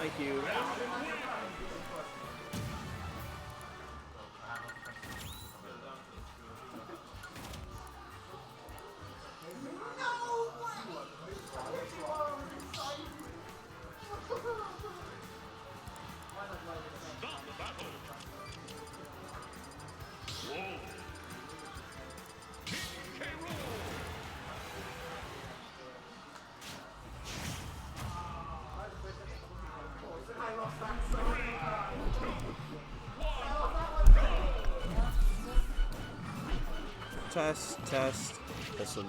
Thank you. Test. Listen.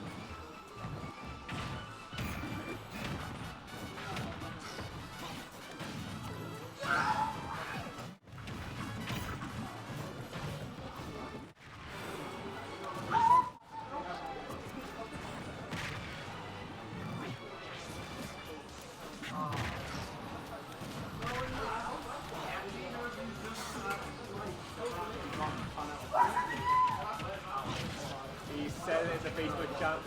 He said it's a Facebook chat.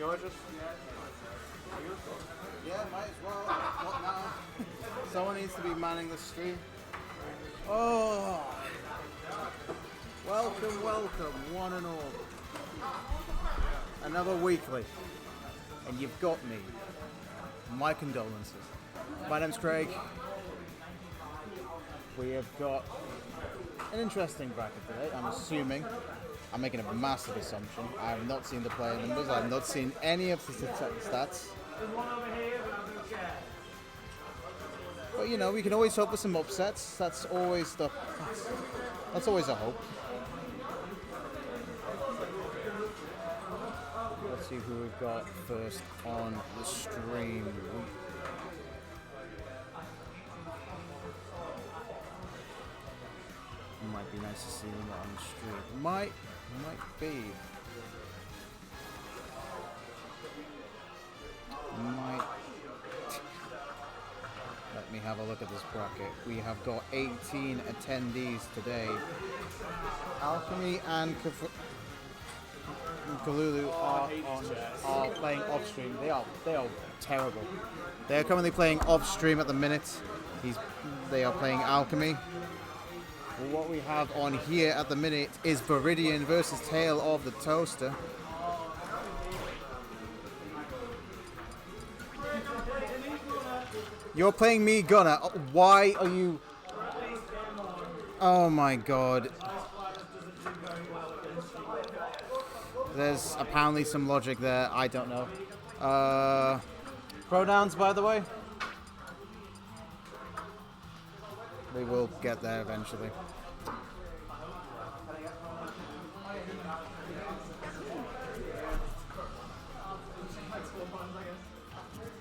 Gorgeous. Yeah, might as well. What now? Someone needs to be manning the stream. Oh! Welcome, welcome, one and all. Another weekly. And you've got me. My condolences. My name's Craig. We have got an interesting bracket today, I'm assuming. I'm making a massive assumption. I have not seen the player numbers. I have not seen any of the stats. But you know, we can always hope for some upsets. That's always that's always a hope. Let's see who we've got first on the stream. It might be nice to see them on the stream. Might be. Might. Let me have a look at this bracket. We have got 18 attendees today. Alchemy and Kalulu are playing off stream. They are terrible. They are currently playing off stream at the minute. They are playing Alchemy. What we have on here at the minute is Viridian versus Tale of the Toaster. You're playing me, Gunner. Why are you... Oh my god. There's apparently some logic there. I don't know. Pronouns, by the way. We will get there eventually.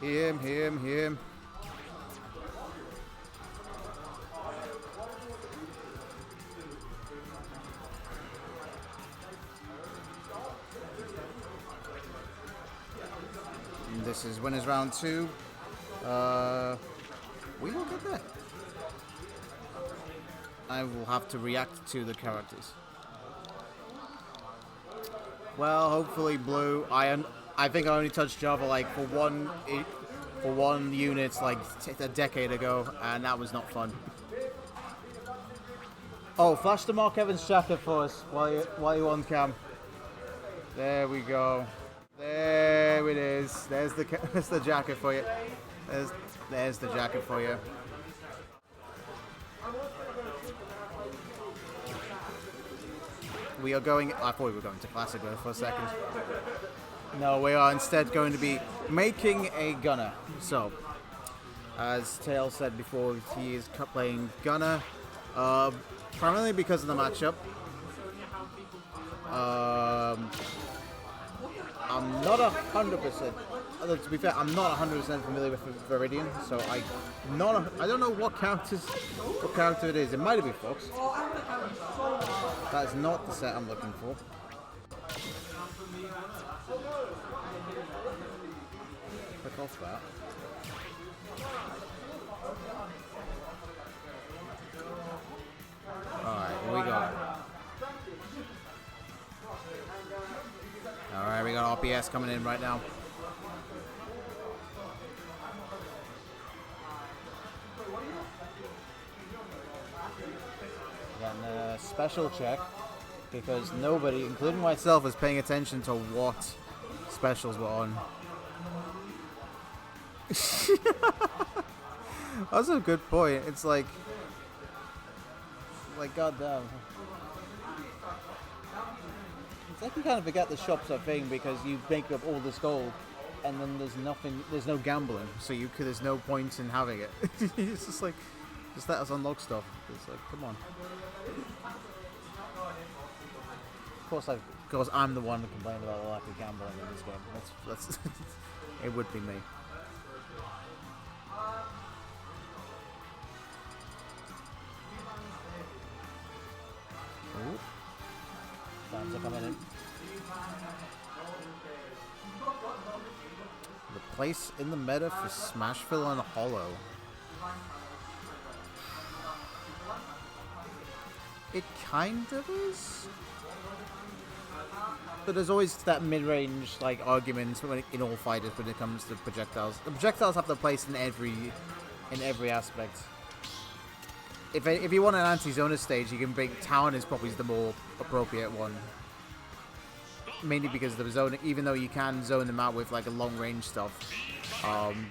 Him. And this is winners round 2. We will get there. I will have to react to the characters. Well, hopefully blue. I think I only touched Java like for one unit like a decade ago, and that was not fun. Oh, flash the Mark Evans jacket for us while you're on cam. There we go. There it is. There's the jacket for you. There's the jacket for you. We are going... I thought we were going to Classic there for a second. No, we are instead going to be making a Gunner. So, as Tail said before, he is playing Gunner. Primarily because of the matchup. I'm not 100%... To be fair, I'm not 100% familiar with Viridian, so I don't know what character it is. It might be Fox. That is not the set I'm looking for. Click off that. Alright, what we got? Alright, we got RPS coming in right now. Getting a special check because nobody, including myself, is paying attention to what specials were on. That's a good point. It's like goddamn. It's like you kind of forget the shops are thing because you make up all this gold, and then there's no gambling, so there's no point in having it. It's just like, just let us unlock stuff. It's like, come on. Of course, I'm the one to complain about the lack of gambling in this game. That's it would be me. Ooh. Fans are coming in. The place in the meta for Smashville and Hollow. It kind of is. But there's always that mid-range like argument in all fighters when it comes to projectiles. The projectiles have their place in every aspect. If you want an anti-zoner stage, you can bring Town is probably the more appropriate one. Mainly because the zone, even though you can zone them out with like a long range stuff,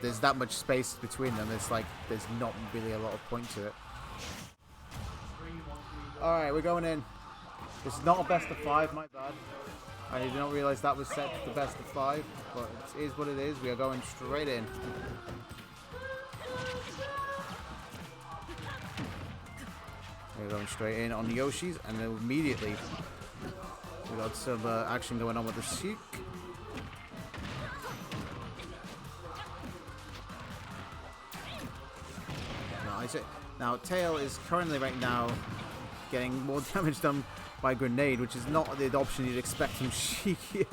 there's that much space between them. It's like there's not really a lot of point to it. All right, we're going in. This is not a best of 5, my bad. I did not realize that was set to the best of 5, but it is what it is. We are going straight in. We're going straight in on Yoshi's, and then immediately we got some action going on with the Sheik. Nice. Now, Tail is currently right now getting more damage done by Grenade, which is not the option you'd expect from Sheik here.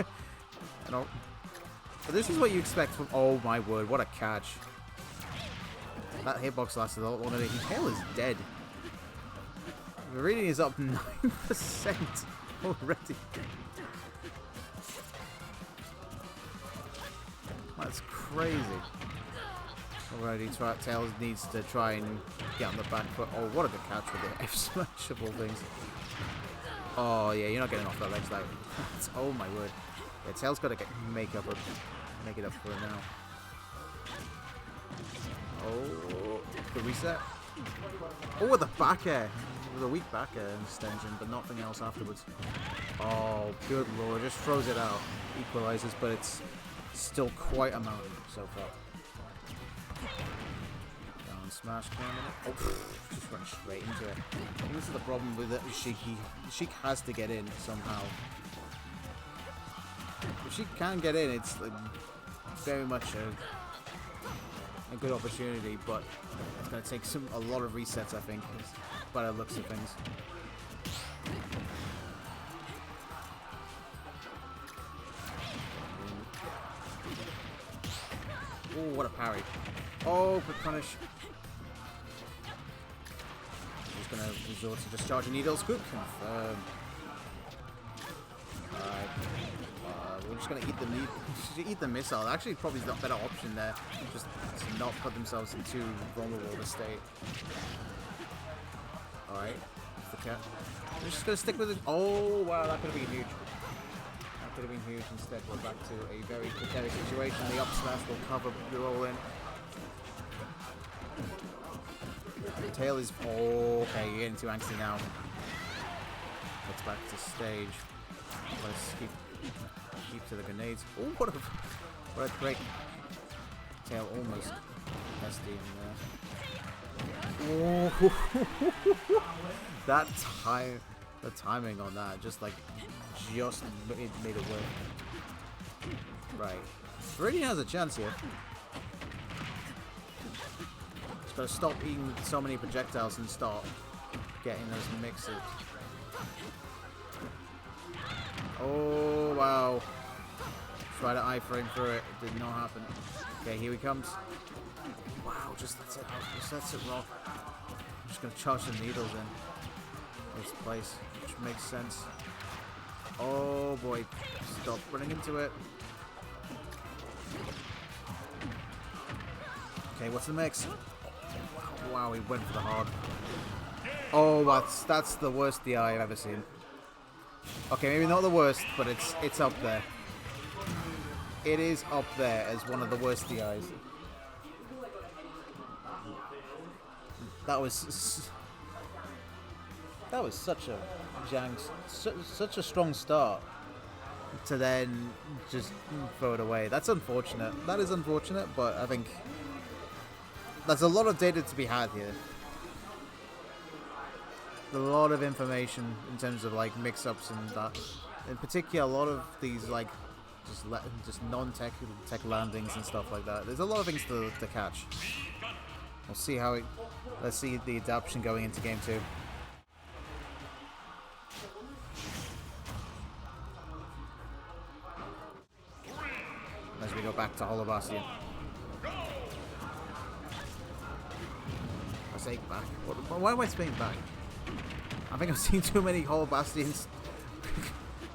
But this is what you expect from... Oh my word, what a catch. That hitbox lasted a lot longer than Tail is dead. The reading is up 9% already. That's crazy. Already, Tails needs to try and get on the back foot. Oh, what a good catch with the F smash of all things. Oh yeah, you're not getting off that ledge like. Oh my word. Yeah, Tails got to make it up for it now. Oh, the reset. Oh, with the back air. With a weak back air extension, but nothing else afterwards. Oh, good lord. Just throws it out. Equalizes, but it's still quite a mountain so far. Down smash coming. Oh, just run straight into it. And this is the problem with it. Sheik has to get in somehow. If she can get in, it's like very much a good opportunity, but it's going to take a lot of resets, I think, by the looks of things. Oh, what a parry. Oh, quick punish. Just going to resort to discharging needles. Good confirm. Alright. We're just going to eat the missile. Actually, probably the better option there. Just to not put themselves in too vulnerable a state. Alright. We're just going to stick with it. Oh, wow. That could have been huge. That could have been huge. Instead, we're back to a very pathetic situation. The up smash will cover the roll in. Tail is... Oh, okay. You're getting too angsty now. Let's back to stage. Let's keep to the grenades. Oh, what a great Tail almost SD in there. Oh, the timing on that just made it work. Right, Viridian has a chance here. Just gotta stop eating so many projectiles and start getting those mixes. Oh wow. Try to iframe through it. It did not happen. Okay, here he comes. Wow, just lets it out. Just lets it rock. I'm just going to charge the needles in its place, which makes sense. Oh boy. Stop running into it. Okay, what's the mix? Wow, he went for the hard. Oh, that's the worst DI I've ever seen. Okay, maybe not the worst, but it's up there. It is up there as one of the worst DIs. That was such a strong start to then just throw it away. That's unfortunate. That is unfortunate, but I think there's a lot of data to be had here. A lot of information in terms of like mix-ups and that. In particular, a lot of these like just non-tech landings and stuff like that. There's a lot of things to catch. We'll see how it. Let's see the adaptation going into game 2. As we go back to Hollow Bastion. I say back. Why am I saying back? I think I've seen too many Hollow Bastions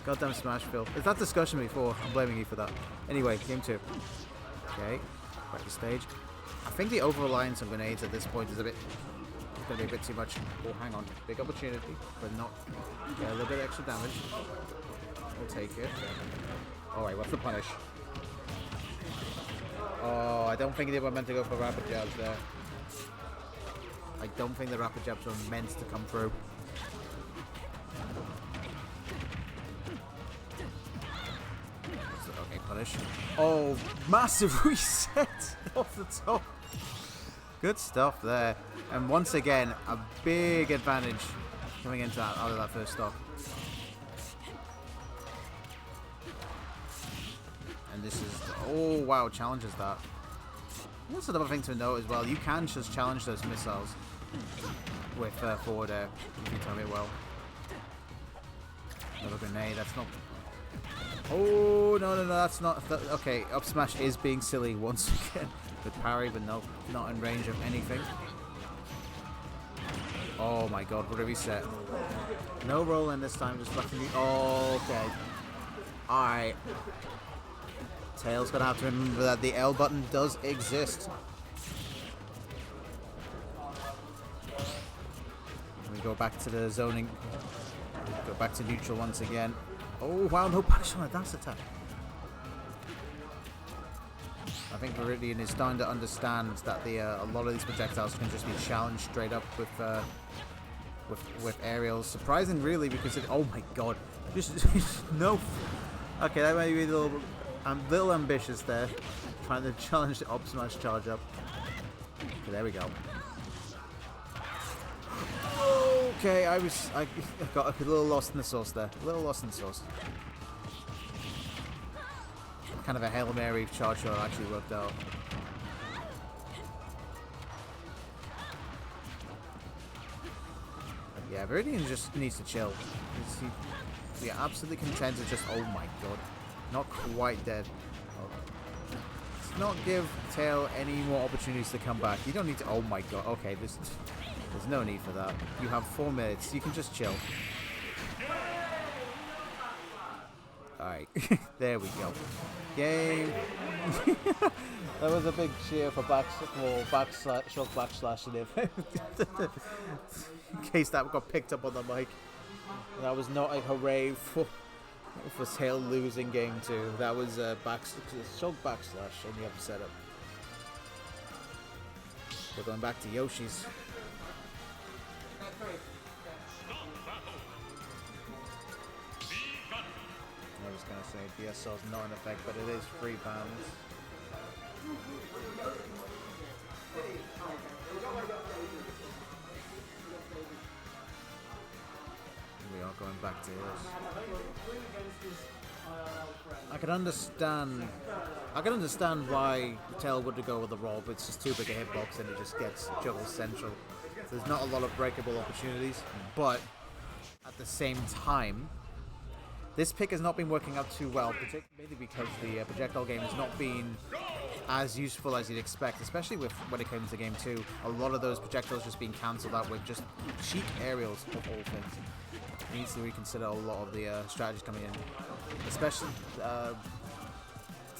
Goddamn Smash, Phil. Is that discussion before? I'm blaming you for that. Anyway, game 2. Okay, back to stage. I think the over-reliance on grenades at this point is going to be a bit too much. Oh, hang on. Big opportunity, but not. Get a little bit of extra damage. We'll take it. Alright, what's the punish? Oh, I don't think they were meant to go for rapid jabs there. I don't think the rapid jabs were meant to come through. Okay, punish. Oh, massive reset off the top. Good stuff there. And once again, a big advantage coming into that out of that first stock. And this is, oh wow, challenges that. That's another thing to note as well. You can just challenge those missiles with forward air if you time it well. Another grenade. That's not. Oh no, that's not. Okay, up smash is being silly once again with parry, but no, not in range of anything. Oh my god, what a reset. No roll in this time, just letting you. Oh, okay. Alright. Tail's gonna have to remember that the L button does exist. We go back to the zoning. Go back to neutral once again. Oh wow, no punish on a dash attack. I think Viridian is starting to understand that a lot of these projectiles can just be challenged straight up with aerials. Surprising, really, because oh my god, just no. Okay, that might be a little ambitious there, trying to challenge the up smash charge up. Okay, there we go. Okay, I got a little lost in the sauce there. A little lost in the sauce. Kind of a Hail Mary charge shot actually worked out. But yeah, Viridian just needs to chill. He's absolutely content to just, oh my god, not quite dead. Oh. Let's not give Tail any more opportunities to come back. You don't need to, oh my god, okay, there's no need for that. You have 4 minutes, you can just chill. Alright, there we go. Game. That was a big cheer for backslash in in case that got picked up on the mic. That was not a hooray for Tail losing game 2. That was a short backslash on the other setup. We're going back to Yoshi's. I was going to say DSL is not in effect, but it is free bands. We are going back to this. I can understand why Tail would go with the roll, but it's just too big a hitbox and it just gets juggled central. So there's not a lot of breakable opportunities, but at the same time, this pick has not been working out too well, particularly because the projectile game has not been as useful as you'd expect, especially when it came to game 2. A lot of those projectiles just being cancelled out with just cheap aerials of all things. It needs to reconsider a lot of the strategies coming in, especially to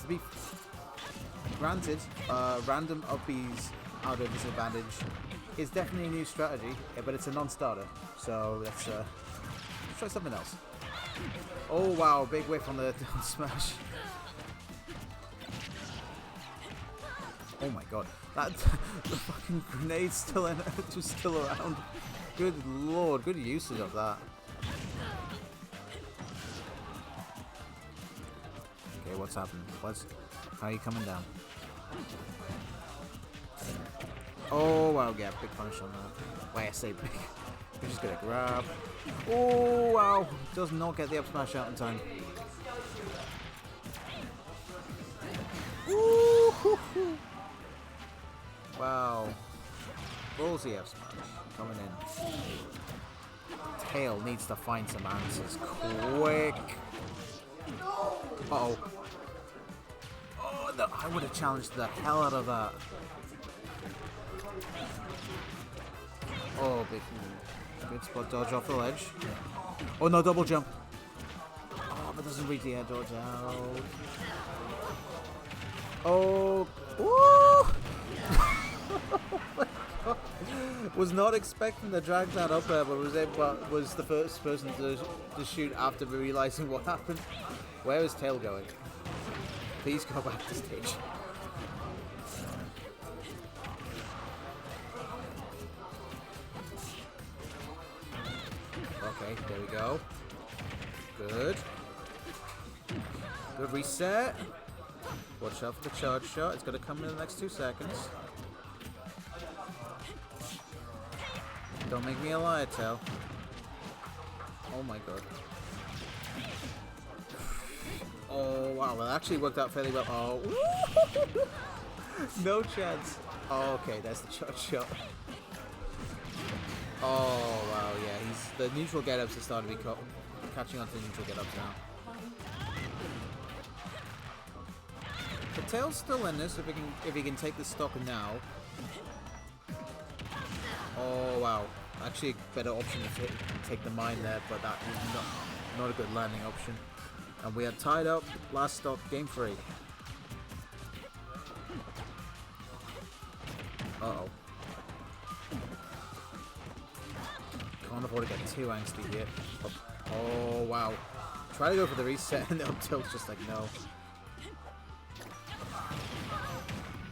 be granted, random upbees out of disadvantage is definitely a new strategy, but it's a non-starter, so let's try something else. Oh wow, big whiff on the smash. Oh my god, that the fucking grenade's still around. Good lord, good usage of that. Okay, what's happening? How are you coming down? Oh wow, yeah, big punish on that. Wait, I say big. We're just gonna grab. Oh wow! Does not get the up smash out in time. Ooh, wow! Ballsy up smash coming in. Tail needs to find some answers quick. Uh-oh. Oh, I would have challenged the hell out of that. Oh, big. Good spot dodge off the ledge. Oh no, double jump. Oh, but doesn't reach the air dodge out. Oh, was not expecting to drag that up there, but was the first person to shoot after realizing what happened. Where is Tail going? Please go back to stage. Okay, there we go. Good. Good reset. Watch out for the charge shot. It's going to come in the next 2 seconds. Don't make me a liar, Tail. Oh my god. Oh wow, that actually worked out fairly well. Oh, no chance. Oh, okay, that's the charge shot. Oh wow, yeah, the neutral get-ups are starting to be catching on to the neutral get-ups now. The Tail's still in this if he can take the stock now. Oh wow, actually a better option to take the mine there, but that is not a good landing option. And we are tied up. Last stock, game 3. Uh-oh. Can't afford to get too angsty here. Oh, wow. Try to go for the reset and up tilt's just like, no.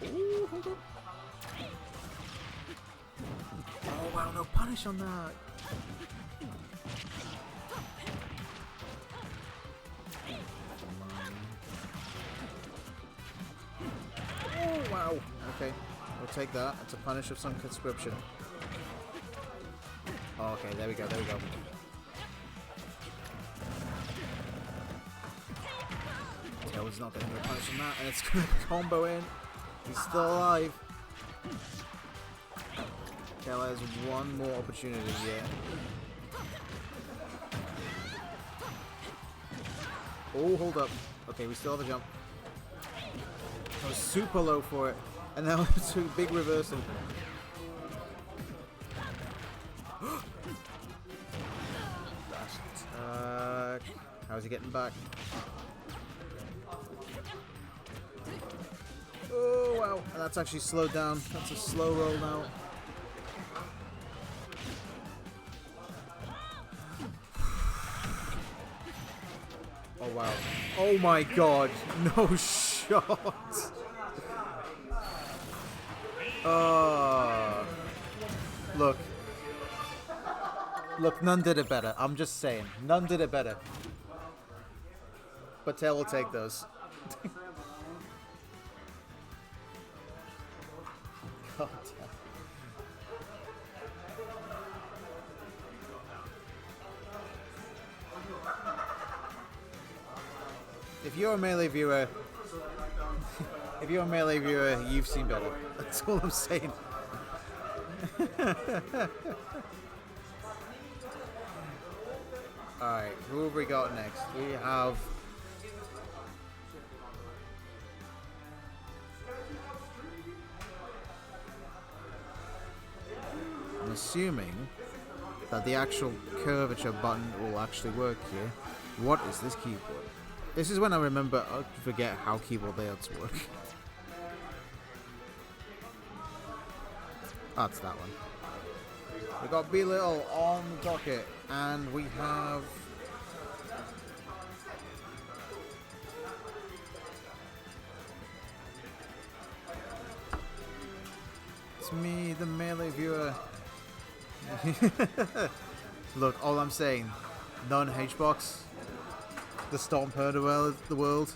Ooh, hold up. Oh, wow, no punish on that. Oh, wow. Okay, we'll take that. It's a punish of some conscription. Oh, okay, there we go, there we go. Tail's not getting a punish on that, and it's going to combo in. He's still alive. Tail has one more opportunity here. Oh, hold up. Okay, we still have a jump. I was super low for it, and now it's a big reversal. Dash attack. How's he getting back? Oh wow, and that's actually slowed down. That's a slow roll now. Oh wow. Oh my god, no shot. Look. Look, none did it better. I'm just saying. None did it better. But Tail will take those. God damn. If you're a Melee viewer, you've seen better. That's all I'm saying. Alright, who have we got next? We have... I'm assuming that the actual curvature button will actually work here. What is this keyboard? This is when I remember to forget how keyboard layouts work. That's that one. We got B Little on the docket, and we have it's me, the Melee viewer. Look, all I'm saying, non-H-box, the Stomp her the world.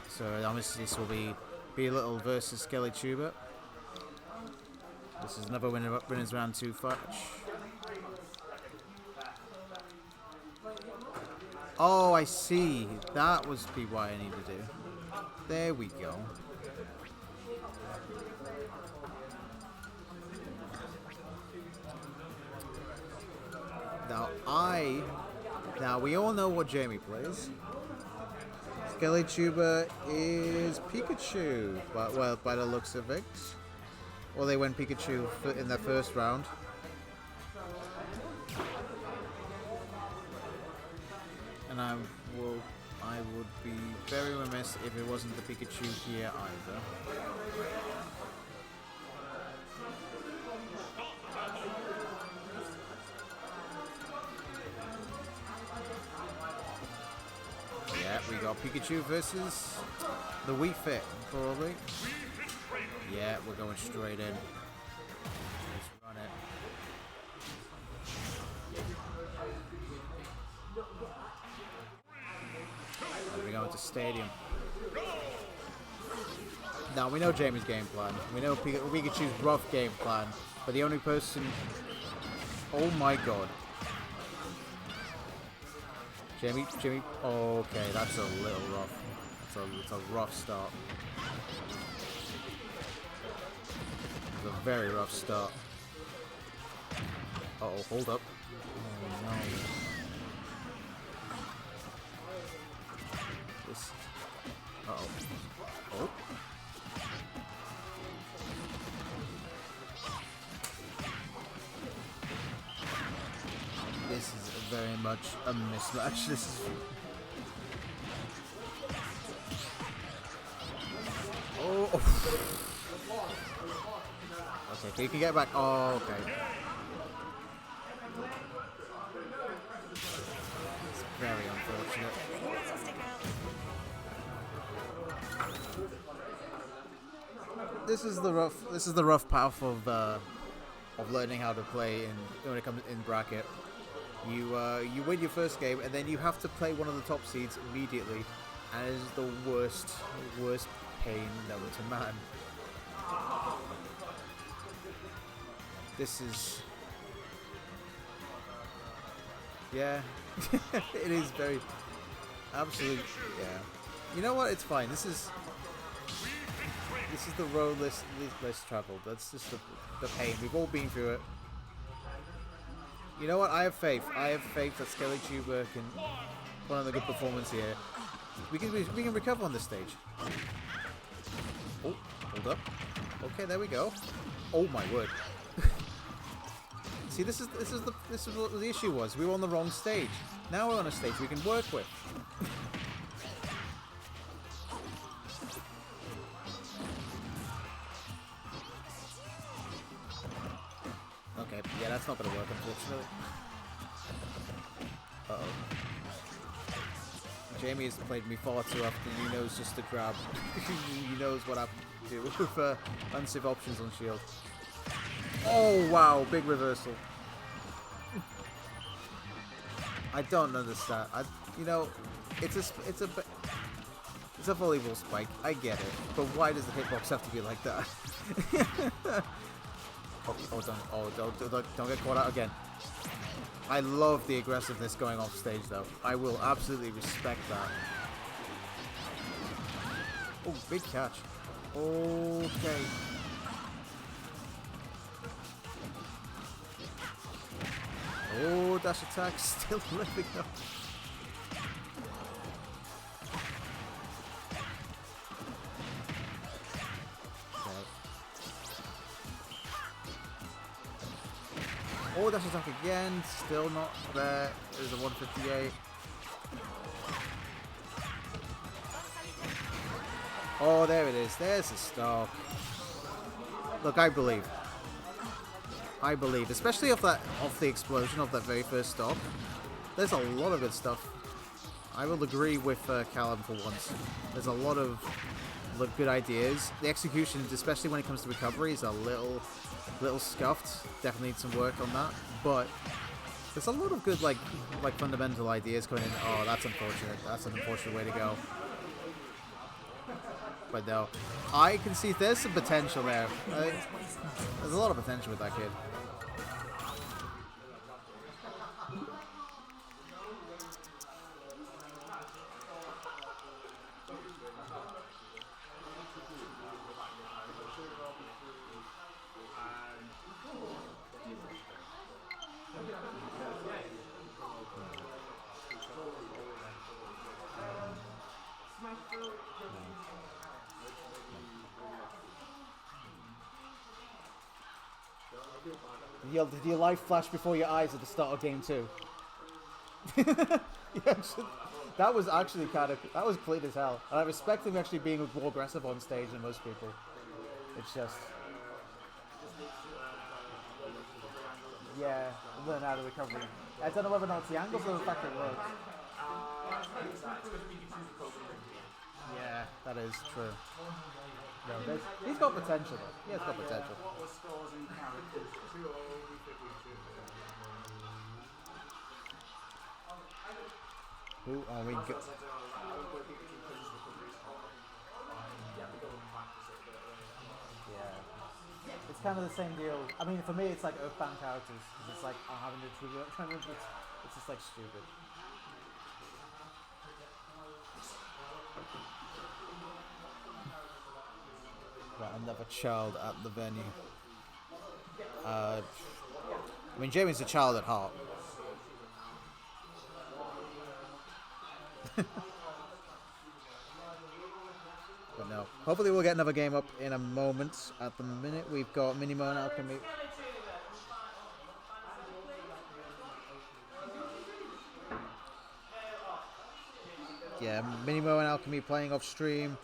So obviously this will be a Little versus Skelly Tuber. This is another winners round 2 fetch. Oh, I see. That was what I need to do. There we go. Now we all know what Jamie plays. Skellytuber is Pikachu, but well, by the looks of it. Or they went Pikachu in their first round. And I would be very remiss if it wasn't the Pikachu here either. Yeah, we got Pikachu versus the Wii Fit, probably. Yeah, we're going straight in. Let's run it. And we go into Stadium. Now, we know Jamie's game plan. We know Pikachu's rough game plan. But the only person... Oh my god. Jamie, okay, that's a little rough. It's a rough start. It's a very rough start. Uh-oh, hold up. Oh no. This... Uh-oh. Oh. This is very much a mismatch. This is... Oh. Okay, you can get back. Oh, okay. It's very unfortunate. This is the rough path of learning how to play when it comes in bracket. You win your first game and then you have to play one of the top seeds immediately, and it is the worst pain known to man. This is... Yeah. It is very... Absolutely, yeah. You know what? It's fine. This is the road less traveled. That's just the pain. We've all been through it. You know what? I have faith. I have faith that Skellytuber can put on a good performance here. We can recover on this stage. Oh, hold up. Okay, there we go. Oh my word. See, this is what the issue was. We were on the wrong stage. Now we're on a stage we can work with. Okay, yeah, that's not gonna work, unfortunately. Uh-oh. Jamie has played me far too often. He knows just to grab. He knows what I do with unsafe options on shield. Oh wow, big reversal. I don't understand. You know, it's a volleyball spike. I get it, but why does the hitbox have to be like that? Don't get caught out again. I love the aggressiveness going off stage, though. I will absolutely respect that. Oh, big catch. Okay. Oh, dash attack still living up. Oh, dash attack again, still not there. There's a 158. Oh, there it is. There's the stock. Look, I believe, especially off the explosion of that very first stock. There's a lot of good stuff. I will agree with Callum for once. There's a lot of good ideas. The execution, especially when it comes to recovery, is a little scuffed. Definitely need some work on that. But there's a lot of good like fundamental ideas coming in. Oh, that's unfortunate. That's an unfortunate way to go. But no, I can see there's some potential there. There's a lot of potential with that kid. Did your life flash before your eyes at the start of game 2? Yeah, that was actually that was clean as hell. And I respect him actually being more aggressive on stage than most people. It's just... Yeah, learn how to recovery. I don't know whether or not it's the angles or the fact it works. Yeah, that is true. No, he's got potential though. He has got potential. Who are we go? Yeah. It's kind of the same deal. I mean, for me, it's like Earthbound characters. Because it's like, I'm having to trigger. It's just like stupid. Right, another child at the venue. I mean, Jamie's a child at heart. But no. Hopefully we'll get another game up in a moment. At the minute, we've got Minimo and Alchemy. Yeah, Minimo and Alchemy playing off stream.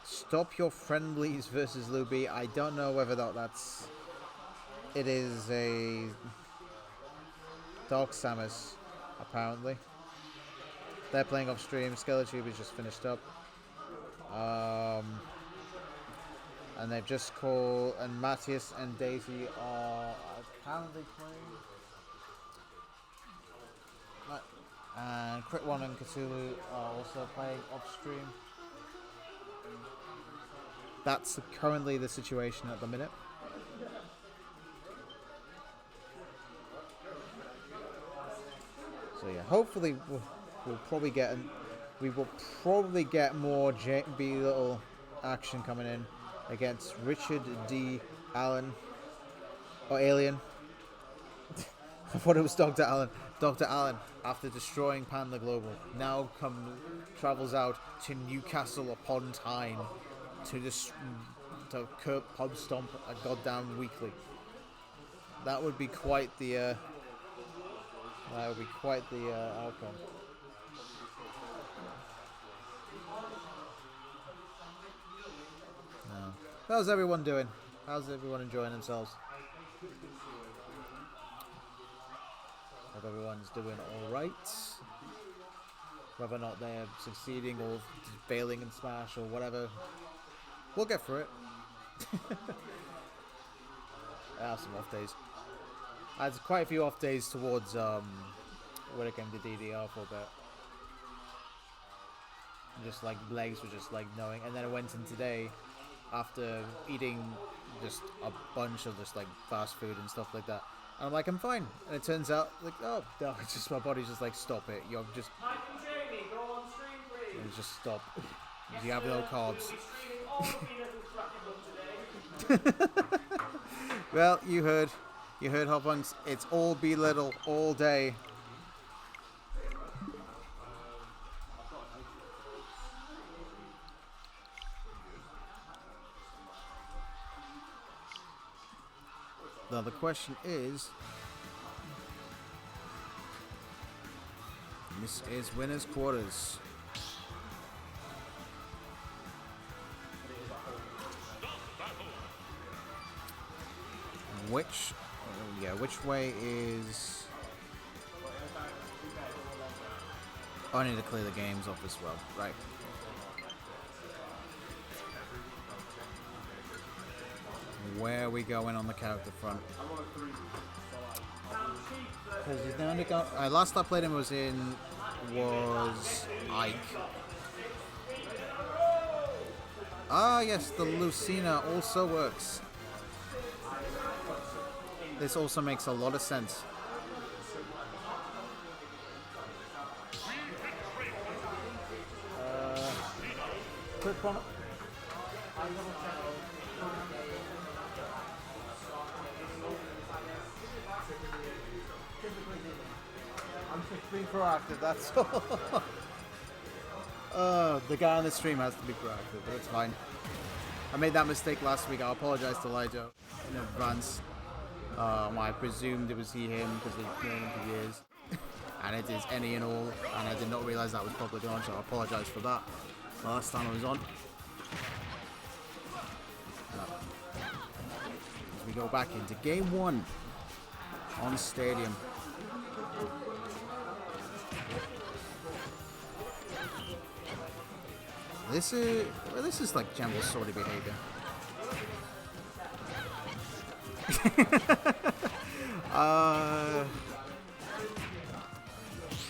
Stop Your Friendlies versus Luby. I don't know whether that's... It is a... Dark Samus, apparently. They're playing off stream. Skeletube is just finished up. And they've just called... And Matthias and Daisy are apparently playing. And Crit One and Cthulhu are also playing off stream. That's currently the situation at the minute. So yeah, hopefully we'll probably get more B little action coming in against Richard D. Allen or Alien. I thought it was Dr. Allen. Dr. Allen, after destroying Panda Global, now travels out to Newcastle upon Tyne to pub stomp a goddamn weekly. That would be quite the outcome. No. How's everyone doing? How's everyone enjoying themselves? Hope everyone's doing alright. Whether or not they're succeeding or failing in Smash or whatever, we'll get through it. I have some off days. I had quite a few off days towards when it came to DDR for a bit. And just like legs were just like knowing, and then I went in today after eating just a bunch of just like fast food and stuff like that. And I'm like, I'm fine. And it turns out, like, oh, no, it's just my body's just like, stop it. You're just... Mike and Jamie, go on stream, please. And just stop. Yes, you have no carbs. Well, you heard Hoppunks. It's all be little all day. Now the question is, this is winners quarters. Which way is... Oh, I need to clear the games off as well, right. Where are we going on the character front? Last I played him was Ike. Ah yes, the Lucina also works. This also makes a lot of sense. Quick one. I'm just being proactive, that's all. The guy on the stream has to be proactive, but it's fine. I made that mistake last week. I apologize to Lijo in advance. I presumed it was him because they've known him for years. And it is any and all, and I did not realise that was public on, so I apologise for that. Last time I was on. As we go back into game 1 on Stadium. This is like general sorty behaviour.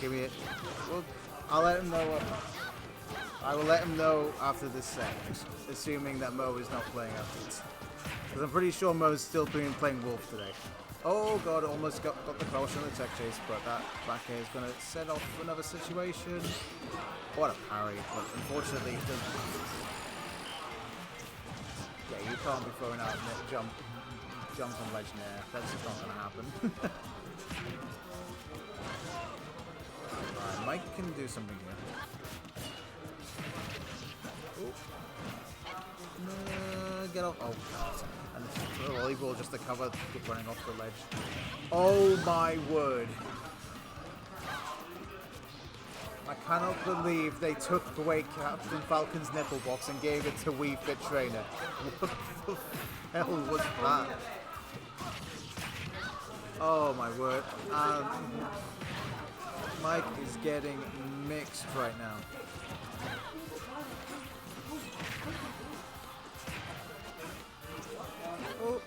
Give me it. Well, I'll let him know what. I will let him know after this set, assuming that Mo is not playing afterwards. Because I'm pretty sure Mo's still playing Wolf today. Oh god, almost got the crouch on the tech chase, but that back air is going to set off another situation. What a parry, but unfortunately he doesn't. Yeah, you can't be throwing out jump on ledge nair. That's just not going to happen. Alright, Mike can do something here. Get off. Oh god. And the volleyball just to cover running off the ledge. Oh my word. I cannot believe they took away Captain Falcon's nipple box and gave it to Wii Fit Trainer. What the hell was that? Oh my word. Mike is getting mixed right now. Oh.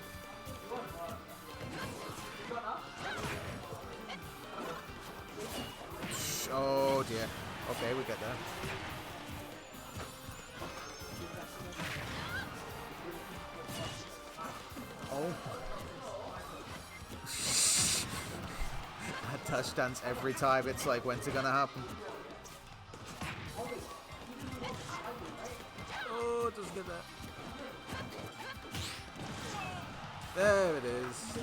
Oh dear. Okay, we get there. Oh. That touch dance every time. It's like, when's it gonna happen? Oh, it doesn't get that. There it is.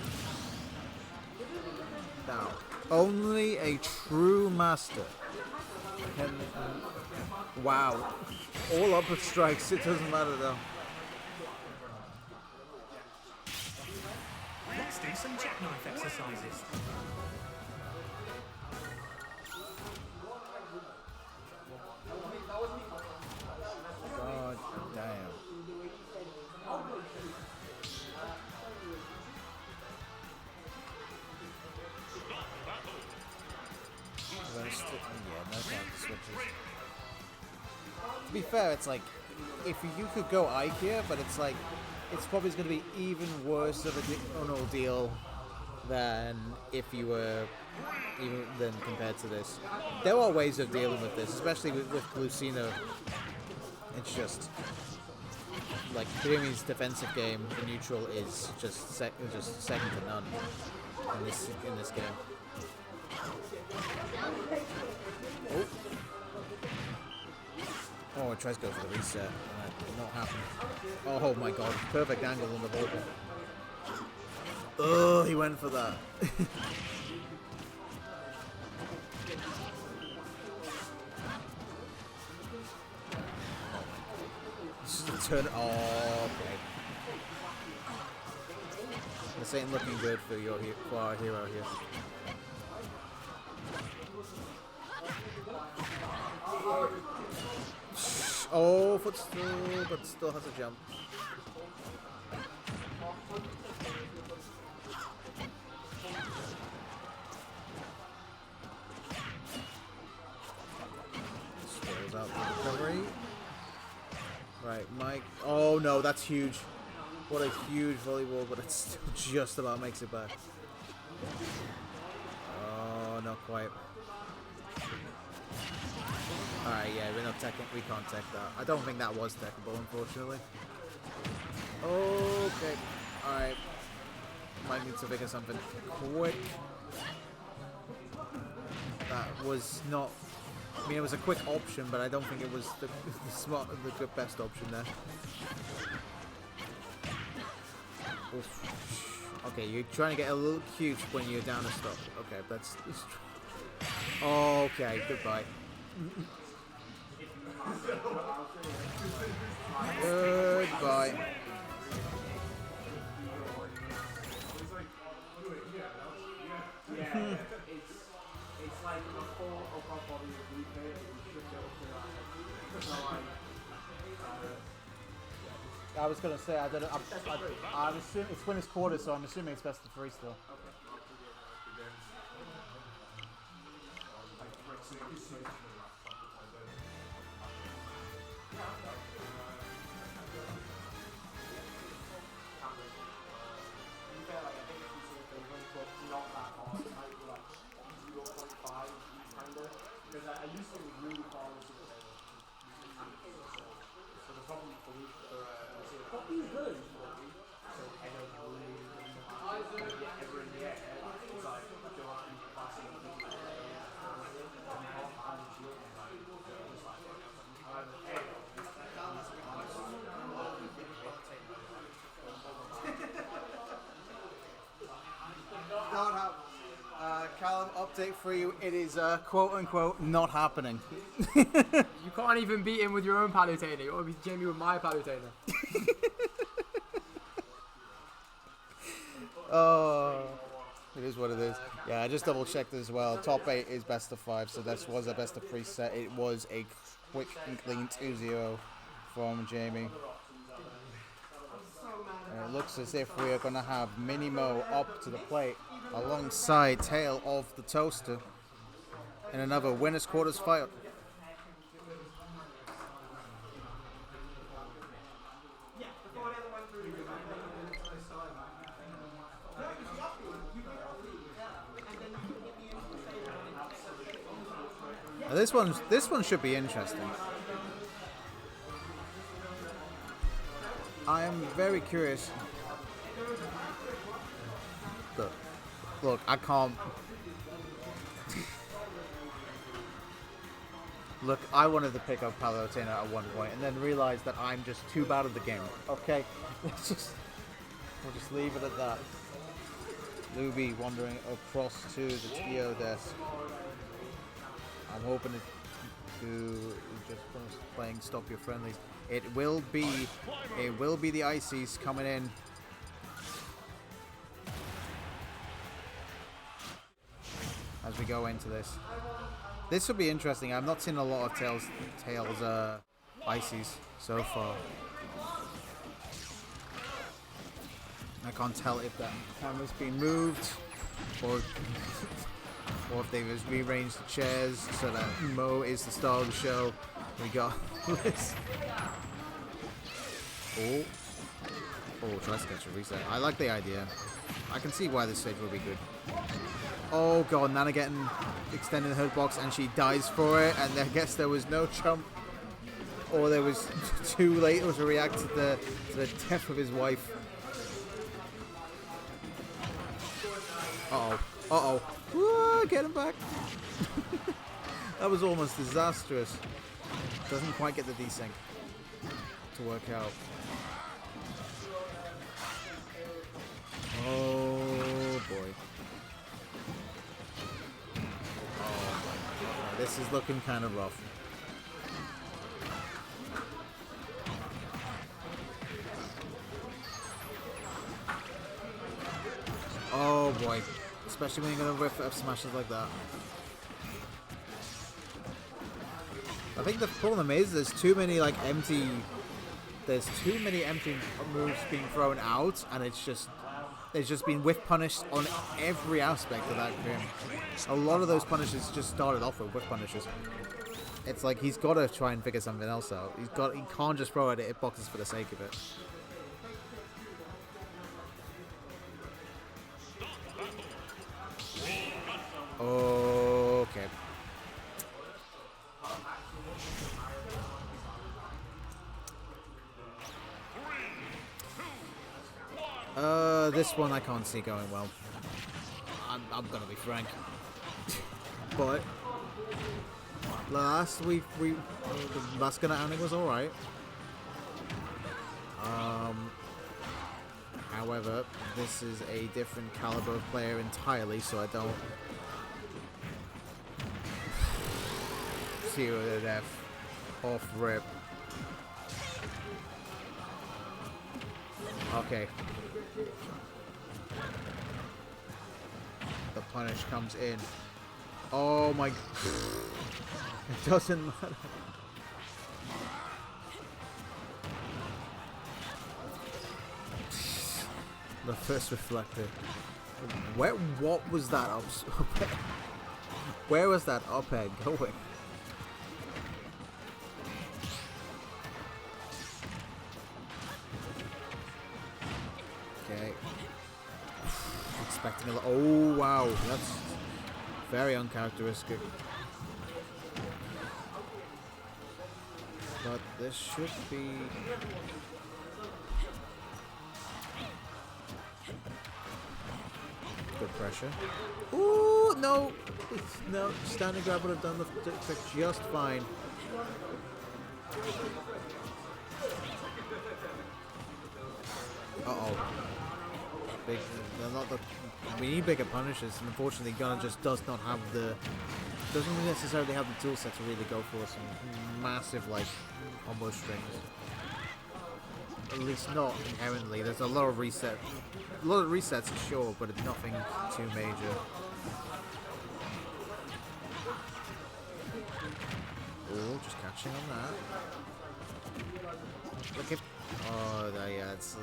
Now, only a true master can. Wow. All upper strikes, it doesn't matter though. Let's do some jackknife exercises. God damn. Yeah, no counter switches. To be fair, it's like, if you could go Ike here, but it's like, it's probably going to be even worse of an ordeal than if you were, even than compared to this. There are ways of dealing with this, especially with Lucino. It's just, like, Kirimi's defensive game in neutral is just second to none in this game. Oh. Oh, it tries to go for the reset, and that did not happen. Oh my god, perfect angle on the vocal. Oh, he went for that. This is a turn. Oh, okay. This ain't looking good for our hero here. Oh, footstool, but still has a jump. Stares out the recovery. Right, Mike. Oh no, that's huge. What a huge volleyball, but it still just about makes it back. Oh, not quite. Alright, yeah, we can't tech that. I don't think that was techable, unfortunately. Okay. Alright. Might need to figure something quick. That was not... I mean, it was a quick option, but I don't think it was the good best option there. Oof. Okay, you're trying to get a little cute when you're down a stop. Okay, that's... Okay, goodbye. Goodbye. it's like a full upper body of replay that you should be able to so I was gonna say I don't know. I'm assuming it's winners quarter, so I'm assuming it's best of 3 still. Callum, update for you. It is quote unquote not happening. You can't even beat him with your own palutainer. You want to beat Jamie with my palutainer. Oh, it is what it is. Yeah, I just double checked as well. Top 8 is best of 5, so this was a best of 3 set. It was a quick and clean 2-0 from Jamie. And it looks as if we are going to have Minimo up to the plate alongside Tail of the Toaster in another winners quarters fight. Now this one should be interesting. I am very curious. Look, I can't. Look, I wanted to pick up Palutena at one point and then realized that I'm just too bad at the game. Okay, we'll just leave it at that. Luby wandering across to the TO desk. I'm hoping to just playing Stop Your Friendlies. It will be the Ices coming in. As we go into this. This will be interesting. I've not seen a lot of Tails Ices so far. I can't tell if that camera's been moved or if they've just rearranged the chairs so that Mo is the star of the show. We got this. Try to catch a reset. I like the idea. I can see why this stage will be good. Oh god, Nana getting extended the box and she dies for it, and I guess there was no jump, or there was too late to react to the death of his wife. Whoa, get him back. That was almost disastrous. Doesn't quite get the desync to work out. Oh boy. This is looking kind of rough. Oh boy. Especially when you're going to whiff F smashes like that. I think the problem is there's too many empty moves being thrown out, and it's just been whiff punished on every aspect of that game. A lot of those punishes just started off with whiff punishes. It's like he's got to try and figure something else out. He can't just throw it at hitboxes for the sake of it. Okay. This one I can't see going well. I'm gonna be frank. But the last Gunner outing was alright. However, this is a different caliber of player entirely, so I don't see the death off rip. Okay. the punish comes in. Oh my... It doesn't matter. The first reflector. What was that up? Where was that up egg going? Okay. Expecting a lot. Oh wow, that's very uncharacteristic. But this should be. Good pressure. Ooh, no! No, standing grab would have done the trick just fine. Uh-oh. Big, they're not the... We need bigger punishes, and unfortunately Gunner just does not have the... Doesn't necessarily have the tool set to really go for some massive, like, combo strings. At least not inherently. There's a lot of resets, sure, but it's nothing too major. Oh, just catching on that. Look at. Oh, yeah, it's.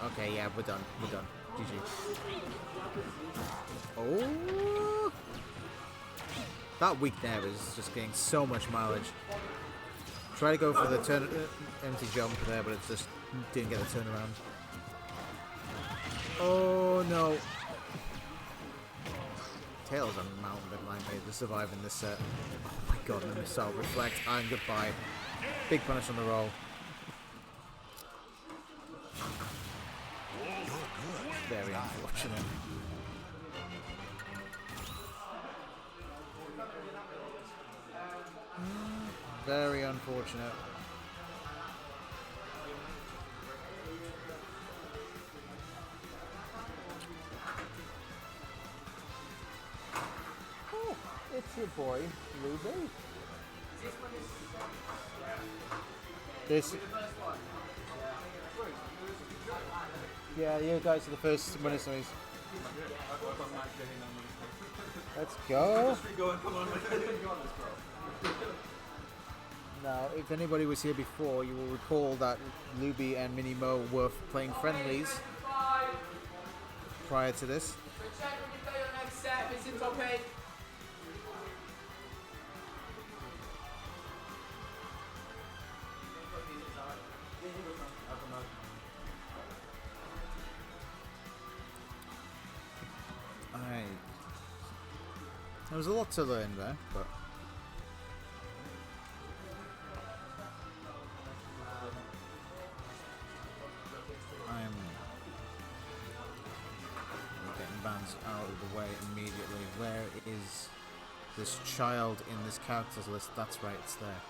Okay, yeah, we're done. We're done. GG. Oh, that weak there is just getting so much mileage. Try to go for the empty jump there, but it just didn't get the turnaround. Oh no! Tails a mountain bit line made to survive in this set. Oh my god, the missile reflect and goodbye. Big punish on the roll. Very unfortunate. Very unfortunate. Oh, it's your boy, Ruby. This. Yeah, you guys are the first winners. Let's go. Now, if anybody was here before, you will recall that Luby and Mini Mo were playing friendlies prior to this. Alright. There was a lot to learn there, but... I'm getting bans out of the way immediately. Where is this child in this characters list? That's right, it's there.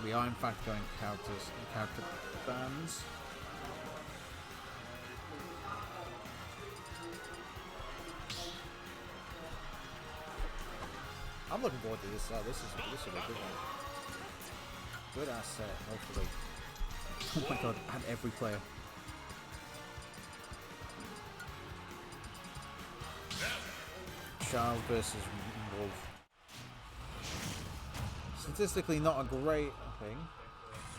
We are in fact going character bans. I'm looking forward to this. This will be a good one. Good ass set, hopefully. Oh my god, and every player. Child versus Wolf. Statistically not a great thing,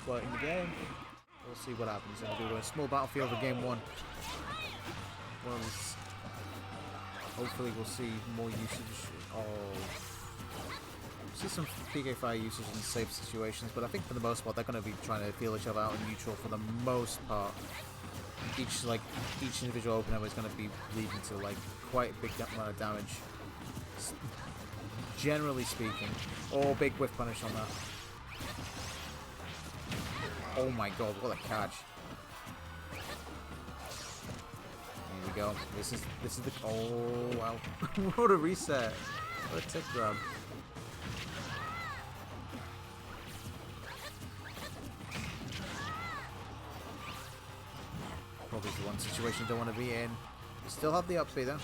but in the game, we'll see what happens. And we'll do a small battlefield for game one. Well, hopefully we'll see more usage of... See some PK Fire usage in safe situations, but I think for the most part they're going to be trying to feel each other out in neutral for the most part. Each individual opener is going to be leading to like quite a big amount of damage, generally speaking. Oh, big whiff punish on that. Oh my god, what a catch! Here we go. This is the. Oh wow! What a reset! What a tick grab! Probably the one situation you don't want to be in. You still have the up B though. And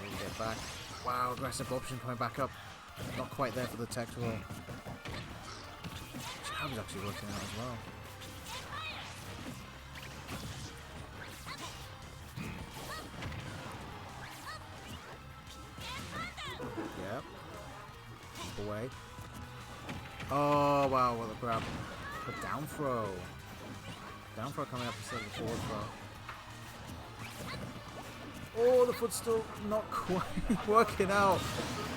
then you get back. Wow, aggressive option coming back up. Not quite there for the tech roll. Jab is actually working out as well. Yep. Away. Oh, wow, what a grab. But down throw. Down throw coming up instead of the forward throw. Oh, the foot's still not quite working out.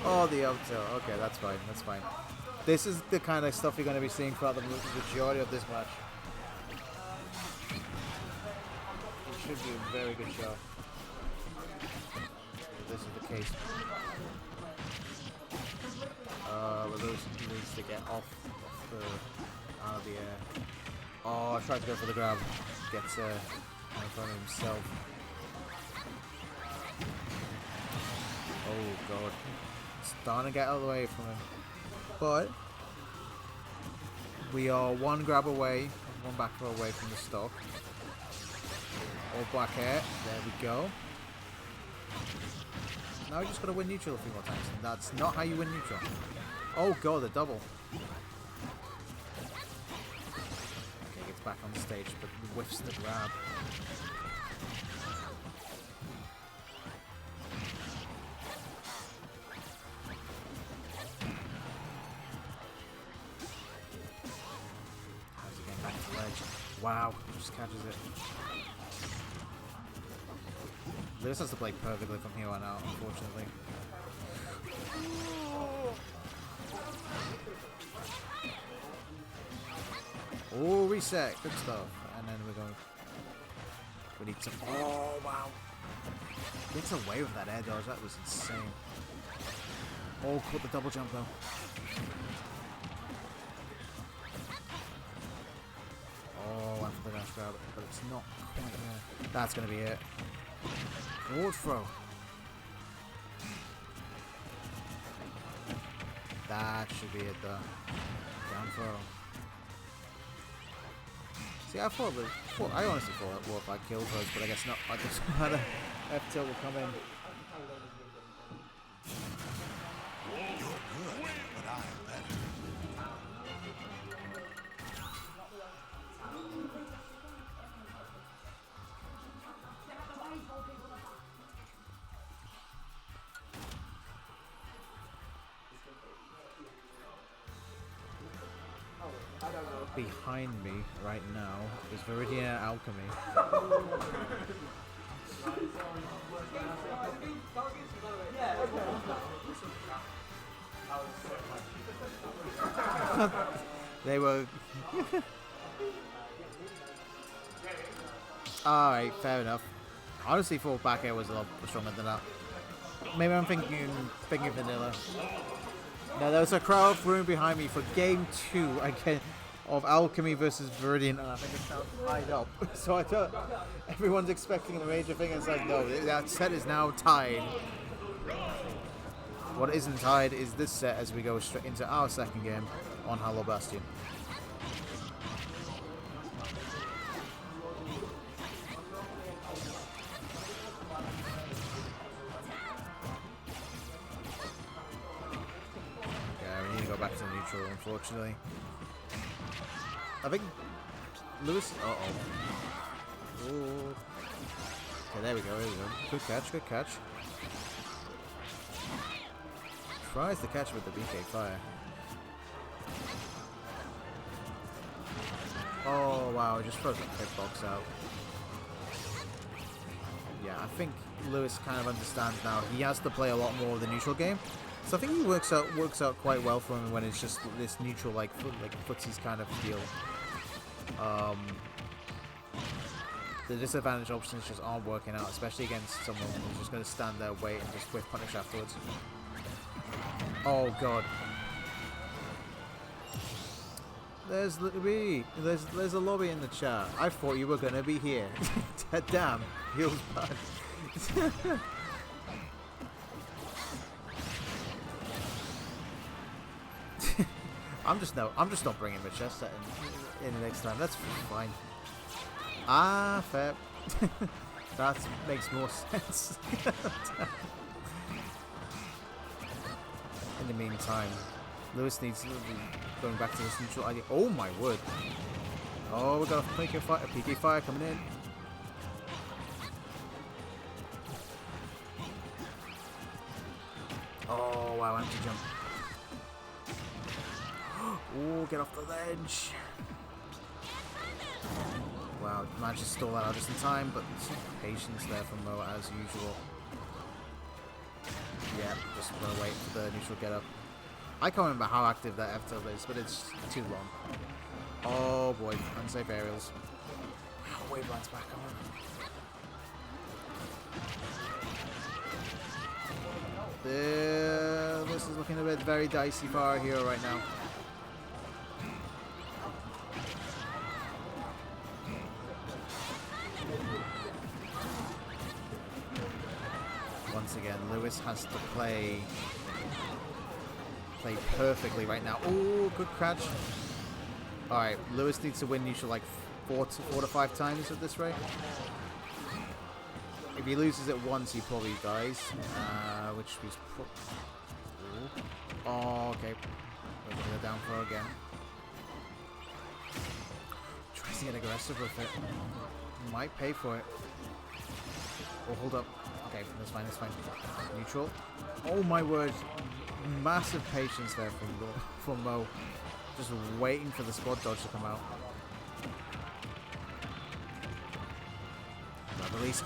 Oh, the up tilt. Okay, that's fine. That's fine. This is the kind of stuff you're going to be seeing throughout the majority of this match. It should be a very good show. If this is the case. But Lewis needs to get off out of the air. Oh, tried to go for the grab. Gets in front of himself. Oh god. Starting to get out of the way from him. But we are one grab away, one back throw away from the stock. All black air. There we go. Now we just got to win neutral a few more times. And that's not how you win neutral. Oh god, the double. Okay, gets back on the stage, but whiffs the grab. How's he getting back to the ledge? Wow, just catches it. Lewis has to play perfectly from here on out, unfortunately. Oh, reset. Good stuff. And then we're going. We need some. Oh, wow. Gets away with that air dodge. That was insane. Oh, caught the double jump though. Oh, went for the dash grab, but it's not quite there. That's going to be it. Forward throw. That should be it though. Down throw. See, I honestly thought it would like kill throws, but I guess not. I just had a F tilt will come in. You're good, but I'm better. Behind me right now is Viridian Alchemy. They were. Alright, fair enough. Honestly, thought back air was a lot stronger than that. Maybe I'm thinking vanilla. No, there was a crowd room behind me for game 2 again of Alchemy versus Viridian, and I think it's now tied up. So I thought everyone's expecting a major thing, and it's like, no, that set is now tied. What isn't tied is this set as we go straight into our second game on Hollow Bastion. Back to neutral, unfortunately. I think Lewis. Uh-oh. Ooh. Okay, there we go. There we go. Good catch. Good catch. Tries to catch with the BK fire. Oh wow! Just throws that quick box out. Yeah, I think Lewis kind of understands now. He has to play a lot more of the neutral game. So I think he works out quite well for him when it's just this neutral like footsies kind of feel. The disadvantage options just aren't working out, especially against someone who's just going to stand there, wait, and just whiff punish afterwards. Oh god. There's Lee. There's a lobby in the chat. I thought you were going to be here. Damn, feels bad. I'm just not bringing the chest set in the next time. That's fine. Ah, fair. That makes more sense. In the meantime, Lewis needs to be going back to his neutral idea. Oh my word! Oh, we got a PK fire coming in. wow, empty jump. Oh, get off the ledge. Wow, managed to stall that out just in time, but patience there from Mo as usual. Yeah, just gonna wait for the neutral get up. I can't remember how active that F tilt is, but it's too long. Oh boy, unsafe aerials. Wow, Waveline's back on. This is looking a bit very dicey for our hero right now. Once again, Lewis has to play perfectly right now. Oh, good catch. Alright, Lewis needs to win neutral like 4 to 5 times at this rate. If he loses it once, he probably dies. Which was... Oh, okay. We're going to go down for again. Tries to get aggressive with it. Might pay for it. Oh, hold up. Okay, that's fine, that's fine. Neutral. Oh my word. Massive patience there from Mo. Just waiting for the spot dodge to come out. Release.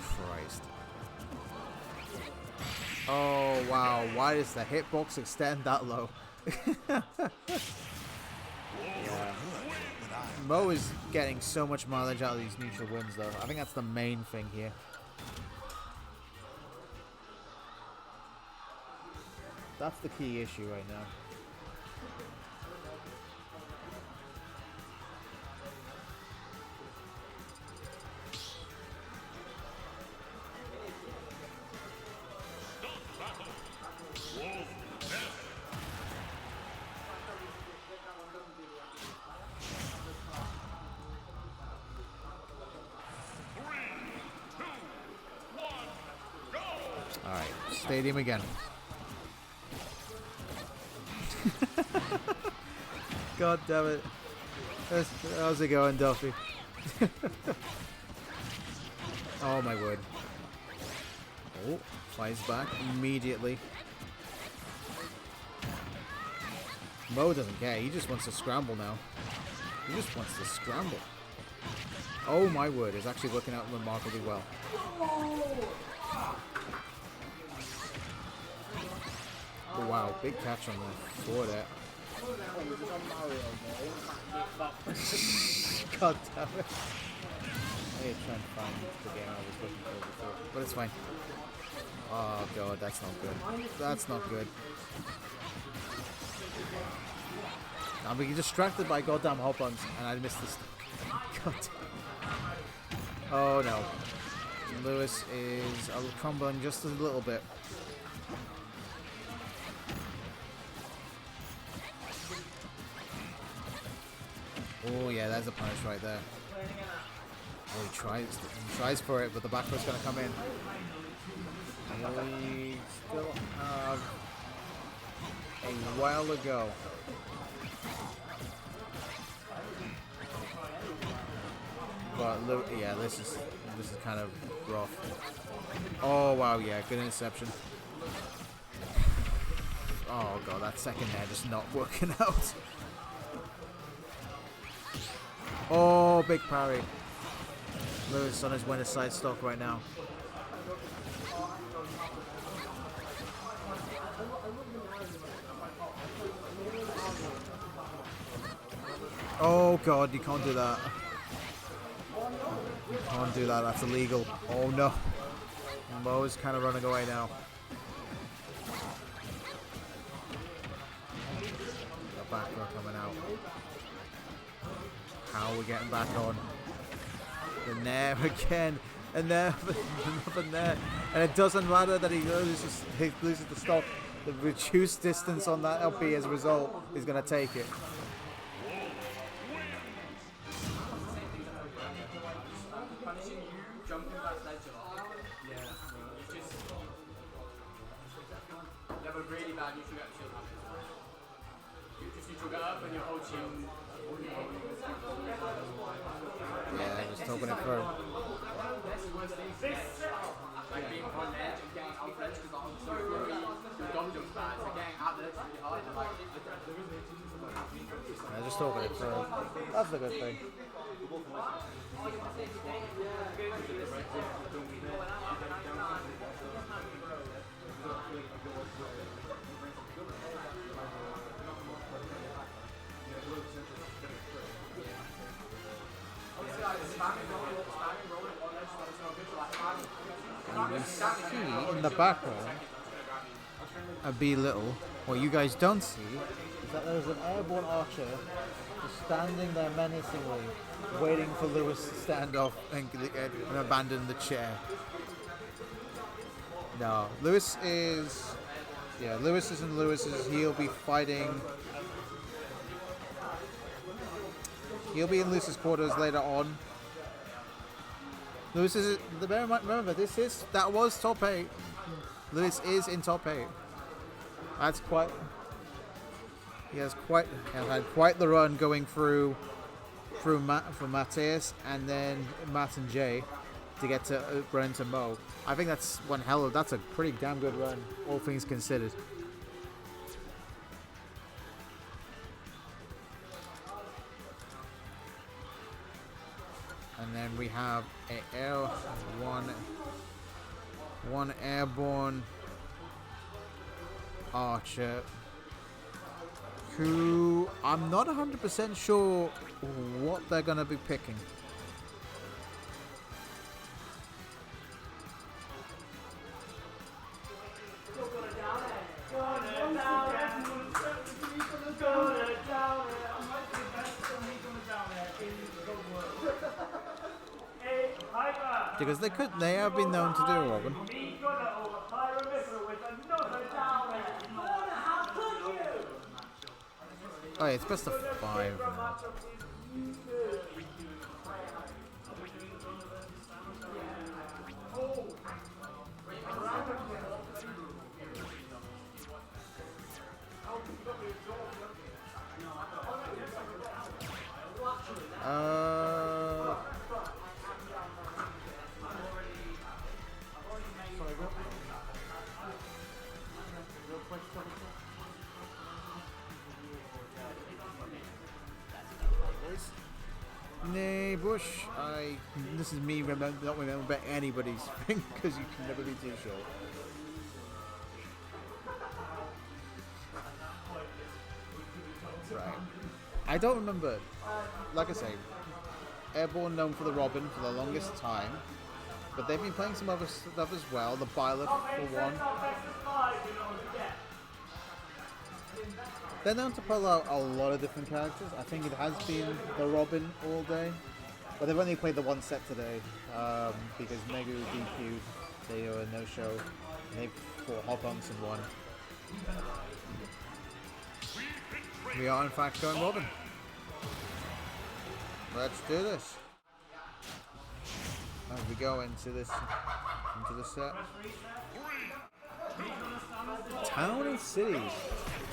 Christ. Oh wow, why does the hitbox extend that low? Yeah. Mo is getting so much mileage out of these neutral wins though. I think that's the main thing here. That's the key issue right now. Alright, stadium again. God damn it. How's it going, Duffy? Oh my word. Oh, flies back immediately. Mo doesn't care, he just wants to scramble now. He just wants to scramble. Oh my word, it's actually working out remarkably well. Oh, wow, big catch on the forward air. God damn it. I need to try and find the game I was looking for before, but it's fine. Oh god, that's not good. That's not good. I'm being distracted by goddamn hop buns and I missed this. God damn. Oh no. Lewis is crumbling just a little bit. Oh yeah, there's a punish right there. Oh, he tries for it, but the back throw's going to come in. We still have a while to go. But yeah, this is kind of rough. Oh wow, yeah, good interception. Oh god, that second there just not working out. Oh, big parry. Lewis on his winner's side stock right now. Oh god, you can't do that. You can't do that, that's illegal. Oh no. Mo is kind of running away now. The back row coming out. How are we getting back on? The nair again, and there, another nair, and it doesn't matter that he loses the stock. The reduced distance on that LP as a result is going to take it. You have a really bad neutral gap shield. You just neutral get up and your whole team. Yeah, just talking it through. Like being on edge and getting out edge because Yeah, just talking it through. That's a good thing. And you see in the background a B little. What you guys don't see is that there's an airborne archer just standing there menacingly, waiting for Lewis to stand off and abandon the chair. No, Lewis is... Yeah, Lewis isn't Lewis's. He'll be fighting... He'll be in Lewis's quarters later on. Lewis is... Remember, that was top 8. Lewis is in top 8. That's quite... He has had quite the run going through Matthias and then Matt and Jay to get to Brent and Mo. I think that's that's a pretty damn good run, all things considered. And then we have one airborne archer who I'm not 100% sure what they're going to be picking. Because they have been known to do, Robin. Oh yeah, it's best of 5 now. Nay, Bush. This is me not remember anybody's thing because you can never be too sure. Right. I don't remember. Like I say, Airborne known for the Robin for the longest time, but they've been playing some other stuff as well. The Byleth for one. They're known to pull out a lot of different characters. I think it has been the Robin all day. But they've only played the one set today because Megu DQ'd. They were no show. And they fought Hobunks and won. We are in fact going Robin. Let's do this. As we go into the set. Town and City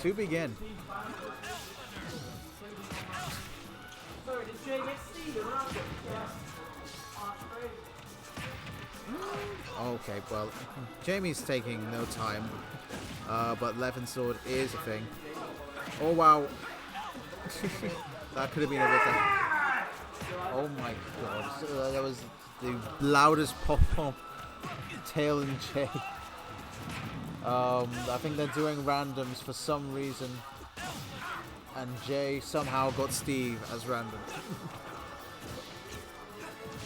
to begin. Okay, well, Jamie's taking no time, but Levin Sword is a thing. Oh wow, that could have been everything. Oh my god, that was the loudest pop-pop. Tail and Jay. I think they're doing randoms for some reason, and Jay somehow got Steve as random.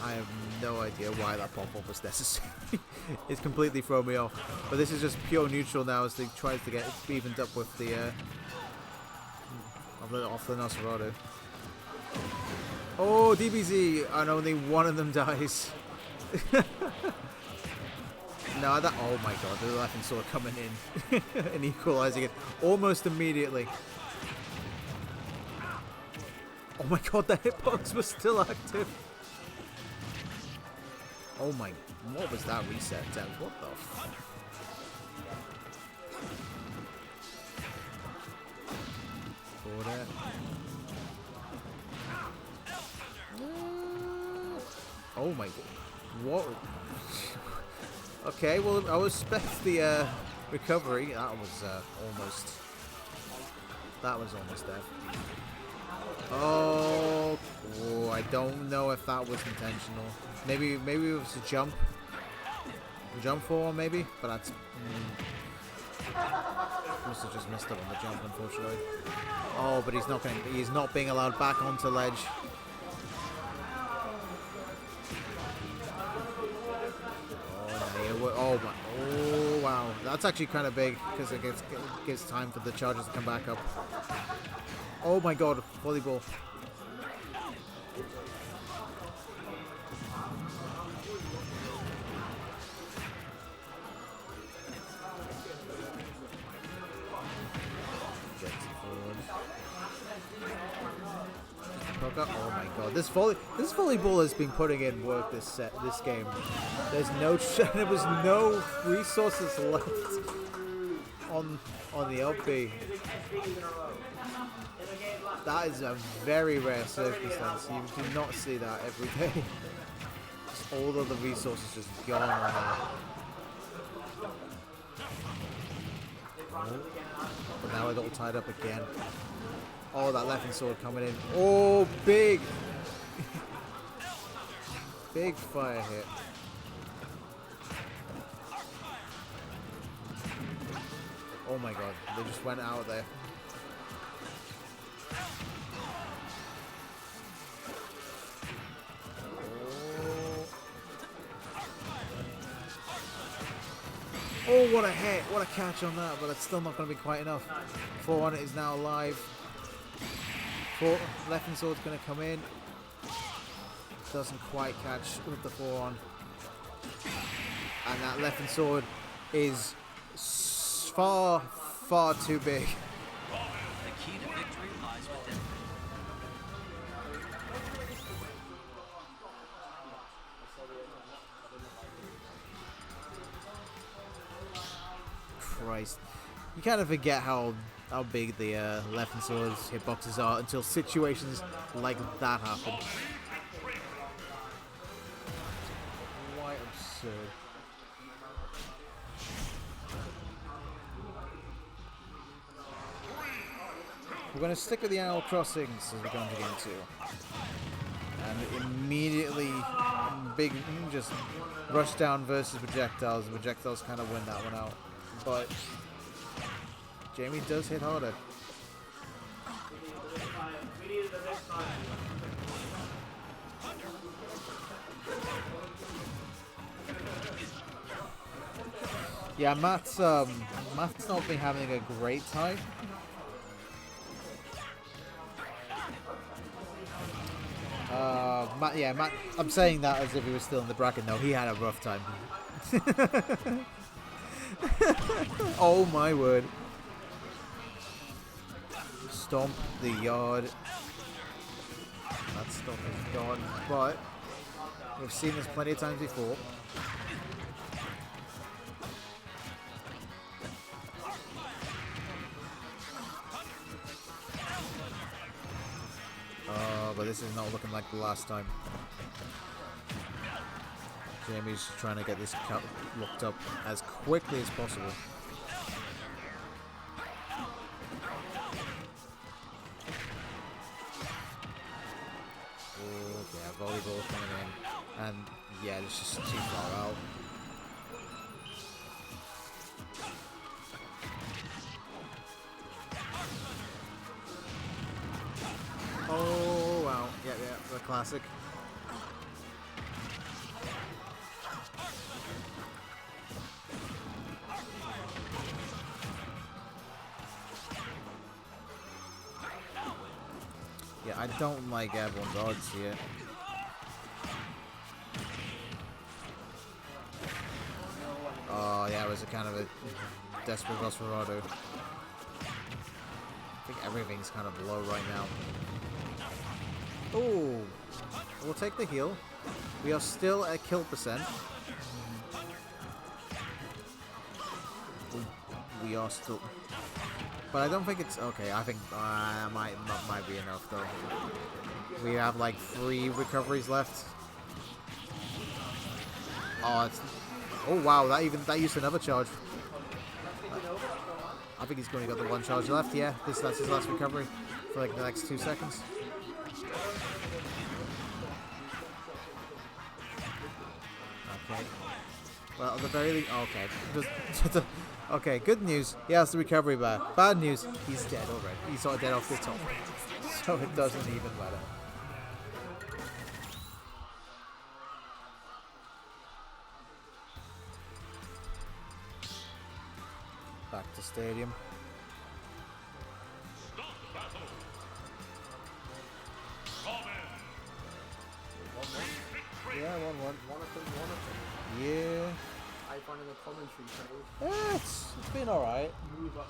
I have no idea why that pop-up was necessary. It's completely thrown me off. But this is just pure neutral now as they try to get it evened up with the off the Nosferatu. Oh, DBZ, and only one of them dies. No, that. Oh my god, the Laughing Sword coming in and equalizing it almost immediately. Oh my god, the hitbox was still active. Oh my, what was that reset down? What the f? Oh my god, what? Okay, well, I respect the recovery. That was almost dead. Oh, I don't know if that was intentional. Maybe it was a jump for maybe, but that's must have just messed up on the jump, unfortunately. Oh, but he's not being allowed back onto ledge. Oh my! Oh wow! That's actually kind of big because it gives time for the charges to come back up. Oh my God! Volleyball. Oh my God! This volleyball has been putting in work this game. There was no resources left on the LB. That is a very rare circumstance. You do not see that every day. Just all of the resources just gone on there. But now it's all tied up again. Oh, that left hand sword coming in. Oh, big! Big fire hit. Oh my God, they just went out there. Oh, what a hit! What a catch on that, but it's still not going to be quite enough. 4 on it is now alive. Left hand sword's going to come in. Doesn't quite catch with the 4 on. And that left hand sword is far, far too big. The key to victory lies within. Christ. You kind of forget how big the left hand sword's hitboxes are until situations like that happen. Quite absurd. We're going to stick with the Animal Crossings as we're going to game 2. And immediately, big, just rush down versus projectiles. The projectiles kind of win that one out. But Jamie does hit harder. Yeah, Matt's not been having a great time. Matt, I'm saying that as if he was still in the bracket. No, he had a rough time. Oh my word. Stomp the yard. That stomp is gone, but we've seen this plenty of times before. But this is not looking like the last time. Jamie's trying to get this looked up as quickly as possible. Okay, volleyball coming in. And yeah, it's just too far out. Oh wow, yeah, the classic. Yeah, I don't like everyone's odds here. Oh yeah, it was a kind of a desperate Desperado. I think everything's kind of low right now. Oh, we'll take the heal. We are still at kill percent. We are still, but I don't think it's okay. I think that might be enough though. We have like 3 recoveries left. Oh wow, that used another charge. I think he's only got the 1 charge left. Yeah, that's his last recovery for like the next 2 seconds. Okay. Well, at the very least, okay. Okay, good news. He has the recovery bar. Bad news, he's dead already. He's sort of dead off the top. So it doesn't even matter. Back to stadium. Yeah, 1-1. One of them. Yeah. I find in the commentary phase. Yeah, it's been alright. Move up.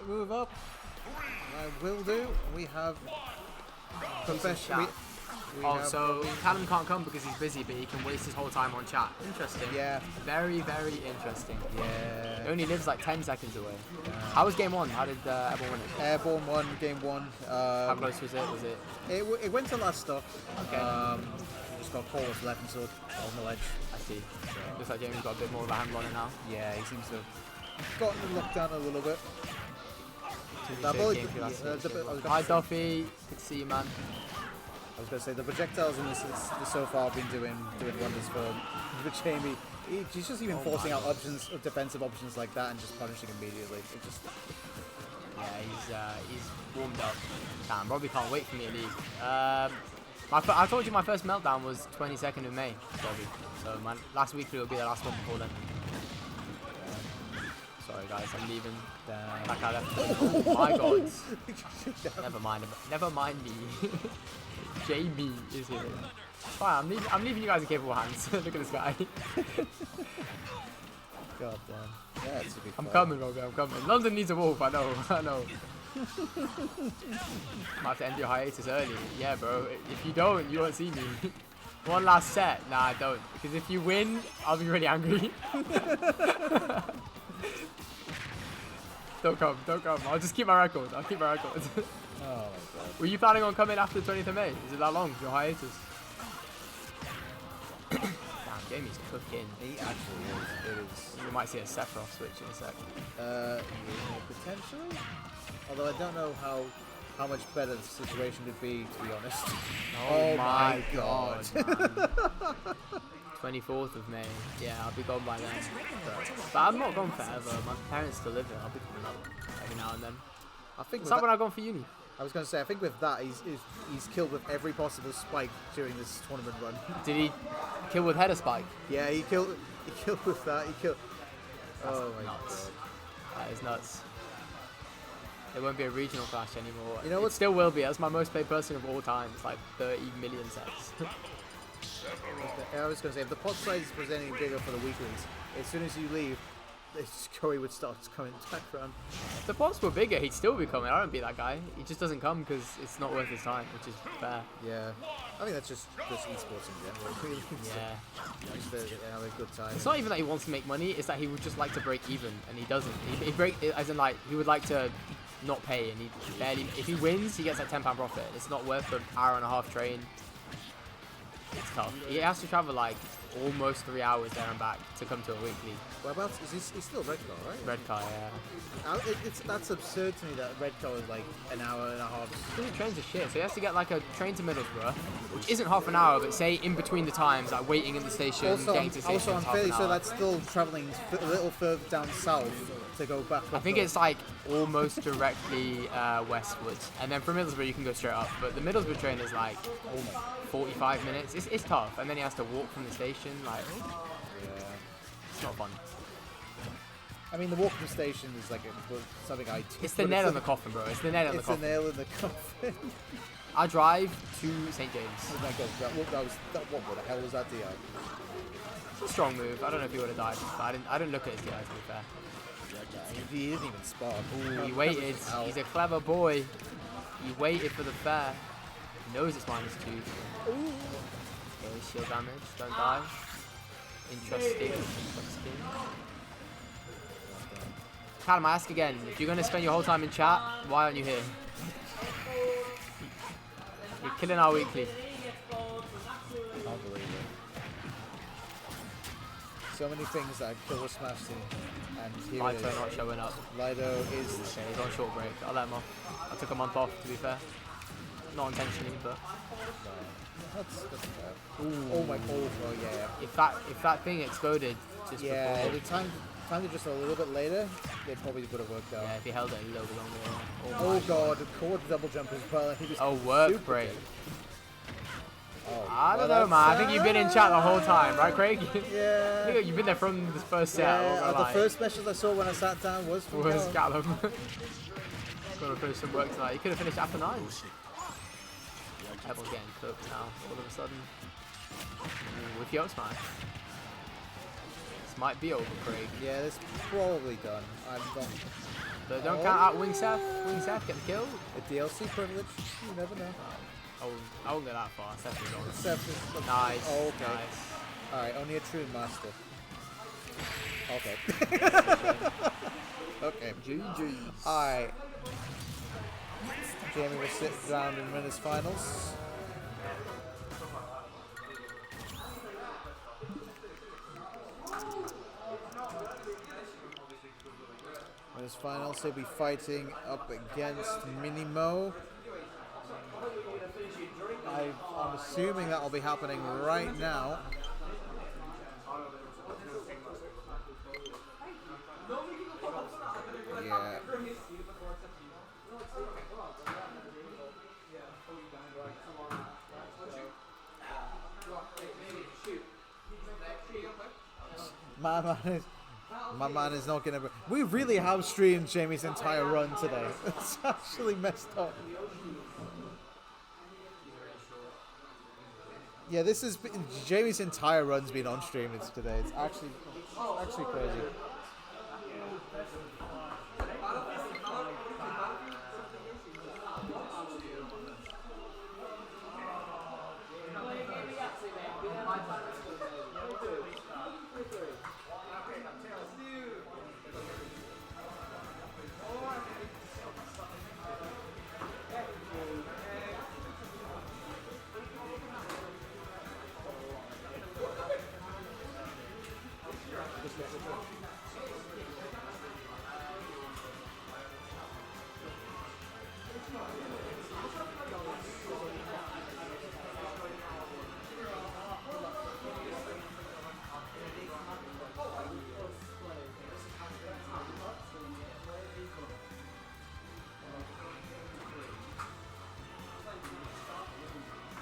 Move up. I will do. We have professional. So Callum can't come because he's busy, but he can waste his whole time on chat. Interesting. Yeah. Very, very interesting. Yeah. He only lives like 10 seconds away. How was game 1? How did everyone win it? Airborne won game 1. How close was it? It went to last stop. Okay. Just got caught with left and sword on the ledge. I see. Looks like Jamie's got a bit more of a handle on it now. Yeah, he seems to have gotten the look down a little bit. Hi Duffy, good to see you, man. I was going to say the projectiles in this so far have been doing wonders for Jamie. He's just even forcing out options, defensive options like that, and just punishing immediately. It just he's warmed up. Damn, Robbie can't wait for me to leave. I told you my first meltdown was 22nd of May, Robbie. So my last weekly will be the last one before then. Sorry guys, I'm leaving. Like I left. Oh my god. Never mind me. Jamie is here. Fine, I'm leaving you guys in capable hands. Look at this guy. God damn. Yeah, it's a big I'm coming, Robbie, I'm coming. London needs a wolf, I know. Might have to end your hiatus early. Yeah, bro. If you don't, you won't see me. One last set. Nah, I don't. Because if you win, I'll be really angry. Don't come. I'll just keep my record. Oh my god. Were you planning on coming after the 20th of May? Is it that long, your hiatus? Damn, Jamie's cooking. He actually is. It is. You might see a Sephiroth switch in a sec. Potentially. Although I don't know how much better the situation would be, to be honest. Oh my god. 24th of May. Yeah, I'll be gone by then. But I'm not gone forever. My parents still live here. I'll be coming up every now and then. I think. What's up when I've gone for uni? I was going to say, I think with that, he's killed with every possible spike during this tournament run. Did he kill with header spike? Yeah, he killed with that. He killed. Oh my nuts. God. That is nuts. There won't be a regional clash anymore. You know what? It still will be. That's my most played person of all time. It's like 30 million sets. I was going to say, if the pot size was any bigger for the weaklings, as soon as you leave, Corey would start coming back around. If the pots were bigger, he'd still be coming. I don't be that guy. He just doesn't come because it's not worth his time, which is fair. Yeah. I think that's just esports in general. Yeah. Just have a good time. It's not even that he wants to make money, it's that he would just like to break even, and he doesn't. He as in like, he would like to not pay, and he barely, if he wins, he gets like £10 profit. It's not worth the hour and a half train. It's tough. He has to travel like almost 3 hours there and back to come to a weekly. Whereabouts? He's still red car, right? Red car, yeah. That's absurd to me that red car is like an hour and a half. Because trains are shit, so he has to get like a train to Middlesbrough, which isn't half an hour, but say in between the times, like waiting in the station, getting to the station. Also, I'm fairly sure that's still travelling a little further down south to go back. I think it's like almost directly westwards, and then from Middlesbrough you can go straight up. But the Middlesbrough train is like 45 minutes. It's tough, and then he has to walk from the station. Like, it's not fun. I mean, the walk from the station is like something I. It's the nail in the coffin, bro. It's the nail in the coffin. It's the nail in the coffin. I drive to St James. What the hell was that DI? It's a strong move. I don't know if he would have died, but I didn't look at his DI, to be fair. He didn't even spot. Ooh, he waited. He's a clever boy. He waited for the fair. He knows it's -2. Okay, shield damage. Don't die. Interesting. Callum, I ask again. If you're going to spend your whole time in chat, why aren't you here? You're killing our weekly. Can't believe it. So many things that I could have smashed in, and here it is. Lido not showing up. Lido is. Okay, he's on short break. I'll let him off. I took a month off, to be fair. not intentionally, but That's fair. Oh my! Oh yeah. if that thing exploded just Yeah, before, the time it just a little bit later, they probably would have worked out. yeah, if he held it a little bit longer. Oh god, Cord double jump as well. He just Oh, work super break. good. Oh, I don't well, know, man. I think that's, you've been in chat the whole time, right, Craig? Yeah. I think you've been there from the first set. Yeah, the like, first specials I saw when I sat down was from was Callum. Callum. Got to finish some work tonight. He could have finished after 9. Everyone's getting cooked now, all of a sudden. Ooh, with the up smash. This might be over, Craig. Yeah, it's probably done. I'm done. But don't count out Wing Seth. Wing Seth get the kill. A DLC privilege, you never know. I won't go that far. Seth is on. Seth is Nice. Oh, okay. Nice. Alright, only a true master. Okay. Okay. GG's. Alright. Jamie will sit down and win his finals. In his finals, he'll be fighting up against Minimo. I'm assuming that will be happening right now. Yeah. My man is not gonna. We really have streamed Jamie's entire run today. It's actually messed up. Yeah, this is Jamie's entire run's been on stream today. It's actually crazy.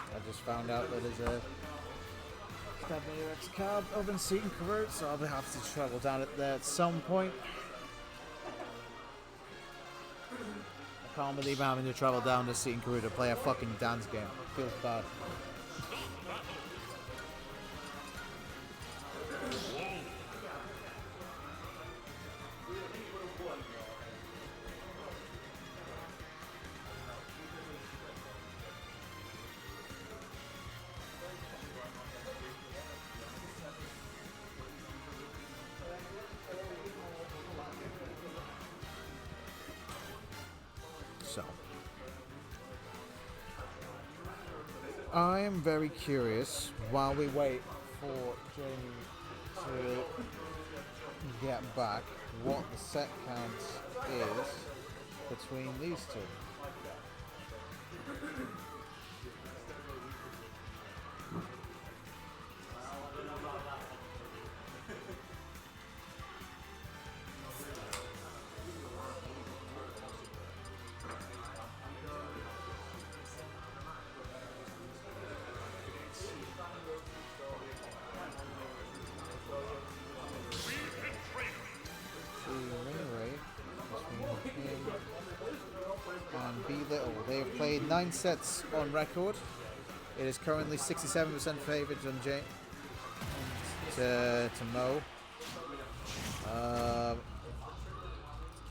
I just found out that there's a SSBU X cab up in Seton Convert, so I'll have to travel down there at some point. I can't believe I'm having to travel down to Seton Convert to play a fucking dance game. Feels bad. So, I am very curious while we wait for Jamie to get back what the set count is between these two. And B Little. They have played 9 sets on record. It is currently 67% favoured on to Mo.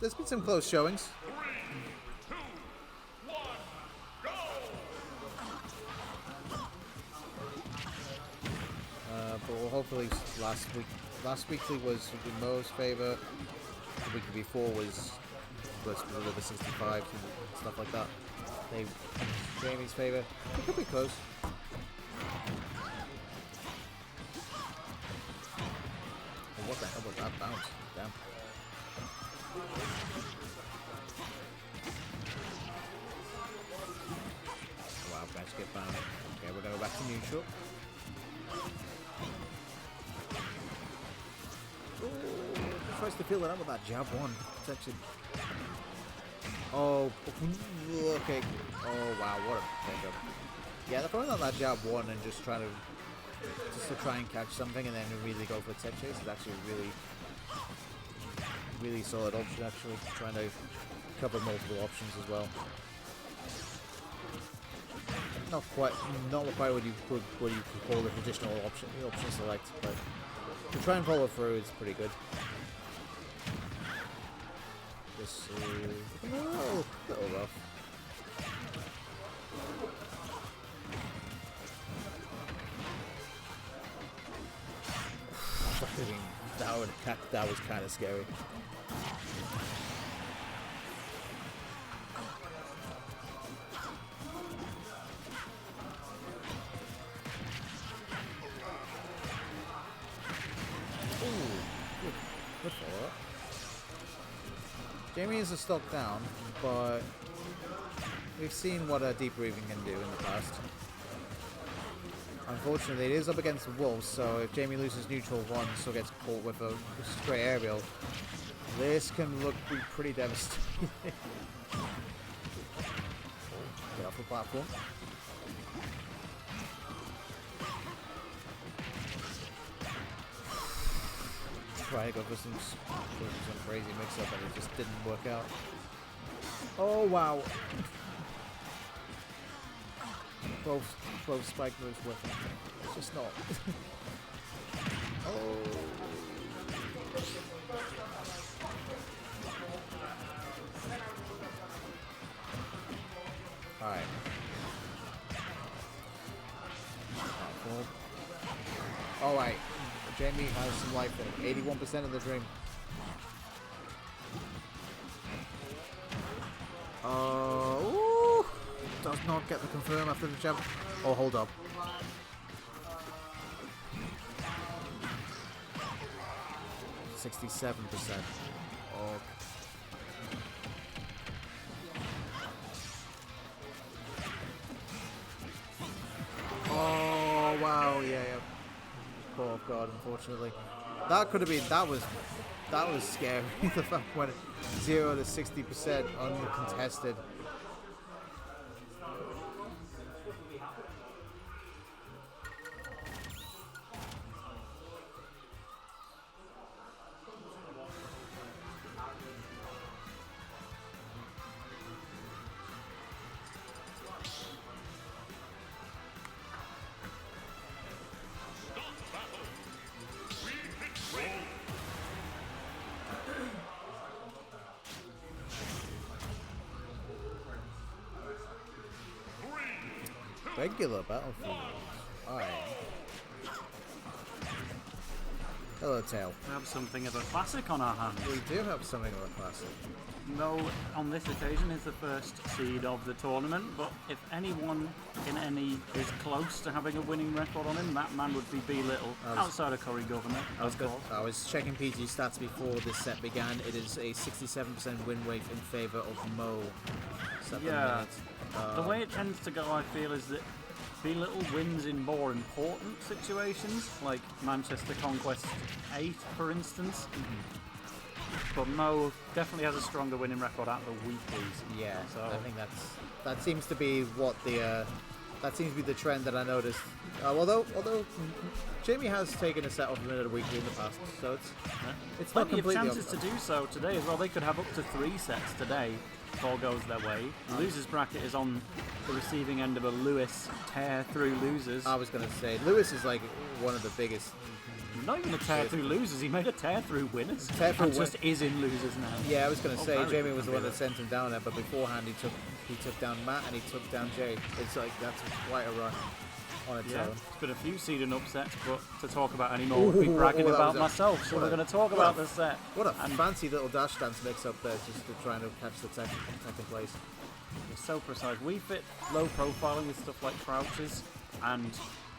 There's been some close showings. But hopefully last weekly was in Mo's favour. The week before was over 65 and stuff like that. Jamie's favour. It could be close. Oh, what the hell was that bounce? Damn. skip bound. Okay, we're going to go back to neutral. Ooh, tries to fill it up with that jab one. It's actually... Oh, okay. Oh, wow, what a pickup. Yeah, they're throwing on that jab one and just trying to... Just to try and catch something and then really go for a tech chase is actually a really solid option, actually. Trying to cover multiple options as well. Not quite what you could call the traditional option select, but to try and follow through is pretty good. This is a little rough. That was kind of scary. Good follow-up. Jamie is a stock down, but we've seen what a deep breathing can do in the past. Unfortunately, it is up against the Wolves, so if Jamie loses neutral one, still gets caught with a straight aerial, this can be pretty devastating. Get off the platform. Try to go for some crazy mix-up, and it just didn't work out. Oh wow! Both spike moves working. It's just not. Oh. All right. All right. Jamie has some life in it. 81% of the dream. Ooh, does not get the confirm after the jump. Oh, hold up. $67%. Oh. Oh wow, yeah. Oh god, unfortunately. That could have been, that was scary. The fact when 0 to 60% uncontested. Regular battlefield. Alright. Hello, Tail. We have something of a classic on our hands. We do have something of a classic. No, on this occasion is the first seed of the tournament, but if anyone in any is close to having a winning record on him, that man would be B-Little, outside of Curry Governor. I was checking PG stats before this set began. It is a 67% win rate in favour of Mo. Yeah. The way it tends to go, I feel, is that B-Little wins in more important situations, like Manchester Conquest 8, for instance. But Mo definitely has a stronger winning record at the weeklies. Yeah, so I think that seems to be what the the trend that I noticed. Although Jamie has taken a set off the weekly in the past, so it's not plenty of completely chances to do so today as well. They could have up to 3 sets today if all goes their way. The losers bracket is on the receiving end of a Lewis tear through losers. I was going to say Lewis is like one of the biggest. Not even a tear through losers, he made a tear through winners. Just is in losers now. Yeah, I was going to say Jamie was the one that sent him down there, but beforehand he took down Matt and he took down Jay. It's like that's quite a run on its own. It's been a few seeding upsets, but to talk about any more would be bragging about myself. So we're going to talk about the set. What a fancy little dash dance mix up there, just to trying to catch the second place. It's so precise. We fit low profiling with stuff like crouches and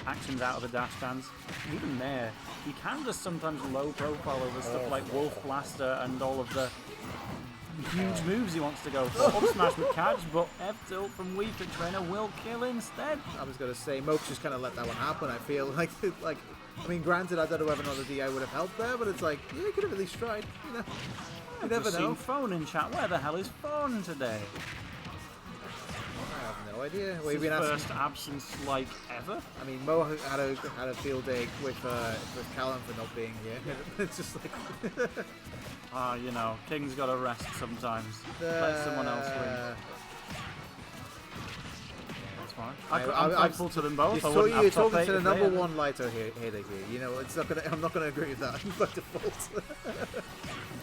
actions out of the dash dance. Even there, you can just sometimes low profile over stuff like Wolf Blaster and all of the huge moves he wants to go for. Up smash would catch, but F-tilt from Wii Fit Trainer will kill instead. I was going to say, Moke's just kind of let that one happen, I feel. Like, I mean, granted, I don't know whether another DI would have helped there, but it's like, yeah, he could have at least tried, you know. You never know. Seen Phone in chat. Where the hell is Phone today? I have no idea. It's his first absence like ever. I mean, Mo had a field day with Callum for not being here. It's just like... You know, King's got to rest sometimes. Let someone else win. That's fine. I'm thankful to them both. You're talking to the number one lighter hitter here. You know, I'm not gonna agree with that by default.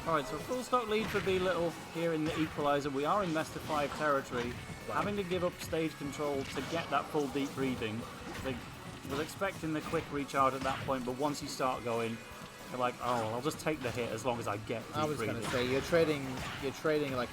Alright, so full stock lead for B Little here in the equalizer. We are in best of 5 territory. Wow. Having to give up stage control to get that full deep breathing. They was expecting the quick recharge at that point, but once you start going, you're like, oh, I'll just take the hit as long as I get deep I was breathing. Gonna say you're trading like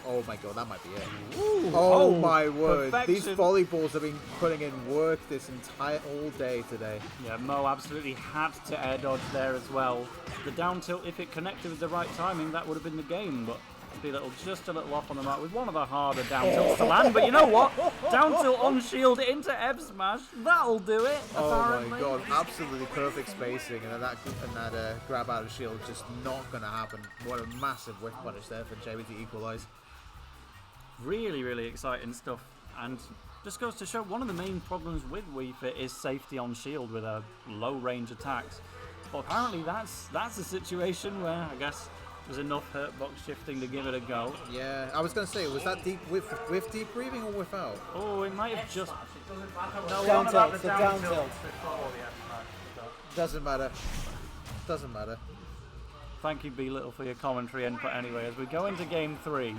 oh my god, that might be it. Ooh, oh my word, perfection. These volleyballs have been putting in work this entire all day today. Yeah, Mo absolutely had to air dodge there as well. The down tilt, if it connected with the right timing, that would have been the game, but be just a little off on the mark with one of the harder down tilts to land. But you know what? Down tilt on shield into F smash, that'll do it. Apparently. Oh my god, absolutely perfect spacing, and that grab out of shield just not gonna happen. What a massive whiff punish there for JB to equalize. Really, really exciting stuff, and just goes to show one of the main problems with Wii Fit is safety on shield with low range attacks. But apparently that's a situation where I guess there's enough hurt box shifting to give it a go. Yeah, I was going to say, was that deep with deep breathing or without? Oh, it might have just... No, down tilt, it's a down tilt. Doesn't matter. Doesn't matter. Thank you, B Little, for your commentary input anyway. As we go into game 3,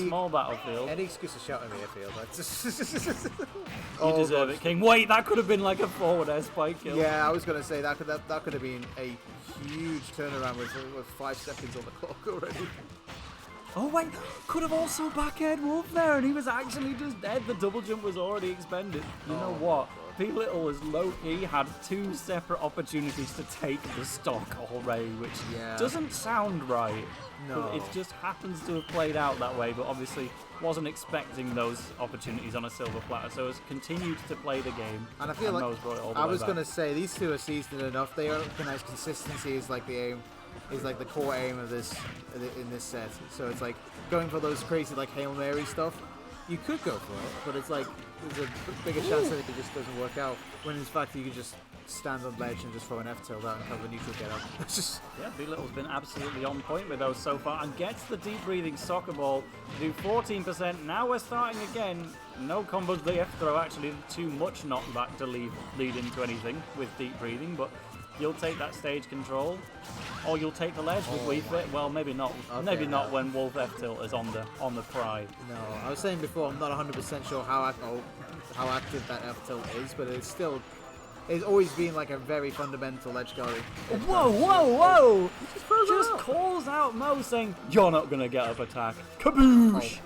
small battlefield. Any excuse to shout at me, I feel. You deserve it, King. Wait, that could have been like a forward air spike kill. Yeah, I was going to say, that could have been a huge turnaround with 5 seconds on the clock already. Oh wait, could have also back aired Wolf there, and he was actually just dead. The double jump was already expended. You know what? P Little has low-key had 2 separate opportunities to take the stock already, which doesn't sound right. No. But it just happens to have played out that way, but obviously wasn't expecting those opportunities on a silver platter, so has continued to play the game. And I feel like I was going to say, these two are seasoned enough. They recognize consistency is like the aim. Is like the core aim of this in this set. So it's like going for those crazy like Hail Mary stuff. You could go for it, but it's like there's a bigger chance that it just doesn't work out. When in fact you could just stand on ledge and just throw an F tilt out and cover the neutral get up. It's just B Little's been absolutely on point with those so far and gets the deep breathing soccer ball to do 14%. Now we're starting again. No combos. The F throw actually too much knockback to lead into anything with deep breathing, but you'll take that stage control, or you'll take the ledge with Wii Fit. Well, maybe not. Okay, maybe not when Wolf F tilt is on the pry. no. I was saying before, I'm not 100% sure how active that F tilt is, but it's always been like a very fundamental ledge guarding. Whoa! Just calls out Mo saying, "You're not gonna get up attack." Kaboosh!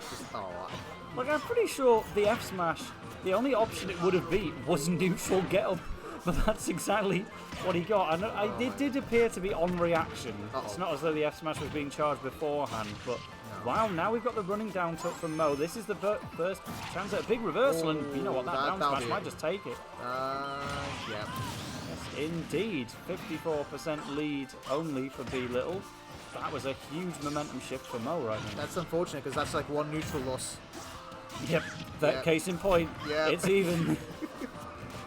Like I'm pretty sure the F smash, the only option it would have been was neutral get up. But that's exactly what he got. And it did appear to be on reaction. It's not as though the F smash was being charged beforehand. But wow, now we've got the running down tilt from Mo. This is the first chance at a big reversal. And you know what, that down smash might just take it. Yeah. Yes, indeed. 54% lead only for B Little. That was a huge momentum shift for Mo right now. That's unfortunate because that's like one neutral loss. Yep, that case in point. Yep. It's even.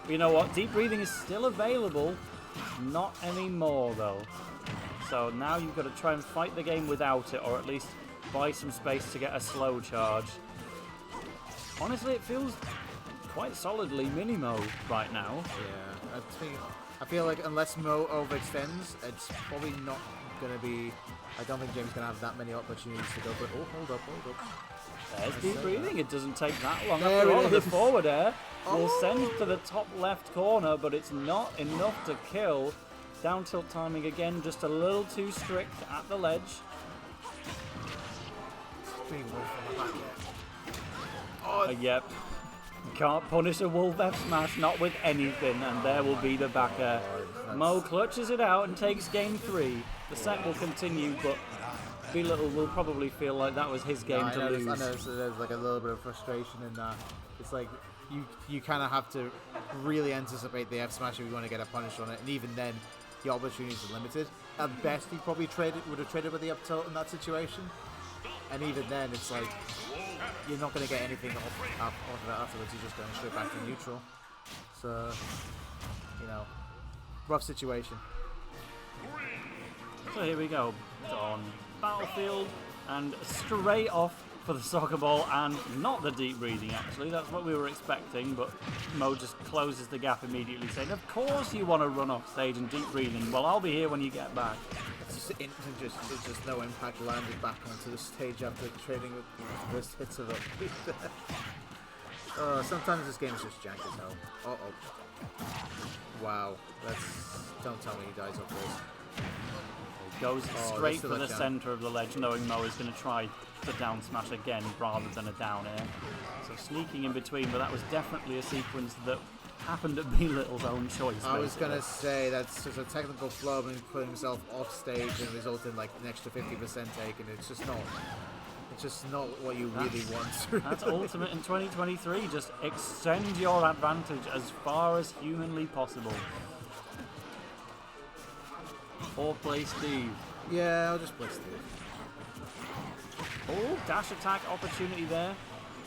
You know what? Deep breathing is still available. Not anymore, though. So now you've got to try and fight the game without it, or at least buy some space to get a slow charge. Honestly, it feels quite solidly mini-Mo right now. Yeah, I feel like unless Mo overextends, it's probably not going to be... I don't think James is going to have that many opportunities to go, but hold up. There's deep breathing. It doesn't take that long. After all of the forward air will send to the top left corner, but it's not enough to kill. Down tilt timing again, just a little too strict at the ledge. Yep. You can't punish a Wolf F smash, not with anything, and there will be the back air. Mo clutches it out and takes game 3. The set will continue, but B-Little will probably feel like that was his game to lose. I know so there's like a little bit of frustration in that. It's like you kind of have to really anticipate the F smash if you want to get a punish on it, and even then, the opportunities are limited. At best, he probably would have traded with the up tilt in that situation, and even then, it's like you're not going to get anything off of that afterwards. You're just going straight back to neutral. So, you know, rough situation. So here we go, on Battlefield, and straight off for the soccer ball, and not the deep breathing actually, that's what we were expecting, but Mo just closes the gap immediately, saying, of course you want to run off stage and deep breathing, well I'll be here when you get back. It's just no impact landed back onto the stage after trading with the first hits of it. Sometimes this game is just jank as hell. Uh-oh. Wow, don't tell me he dies off this. Goes straight for the centre of the ledge, knowing Mo is going to try the down smash again rather than a down air. So sneaking in between, but that was definitely a sequence that happened to be Little's own choice. I was going to say that's just a technical flub and putting himself off stage and result in like an extra 50% taken. It's just not what you really want. That's ultimate in 2023. Just extend your advantage as far as humanly possible. Or play Steve. Yeah, I'll just play Steve. Oh, dash attack opportunity there.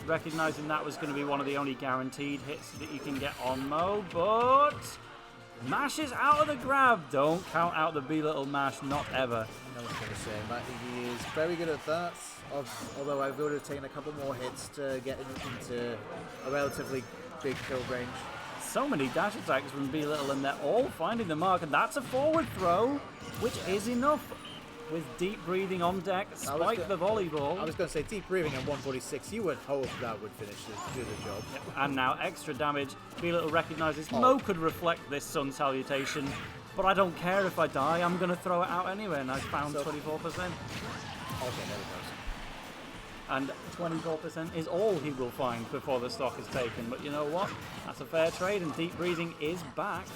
Recognizing that was going to be one of the only guaranteed hits that you can get on Mo, but mashes out of the grab. Don't count out the B-Little mash, not ever. I was going to say, but he is very good at that. Although I would have taken a couple more hits to get into a relatively big kill range. So many dash attacks from B-Little, and they're all finding the mark, and that's a forward throw, which is enough. With deep breathing on deck, spike the volleyball. I was going to say deep breathing at 146. You would hope that would do the job. Yep. And now extra damage. B-Little recognises Mo could reflect this sun salutation, but I don't care if I die. I'm going to throw it out anyway, and I found 24%. Okay, there we go. And 24% is all he will find before the stock is taken. But you know what? That's a fair trade, and deep breathing is back.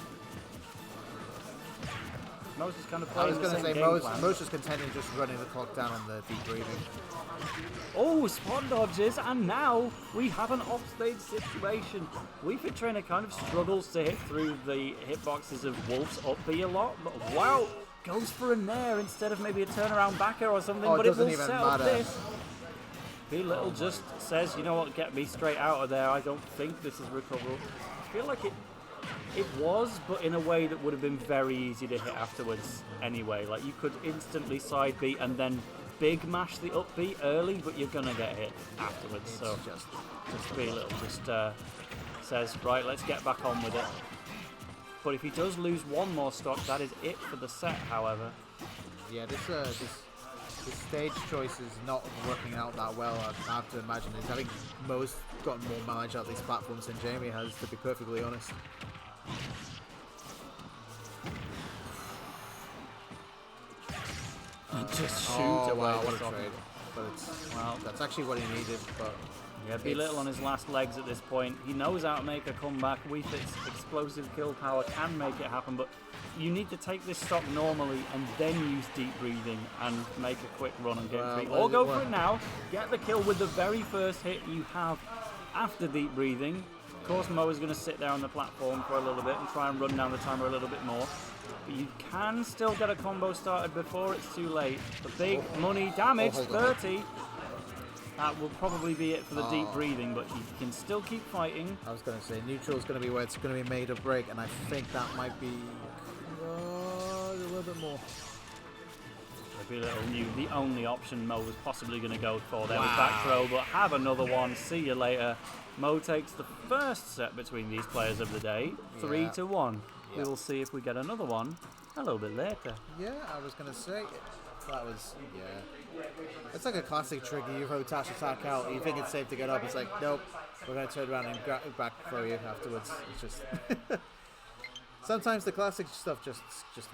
Mo's just kind of playing the same game plan. Mo's just content in just running the clock down on the deep breathing. Oh, spot dodges, and now we have an offstage situation. Wii Fit Trainer kind of struggles to hit through the hitboxes of Wolf's up B a lot, but wow, goes for a nair instead of maybe a turnaround backer or something, but it will set up this. B-Little just says, you know what, get me straight out of there, I don't think this is recoverable. I feel like it was, but in a way that would have been very easy to hit afterwards anyway. Like, you could instantly side B and then big mash the up B early, but you're going to get hit afterwards. So just B-Little just says, right, let's get back on with it. But if he does lose one more stock, that is it for the set, however. Yeah, this stage choice is not working out that well, I have to imagine. I think Mo's gotten more mileage out of these platforms than Jamie has, to be perfectly honest. Just shoot away what a trade. But that's actually what he needed. But yeah, B-Little on his last legs at this point. He knows how to make a comeback. Wii Fit's explosive kill power can make it happen, but you need to take this stock normally and then use deep breathing and make a quick run and get free. Or go for it now. Get the kill with the very first hit you have after deep breathing. Of course, Mo is going to sit there on the platform for a little bit and try and run down the timer a little bit more. But you can still get a combo started before it's too late. The big money damage, 30. That will probably be it for the deep breathing, but you can still keep fighting. I was going to say, neutral is going to be where it's going to be made or break, and I think that might be a little bit more. B-Little knew the only option Mo was possibly going to go for there was back throw, but have another one. See you later. Mo takes the first set between these players of the day, 3-1. Yeah. We will see if we get another one a little bit later. Yeah, I was going to say, that was, it's like a classic trigger. You throw dash attack out, you think it's safe to get up, it's like, nope, we're going to turn around and back throw you afterwards. It's just, sometimes the classic stuff just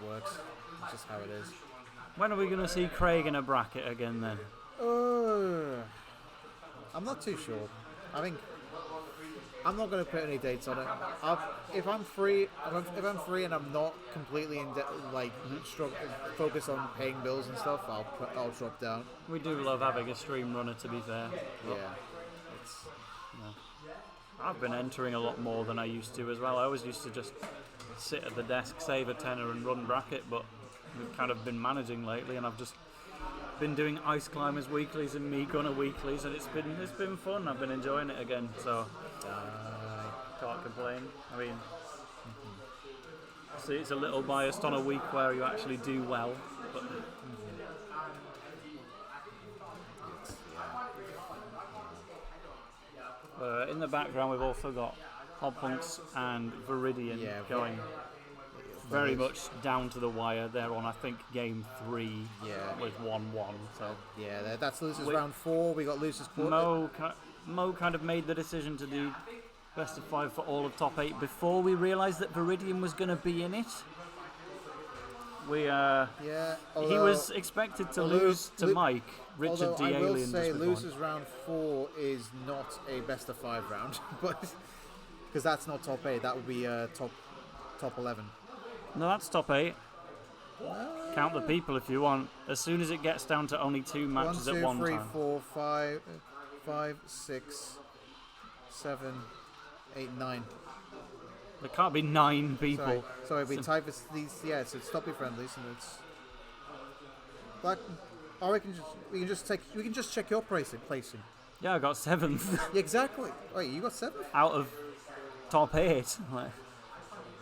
works. It's just how it is. When are we going to see Craig in a bracket again then? I'm not too sure. I think I'm not going to put any dates on it. If I'm free, if I'm free and I'm not completely focused on paying bills and stuff, I'll drop down. We do love having a stream runner, to be fair. Yeah. I've been entering a lot more than I used to as well. I always used to just sit at the desk, save a tenner and run bracket, but we've kind of been managing lately, and I've just been doing Ice Climbers weeklies and Me Gunner weeklies, and it's been fun. I've been enjoying it again, so can't complain. I mean, see, it's a little biased on a week where you actually do well, but in the background we've also got Hobpunks and Viridian going very much down to the wire. They're on, I think, game 3 with 1-1. So yeah, that's Luce's round 4. We got Luce's quarter. Mo kind of made the decision to do best of 5 for all of top 8 before we realised that Viridian was going to be in it. He was expected to lose to Mike. Richard D. I will Alien say Luce's round 4 is not a best of 5 round, but because that's not top 8, that would be top 11. No, that's top 8. Count the people if you want. As soon as it gets down to only 2 matches at one 1, 2, 3, time. 4, 5, 6, 7, 8, 9. There can't be 9 people. Sorry, we type these. Yeah, so it's Stoppy friendlies, and it's. Like, or we can just check your placing. Yeah, I got 7th. Yeah, exactly. Wait, you got 7th? Out of top 8. Like,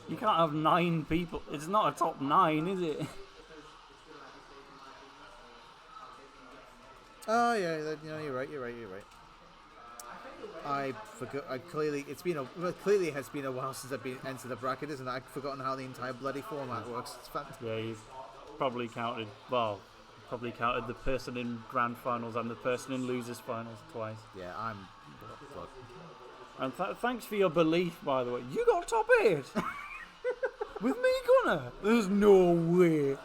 you can't have 9 people. It's not a top 9, is it? Oh yeah, you're right. I forgot. Clearly it has been a while since I've been entered the bracket, isn't it? I've forgotten how the entire bloody format works. It's fantastic. Yeah, you've probably counted the person in grand finals and the person in losers finals twice. Yeah, I'm. And thanks for your belief, by the way. You got top 8 with me, Gunner. There's no way.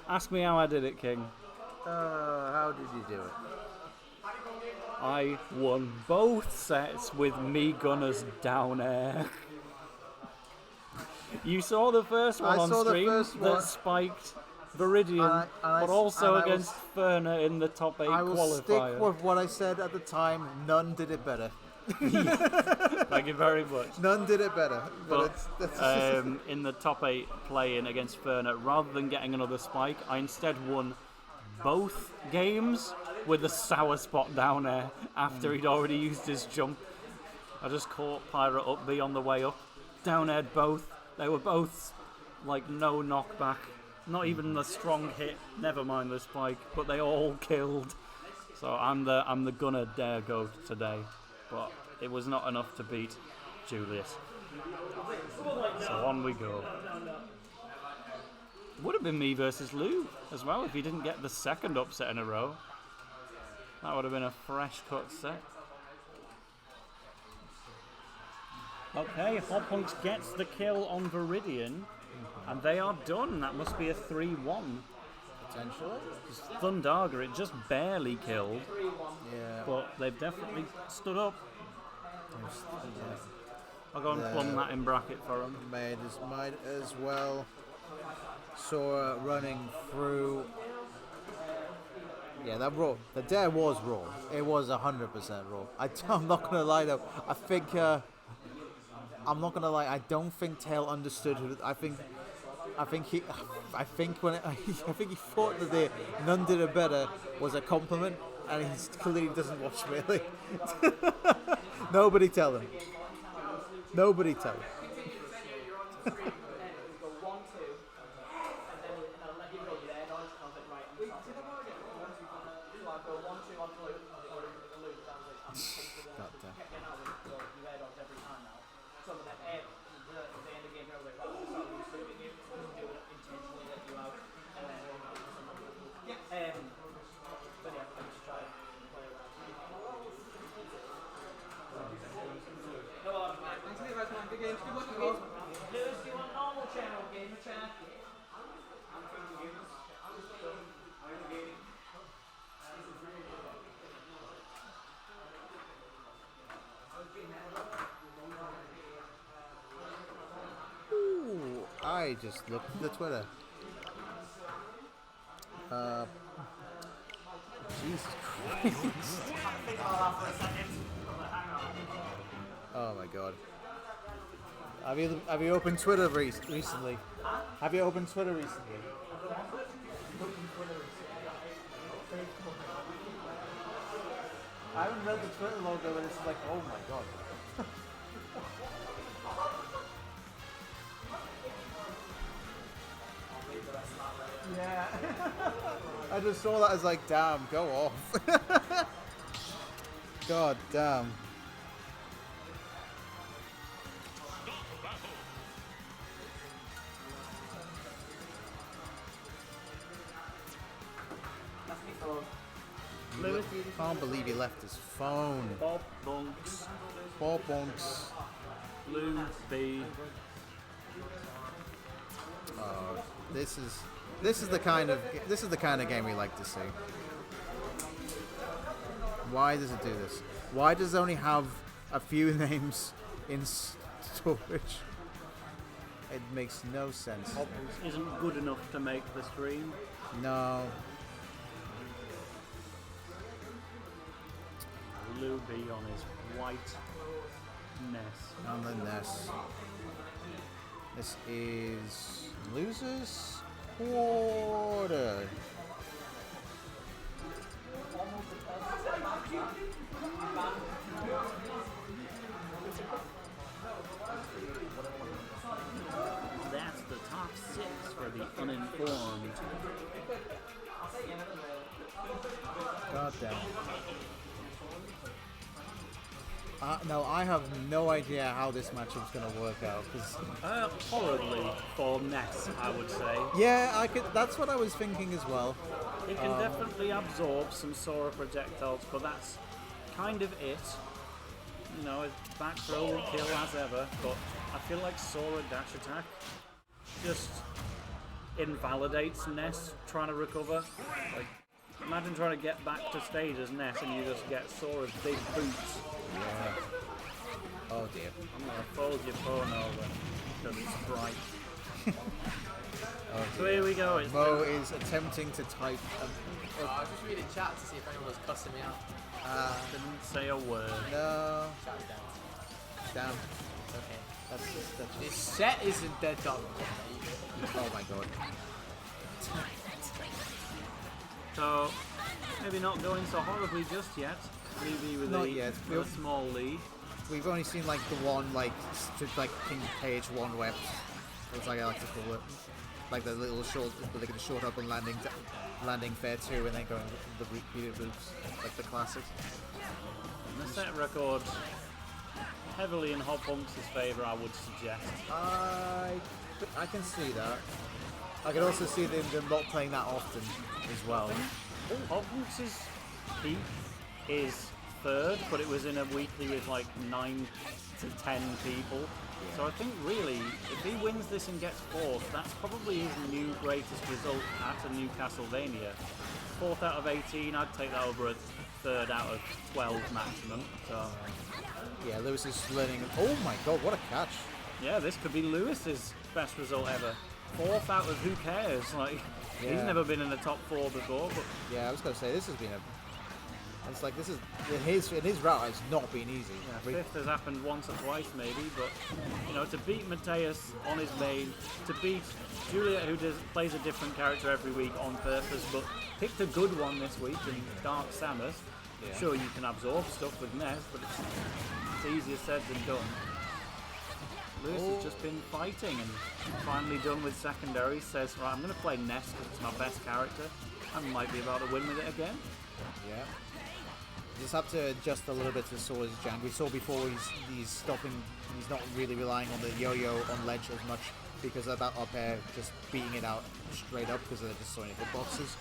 Ask me how I did it, King. How did you do it? I won both sets with me Gunner's down air. You saw the first one on stream that spiked Viridian, but also against Ferner in the top 8 qualifier. I will qualifier. stick with what I said at the time. None did it better. Thank you very much. None did it better. But in the top 8 play-in against Ferner, rather than getting another spike, I instead won both games with a sour spot down there after he'd already used his jump. I just caught Pyra up B on the way up, down aired both. They were both like no knockback, not even the strong hit, never mind the spike, but they all killed. So I'm the Gunner Dare Goat today, but it was not enough to beat Julius. So on we go. Would have been me versus Lou as well if he didn't get the second upset in a row. That would have been a fresh cut set. Okay, Hobpunks gets the kill on Viridian, and they are done. That must be a 3-1. Potentially. Thundaga, it just barely killed, but they've definitely stood up. I'll go and plumb that in bracket for them. Might as well. Sora running through. Yeah, that raw. The dare was raw. It was 100% raw. I'm not gonna lie though. I think. I'm not gonna lie. I don't think Tail understood. I think he thought that none did it better was a compliment, and he clearly doesn't watch really. Nobody tell him. Nobody tell him. I just looked at the Twitter. Jesus Christ. Oh my god. Have you opened Twitter recently? Have you opened Twitter recently? I haven't read the Twitter logo and it's like, oh my god. Yeah. I just saw that as like, damn, go off. God damn. Lewis, Can't believe he left his phone. Bob Bunks, Bob Bonks. Lou B. Oh, this is the kind of game we like to see. Why does it do this? Why does it only have a few names in storage? It makes no sense. Bob isn't good enough to make the stream. No. Lou B on his white Ness. On the Ness. This is losers quarter. That's the top 6 for the uninformed. God damn. No, I have no idea how this matchup's going to work out. Cause Horribly for Ness, I would say. yeah, I could. That's what I was thinking as well. It can definitely absorb some Sora projectiles, but that's kind of it. You know, back throw will kill as ever, but I feel like Sora dash attack just invalidates Ness trying to recover. Like, imagine trying to get back to stage as Ness and you just get Sora's big boots. Yeah. Oh dear. I'm gonna fold your phone over because it's bright. Oh So dear. here we go. It's Mo is attempting to type. I was just reading chat to see if anyone was cussing me out. didn't say a word. No. Chat's down. Damn. It's okay. That's This set isn't dead done. oh my god. So maybe not going so horribly just yet. Maybe with Not yet. a small lead. We've only seen like the one like King Page one whip. As I like to call it. Like the little short, like the short up and landing fair 2 and then going the repeated loops, like the classic. And the set record heavily in Hot Punk's favour, I would suggest. I can see that. I can also see them not playing that often as well. Hot Punk's peak is 3rd, but it was in a weekly with like 9 to 10 people. So I think really, if he wins this and gets 4th, that's probably his new greatest result at a NewcastleVania. 4th out of 18, I'd take that over a 3rd out of 12 maximum. So Yeah, Lewis is learning. Oh my god, what a catch! yeah, this could be Lewis's best result ever. 4th out of who cares? Like he's Yeah. never been in the top 4 before, but Yeah, I was gonna say this has been a. It's like this is in his route. It's not been easy. yeah, 5th has happened once or twice maybe, but you know, to beat Mateus on his main, to beat Juliet who plays a different character every week on purpose, but picked a good one this week in Dark Samus. Yeah. Sure, you can absorb stuff with Ness, but it's easier said than done. Lewis has just been fighting and finally done with secondary. Says, right, I'm going to play Ness because it's my best character. I might be about to win with it again. Yeah. Just have to adjust a little bit to Sora's jank. We saw before he's stopping. He's not really relying on the yo-yo on ledge as much because of that up air, just beating it out straight up because they're just so many hitboxes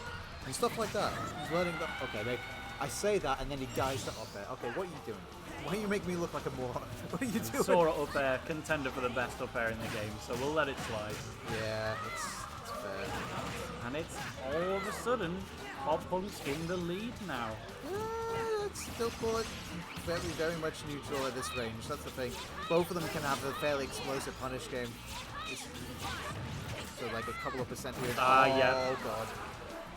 and stuff like that. He's learning that. Okay, I say that and then he dies to up air. Okay, what are you doing? Why do you make me look like a moron? What are you doing? Sora up air, contender for the best up air in the game, so we'll let it slide. Yeah, it's fair. And it's all of a sudden, Hot Punk's in the lead now. still call it very, very much neutral at this range. That's the thing. Both of them can have a fairly explosive punish game. So like a couple of percent here. Yeah. Oh god.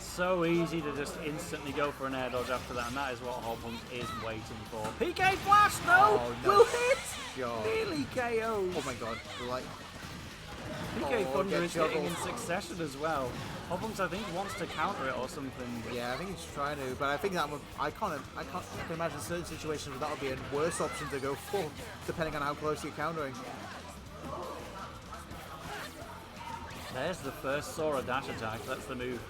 So easy to just instantly go for an air dodge after that, and that is what Hobhunk is waiting for. PK Flash, no! Oh, no. Will hit! God. Nearly KO'd. Oh my god. Like, PK Oh, Thunder get is hitting in juggled. succession as well. Hobhunk, I think, wants to counter it or something. yeah, I think he's trying to, but I think that would, I can imagine certain situations where that would be a worse option to go for, depending on how close you're countering. There's the first Sora dash attack. That's the move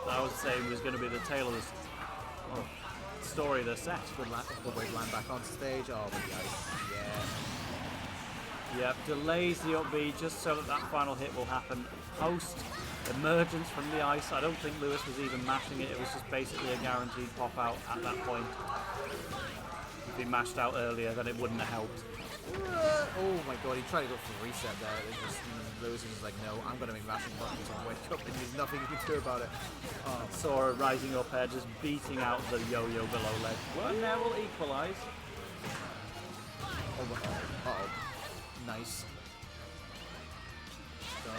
that I was saying was going to be the tail of the story of the set. Good way to land back on stage. Oh my god. Yeah. Yep, delays the up B just so that that final hit will happen. Post emergence from the ice. I don't think Lewis was even mashing it. It was just basically a guaranteed pop out at that point. If he mashed out earlier, then it wouldn't have helped. Oh my god, he tried to go for reset there. It just, Lewis was just like, no, I'm going to be mashing buttons on wake up, and there's nothing you can do about it. Oh, Sora rising up here, just beating out the yo-yo below leg. And there will equalise. oh, uh-oh. Nice. So.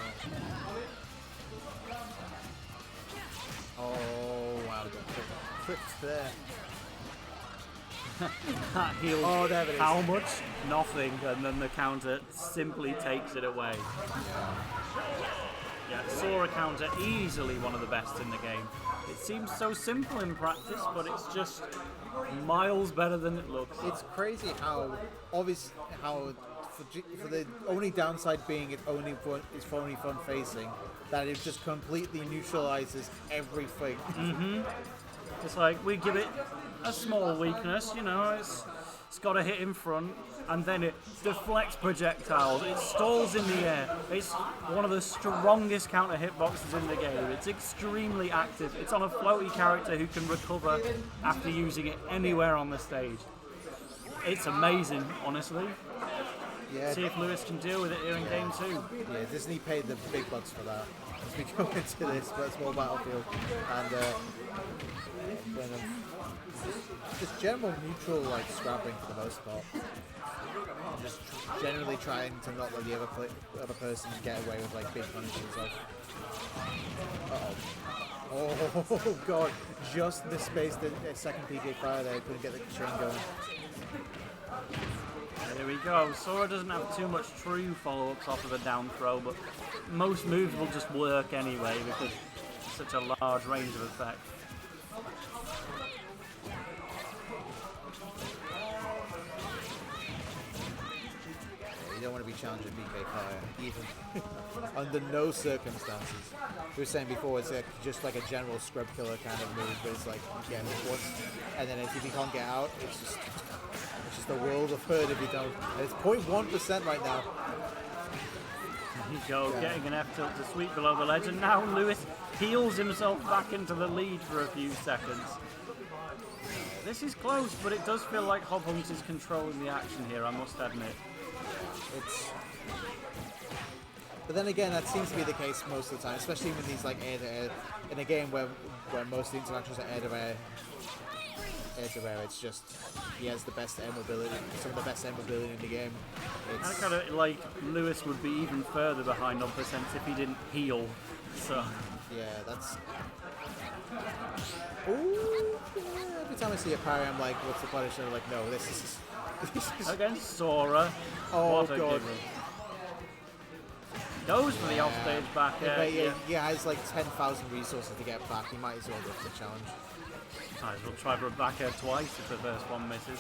Oh, wow, got tripped there. That heals Oh, there it is. how much? Nothing, and then the counter simply takes it away. Yeah, Sora counter, easily one of the best in the game. It seems so simple in practice, but it's just miles better than it looks. It's crazy how obvious how for the only downside being it's only front facing, that it just completely neutralizes everything. It's like we give it a small weakness, you know, it's got a hit in front, and then it deflects projectiles, it stalls in the air. It's one of the strongest counter hitboxes in the game. It's extremely active. It's on a floaty character who can recover after using it anywhere on the stage. It's amazing, honestly. Yeah, See if Lewis can deal with it here in game 2. yeah, Disney paid the big bucks for that. As we go into this, but small battlefield, and kind of just general neutral like scrapping for the most part. Just generally trying to not let the other person get away with like big punishes. Like, oh god, just misspaced a second PK fire there. Couldn't get the chain going. Here we go. Sora doesn't have too much true follow-ups off of a down throw, but most moves will just work anyway because it's such a large range of effect. You don't want to be challenging PK fire, even under no circumstances. We were saying before, it's just like a general scrub killer kind of move, but it's like you get it once, and then if you can't get out, it's just the world of hurt if you don't. And it's 0.1% right now. There you go, getting an F tilt to sweep below the ledge, and now Lewis heals himself back into the lead for a few seconds. This is close, but it does feel like Hobhunk is controlling the action here, I must admit. But then again, that seems to be the case most of the time, especially when these like air to air in a game where most of the interactions are air to air. It's just he has the best air mobility, some of the best air mobility in the game. I kind of like Lewis would be even further behind on percents if he didn't heal. So yeah, that's. Ooh, yeah, every time I see a parry, I'm like, "What's the punish?" And I'm like, "No, this is." against Sora. Oh what a god. giggle. Goes for the offstage back air. Yeah, has like 10,000 resources to get back. He might as well go for the challenge. Might as well try for a back air twice if the first one misses.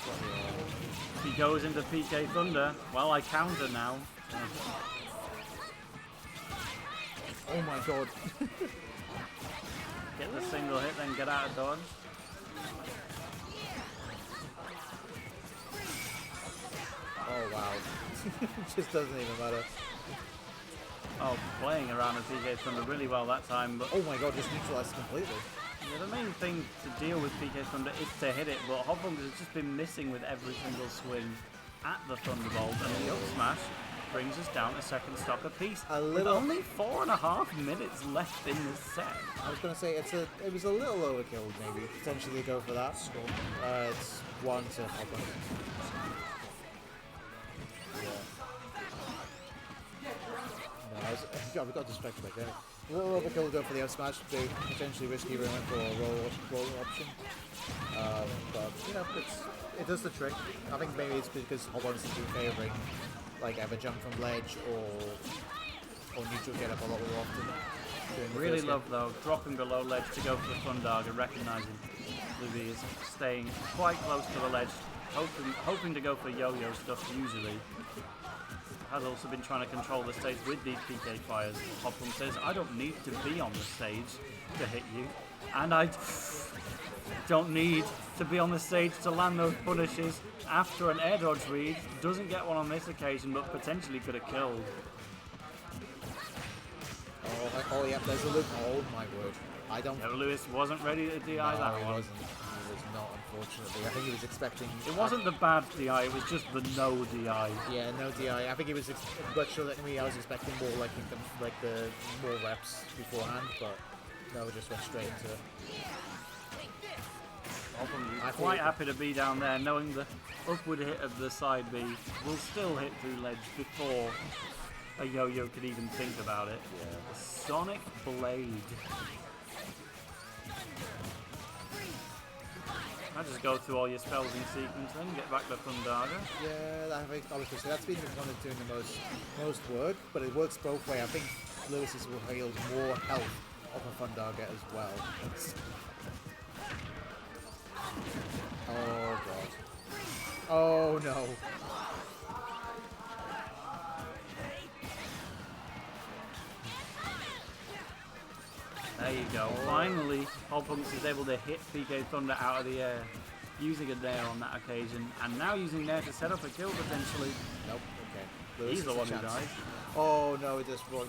He goes into PK Thunder. Well, I counter now. Oh my god. Get the single hit, then get out of dodge. Oh wow. It just doesn't even matter. Oh, playing around with PK Thunder really well that time. But Oh my god, just neutralized completely. yeah, the main thing to deal with PK Thunder is to hit it, but Hobhunk has just been missing with every single swing at the Thunderbolt and the up smash. brings us down to second stock apiece. A With little- only 4.5 minutes left in the set. I was gonna say it was a little overkill maybe potentially to go for that score. It's 1 to Hobon. No, we got distracted by that. A little overkill to go for the F smash. They potentially risky went for a roll option. But you know, it does the trick. I think maybe it's because Hobon seems to be favouring like either jump from ledge or neutral get up a lot more often. during the Really first love though, dropping below ledge to go for the Thundarg and recognising Luby is staying quite close to the ledge, hoping to go for yo-yo stuff usually. Has also been trying to control the stage with these PK fires. Hopplum says, I don't need to be on the stage to hit you, and I don't need to be on the stage to land those punishes after an air dodge read. Doesn't get one on this occasion, but potentially could have killed. Oh yeah, there's a loop. Oh my word. I don't... Yeah, Lewis wasn't ready to DI no, that he one. wasn't. He was not, unfortunately. I think he was expecting... It wasn't the bad DI, it was just the no DI. Yeah, no DI. I think he was much sure that me. I was expecting more like the more reps beforehand, but no, we just went straight into it. I'm quite happy to be down there, knowing the upward hit of the side B will still hit through ledge before a yo-yo could even think about it. Yeah. Sonic Blade. I just go through all your spells in sequence, then get back to Thundarga. Yeah, I think obviously that's been the one that's doing the most work, but it works both ways. I think Lewis's will yield more health off of Thundarga as well. Oh god. Oh no. There you go. Finally, Hoppunks is able to hit PK Thunder out of the air, using a Nair on that occasion, and now using Nair to set up a kill potentially. Nope, okay. Lewis He's the has a one who chance. dies. Oh no, it just ran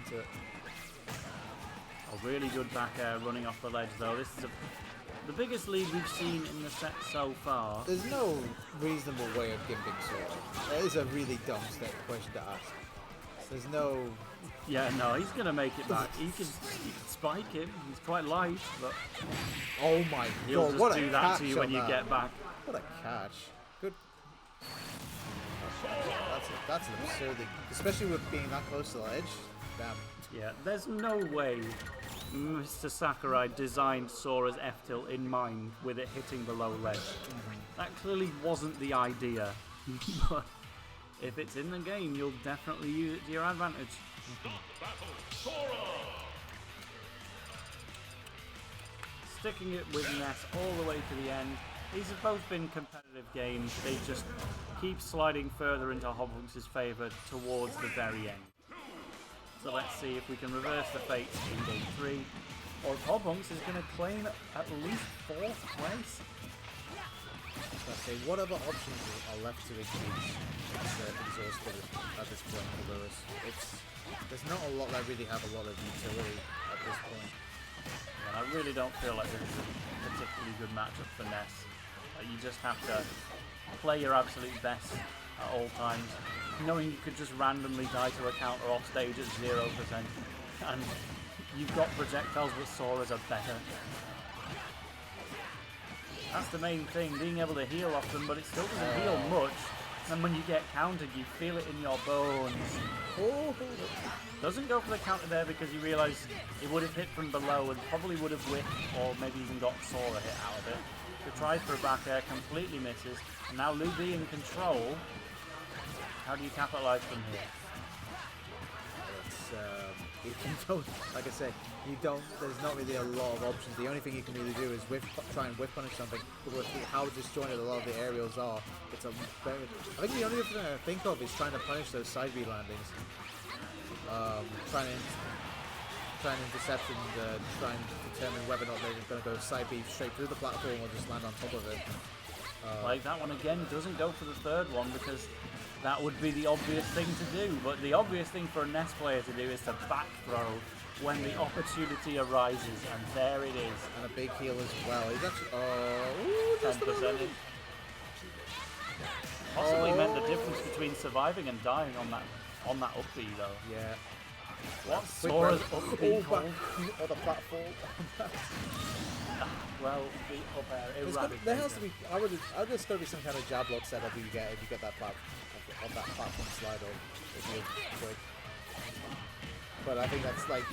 into it. A really good back air running off the ledge though. This is the biggest lead we've seen in the set so far. There's no reasonable way of gimping Sora. That is a really dumb question to ask. There's no... Yeah, no, he's gonna make it back. You can spike him. He's quite light, but Oh my he'll god, just what a do that catch to you on when you that. get back. What a catch. Good. That's an absurdly... Especially with being that close to the edge. Damn. Yeah, there's no way Mr. Sakurai designed Sora's F-tilt in mind with it hitting below ledge. That clearly wasn't the idea. But if it's in the game, you'll definitely use it to your advantage. Sticking it with Ness all the way to the end. These have both been competitive games. They just keep sliding further into Hobbunk's favour towards the very end. So let's see if we can reverse the fate in game 3, or if Hobbunks is going to claim at least 4th place. Let's say, what other options are left to increase exhausted at this point for Lewis? There's not a lot that really have a lot of utility at this point. And I really don't feel like this is a particularly good matchup for Ness. You just have to play your absolute best at all times, knowing you could just randomly die to a counter off stage at 0%, and you've got projectiles but Sora's are better. That's the main thing, being able to heal off them, but it still doesn't heal much, and when you get countered you feel it in your bones. Oh. Doesn't go for the counter there because you realise it would have hit from below and probably would have whipped or maybe even got Sora hit out of it. So tries for a back air, completely misses, and now Luby in control. How do you capitalise from here? Like I said, there's not really a lot of options. The only thing you can really do is try and whip punish something. But with how disjointed a lot of the aerials are, I think the only thing I think of is trying to punish those side B landings. Trying to intercept and try and determine whether or not they're going to go side B straight through the platform or just land on top of it. Like that one again, doesn't go for the third one because that would be the obvious thing to do, but the obvious thing for a Ness player to do is to back throw when the opportunity arises, and there it is. And a big heal as well. He's actually... ooh, just 10%. Possibly meant the difference between surviving and dying on that up B though. Yeah. What's Quick Sora's grab. up B called? Or the platform. Well, the up air There has to be. There's got to be some kind of jab lock setup if you get that on that platform slide up if you're quick. But I think that's like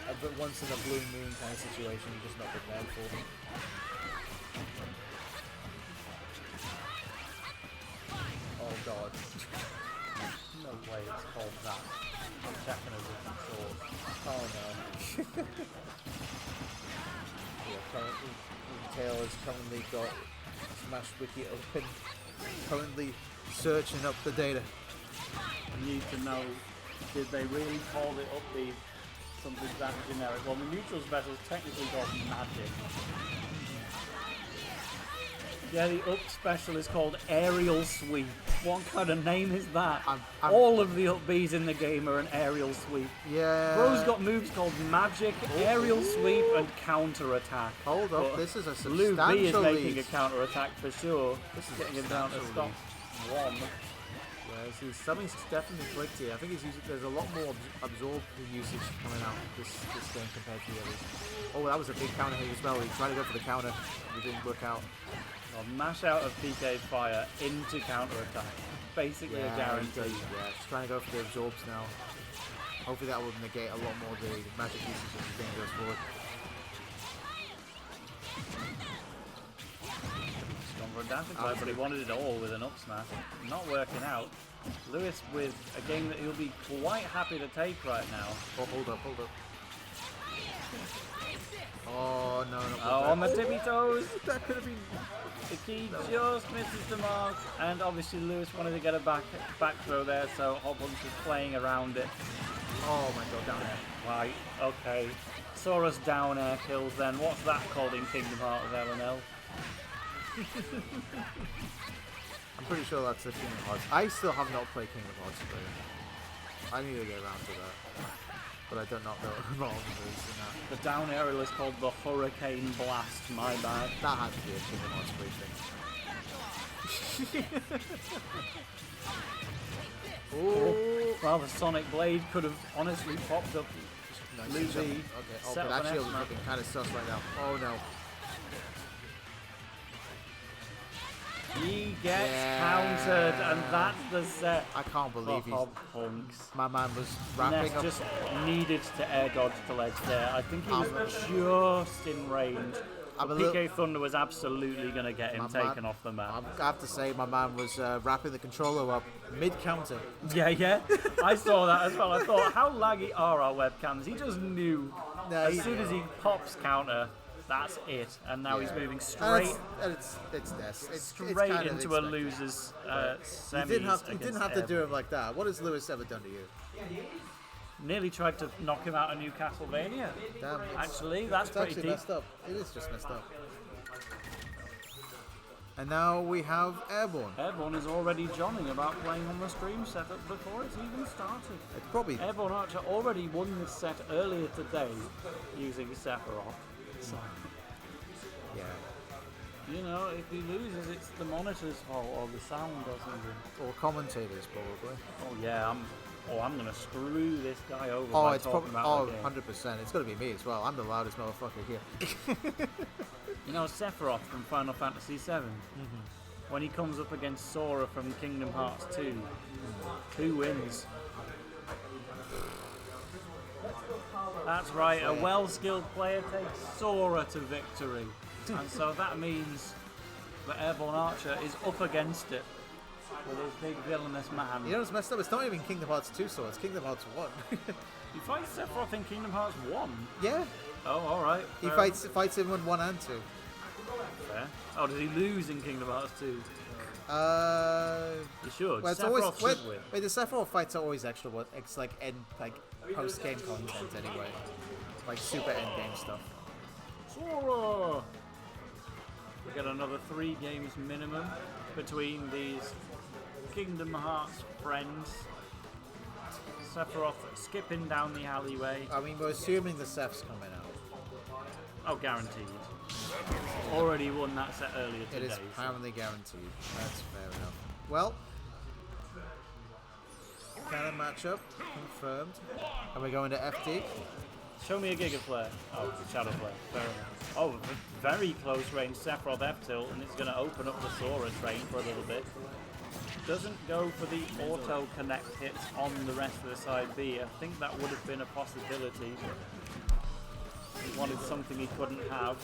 a once in a blue moon kind of situation. You're just not prepared for. Oh god. No way it's called that. I'm checking a different source. Oh no. Yeah, currently, Tail has currently got Smash Wiki open, currently searching up the data. I need to know, did they really call it up the something that generic? Well, the neutral special is technically called Magic. Yeah, the up special is called Aerial Sweep. What kind of name is that? All of the up Bs in the game are an aerial sweep. Yeah. Bro's got moves called Magic, Aerial Sweep, and Counter Attack. Hold up, But this is a Lou substantial B is making lead. a counter attack for sure. This is getting him down to substantial stop lead. one. Yes, something's definitely clicked here. I think there's a lot more absorb usage coming out this game compared to the others. Oh, that was a big counter hit as well. He tried to go for the counter. It didn't work out. Well, mash out of PK Fire into counter attack. Basically a guarantee. Yeah, just trying to go for the absorbs now. Hopefully that will negate a lot more the magic usage as the game goes forward. Gone for a dancing play, but he wanted it all with an up smash. Not working out. Lewis with a game that he'll be quite happy to take right now. Oh, hold up. Oh, no. Oh, on the tippy toes. That could have been... The key just misses the mark, and obviously Lewis wanted to get a back throw there, so Hot Punch was playing around it. Oh my god, down there. Right, okay. Sora's down air kills then. What's that called in Kingdom Hearts of L&L? I'm pretty sure that's the Kingdom Hearts. I still have not played Kingdom Hearts 3. I need to get around to that. But I do not know what all the moves in that. The down aerial is called the Hurricane Blast, my bad. That had to be a Kingdom Hearts 3 thing. Oh, Well, the Sonic Blade could have honestly popped up nice. Lou B. Okay, oh, Set but up that an shield is F-smash. looking kind of sus right now. Oh no. He gets Yeah. countered, and that's the set. I can't believe for he's... Hob Punks. My man was wrapping Ness up... just needed to air dodge the ledge there. I think he was just in range. I'm But a little- PK Thunder was absolutely going to get him My man- taken off the map. I have to say, my man was wrapping the controller up mid-counter. Yeah. I saw that as well. I thought, how laggy are our webcams? He just knew. No, As soon as he pops counter, that's it. And now he's moving straight It's this. It's straight kind of into a expected. loser's You semis. didn't have to do him like that. What has Lewis ever done to you? Nearly tried to knock him out of NewcastleVania. Damn, Actually, that's it's pretty actually deep. messed up. It is just messed up. And now we have Airborne. Airborne is already johnning about playing on the stream setup before it's even started. It's probably... Airborne Archer already won this set earlier today using Sephiroth. So, Yeah. you know, if he loses, it's the monitor's fault or the sound or something. Or commentators, probably. Oh yeah, I'm gonna screw this guy over Oh, by it's talking probably... about the game. 100%. It's going to be me as well. I'm the loudest motherfucker here. You know Sephiroth from Final Fantasy VII? When he comes up against Sora from Kingdom Hearts 2, who wins? That's right, a well-skilled player takes Sora to victory. And so that means that Airborne Archer is up against it with his big villainous man. You know what's messed up? It's not even Kingdom Hearts 2 so it's Kingdom Hearts 1. He fights Sephiroth in Kingdom Hearts 1? Yeah. Oh, alright. He fights him in 1 and 2. Fair. Oh, does he lose in Kingdom Hearts 2? He should. Well, it's Sephiroth always should win. wait. The Sephiroth fights are always extra. It's like post game content anyway, like super end game stuff. Sora! We get another 3 games minimum between these Kingdom Hearts friends. Sephiroth skipping down the alleyway. I mean, we're assuming the Seph's coming out. Oh, guaranteed. Already won that set earlier It today. is apparently guaranteed. That's fair enough. Well, cannon matchup confirmed. And we're going to FD. Show me a Giga Flare. Oh, Shadow Flare. Fair enough. Oh, very close range Sephiroth F-tilt, and it's going to open up the Sora train for a little bit. Doesn't go for the auto connect hits on the rest of the side B. I think that would have been a possibility, but he wanted something he couldn't have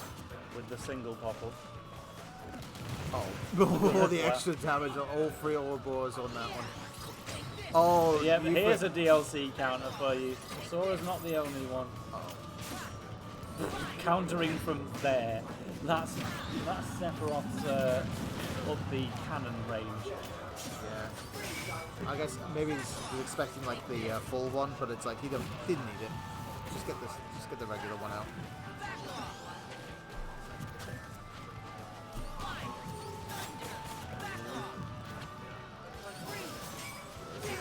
with the single pop-up. Oh, all the extra damage on all 3 Ouroboros on that one. Oh, yeah, but here's a DLC counter for you. Sora's not the only one. Countering from there. That's Sephiroth's up the cannon range. Yeah. I guess maybe he's expecting like the full one, but it's like he didn't need it. Just get the regular one out.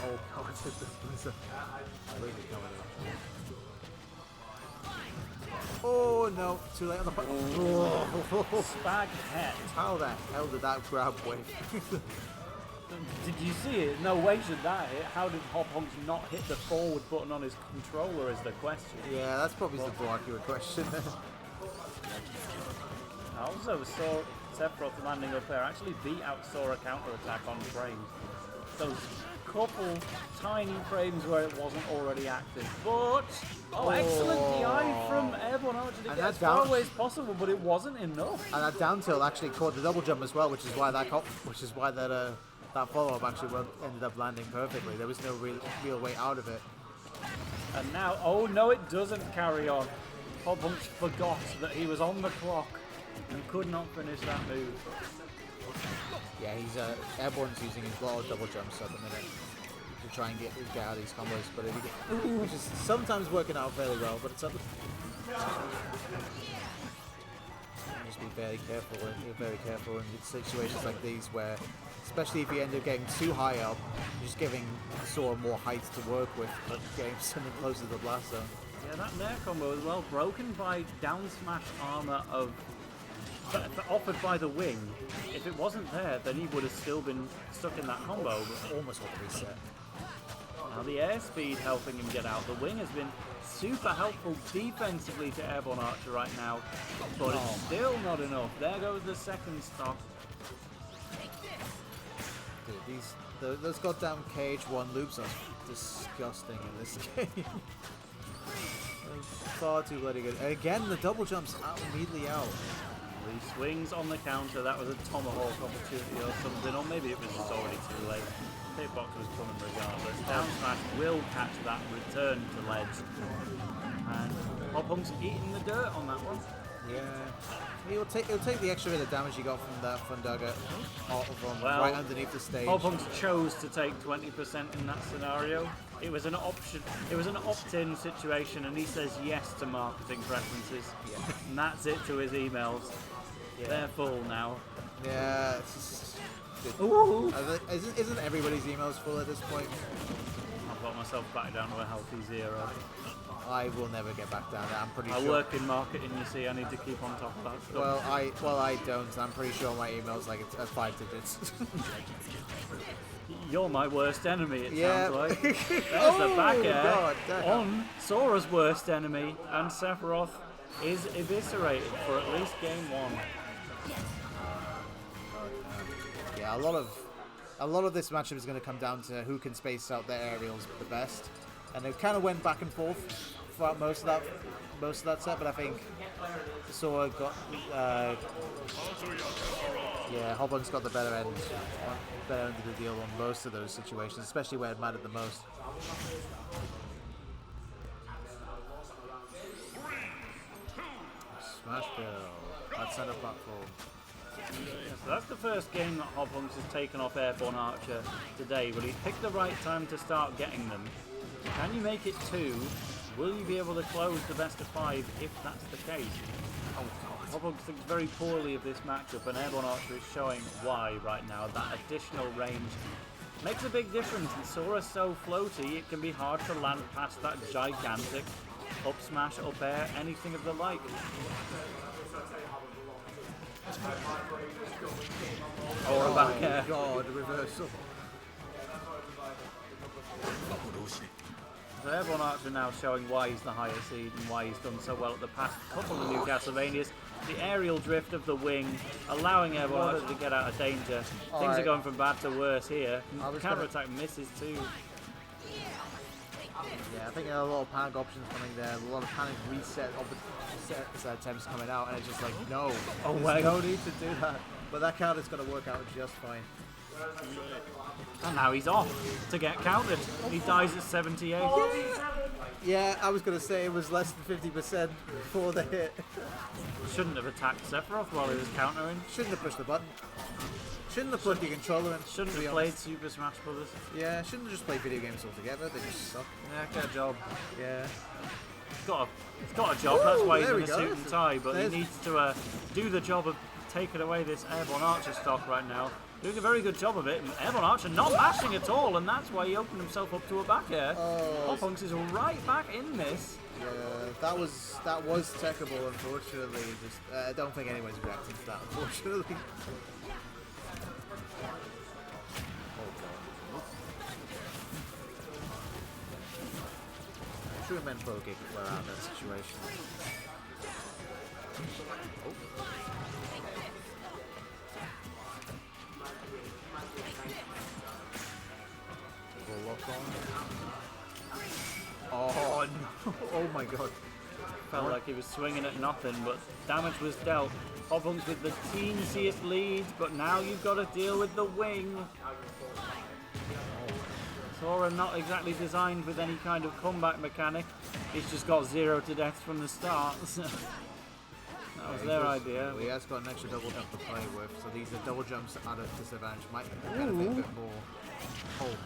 Oh god, there's a laser coming in. Oh no, too late on the button. Oh. Spag head. How the hell did that grab wave? Did you see it? No way should that hit. How did Hop-Hunks not hit the forward button on his controller is the question. Yeah, that's probably the more accurate question. I also saw Sephiroth landing up there actually beat out Sora counter attack on frames. Those couple tiny frames where it wasn't already active. But excellent DI from Airborne Archer to get as far away as possible, but it wasn't enough. And that down tilt actually caught the double jump as well, which is why that that follow-up actually ended up landing perfectly. There was no real way out of it. And now, oh no, it doesn't carry on. Hop-Hunks forgot that he was on the clock and could not finish that move. Yeah, he's Airborne's using his lot of double jumps at the minute to try and get out of these combos, but which is sometimes working out fairly well. But it's up. Just be very careful in situations like these where, especially if you end up getting too high up, you're just giving Sora more height to work with, but getting something closer to the blast zone. Yeah, that Nair combo as well, broken by down smash armor offered by the wing. If it wasn't there, then he would have still been stuck in that combo. But almost got the reset. Now the airspeed helping him get out. The wing has been super helpful defensively to Airborne Archer right now, but it's still not enough. There goes the second stock. Dude, those goddamn KH1 loops are disgusting in this game. Far too bloody good. And again, the double jumps out immediately out. He swings on the counter. That was a tomahawk opportunity or something, or maybe it was just already too late. Hitbox was coming regardless. Down smash will catch that return to ledge. And Hop-Hunks eating the dirt on that one. Yeah. He'll take the extra bit of damage you got from that Fundaga from Well, right underneath the stage. Hop-Hunks chose to take 20% in that scenario. It was an option. It was an opt-in situation, and he says yes to marketing preferences. Yeah. And that's it to his emails. Yeah. They're full now. Yeah. It's just, Ooh. isn't everybody's emails full at this point? I've got myself back down to a healthy 0. I will never get back down there. I'm pretty I sure. work in marketing, you see. I need to keep on top of that stuff. Well, I don't. I'm pretty sure my email's like it's 5 digits. You're my worst enemy, it Yeah. sounds like. There's the back air God damn. on Sora's worst enemy, and Sephiroth is eviscerated for at least game 1. Yeah, a lot of this matchup is going to come down to who can space out their aerials the best, and it kind of went back and forth throughout most of that set. But I think Sora got Hop-Hunks got the better end of the deal on most of those situations, especially where it mattered the most. Smash Bill at center platform. So that's the first game that Hop-Hunks has taken off Airborne Archer today, but he's picked the right time to start getting them. Can you make it 2? Will you be able to close the best of 5 if that's the case? Hop-Hunks thinks very poorly of this matchup, and Airborne Archer is showing why right now. That additional range makes a big difference, and Sora's so floaty it can be hard to land past that gigantic up smash, up air, anything of the like. Or a back air. God, reversal. So Airborne Archer now showing why he's the higher seed and why he's done so well at the past couple of NewcastleVanias. The aerial drift of the wing, allowing Airborne Archer to get out of danger. Things are going from bad to worse here. Counter-attack misses too. Yeah, I think there are a lot of panic options coming there, a lot of panic reset attempts coming out, and it's just like, no, there's no need to do that. But that counter's going to work out just fine. And now he's off to get countered. He dies at 78. Yeah, I was going to say it was less than 50% before the hit. Shouldn't have attacked Sephiroth while he was countering. Shouldn't have pushed the button. Shouldn't have plugged your controller in. Shouldn't have played Super Smash Brothers. Yeah, shouldn't have just played video games altogether. They just suck. Yeah, get a job. Yeah. He's got a job, that's why he's there in we a go. suit and tie, but he needs to do the job of taking away this Airborne Archer stock right now. Doing a very good job of it. Airborne Archer not mashing at all, and that's why he opened himself up to a back air. Hoppunks is right back in this. Yeah, that was techable, unfortunately. Just I don't think anyone's reacting to that, unfortunately. True men pro kick were out of that situation. Lock on. Oh no! Oh my god! Felt like he was swinging at nothing, but damage was dealt. Hoppunks with the teensiest lead, but now you've got to deal with the wing. Sora not exactly designed with any kind of comeback mechanic. He's just got 0 to death from the start. That was their idea. Well, he has got an extra double jump to play with, so these are double jumps at a disadvantage. Might benefit a bit more. Oh.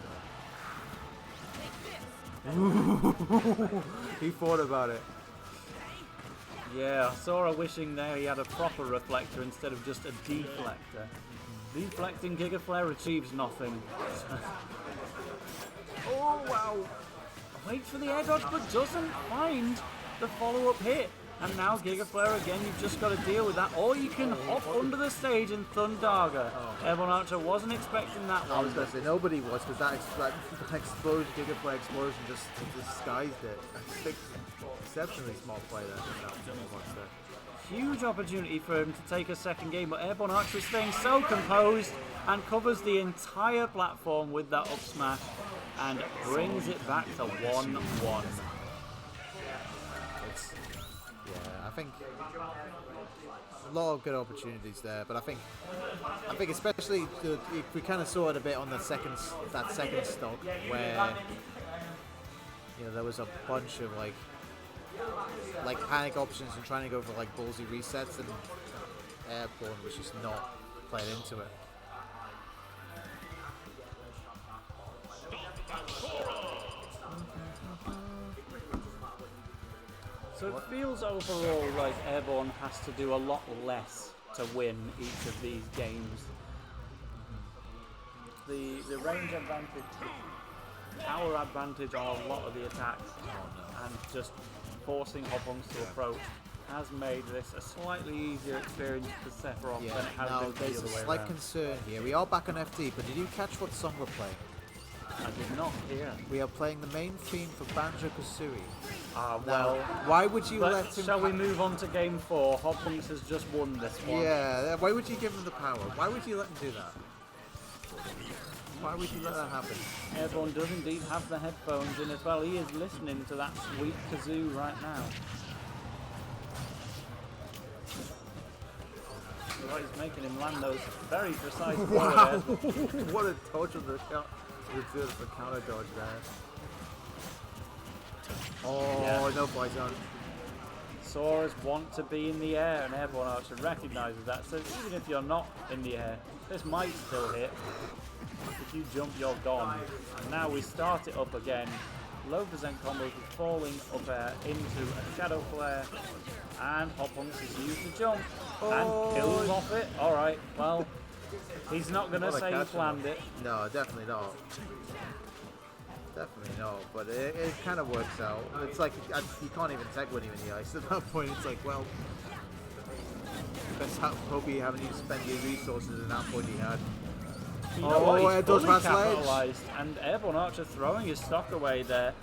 He thought about it. Yeah, Sora wishing there he had a proper reflector instead of just a deflector. Deflecting Giga Flare achieves nothing. Oh wow! Waits for the air dodge but doesn't find the follow-up hit. And now Giga Flare again, you've just got to deal with that. Or you can hop under the stage and Thundaga. Airborne Archer wasn't expecting that one. I was going to say nobody was, because that explosion, Giga Flare explosion just disguised it. I think exceptionally smart play there. Huge opportunity for him to take a second game, but Airborne Archer is staying so composed and covers the entire platform with that up smash and brings it back to 1-1. Yeah, I think a lot of good opportunities there, but I think especially if we kind of saw it a bit on that second stock where there was a bunch of like panic options and trying to go for like ballsy resets, and Airborne was just not playing into it. So it feels overall like Airborne has to do a lot less to win each of these games. The range advantage, the power advantage on a lot of the attacks, and just forcing Hoppunks to approach has made this a slightly easier experience for Sephiroth than it has been the there's other a way slight around. concern here. We are back on FD, but did you catch what song we're playing? I did not hear. We are playing the main theme for Banjo-Kazooie. Well, why would you but let him... shall we move on to game 4? Hoppunks has just won this one. Yeah, why would you give him the power? Why would you let him do that? Why would you let that happen? Airborne does indeed have the headphones in as well. He is listening to that sweet kazoo right now. Right, he's making him land those very precise Wow! What a dodge of the counter dodge there. Oh, Yeah. no fly zone. Sora's want to be in the air, and Airborne Archer recognises that. So even if you're not in the air, this might still hit. If you jump, you're gone. And now we start it up again. Low percent combos with falling up air into a shadow flare, and Hoppunks has used the jump and kills off it. All right, well, he's not going to What a say he catch. planned it. No, definitely not. Definitely not, but it kind of works out. It's like you can't even tech when you're in the ice. At that point, it's like, well, best hope you haven't even spent your resources at that point you had. You know what? air He's dodge fully past ledge. capitalized, and Airborne Archer throwing his stock away there.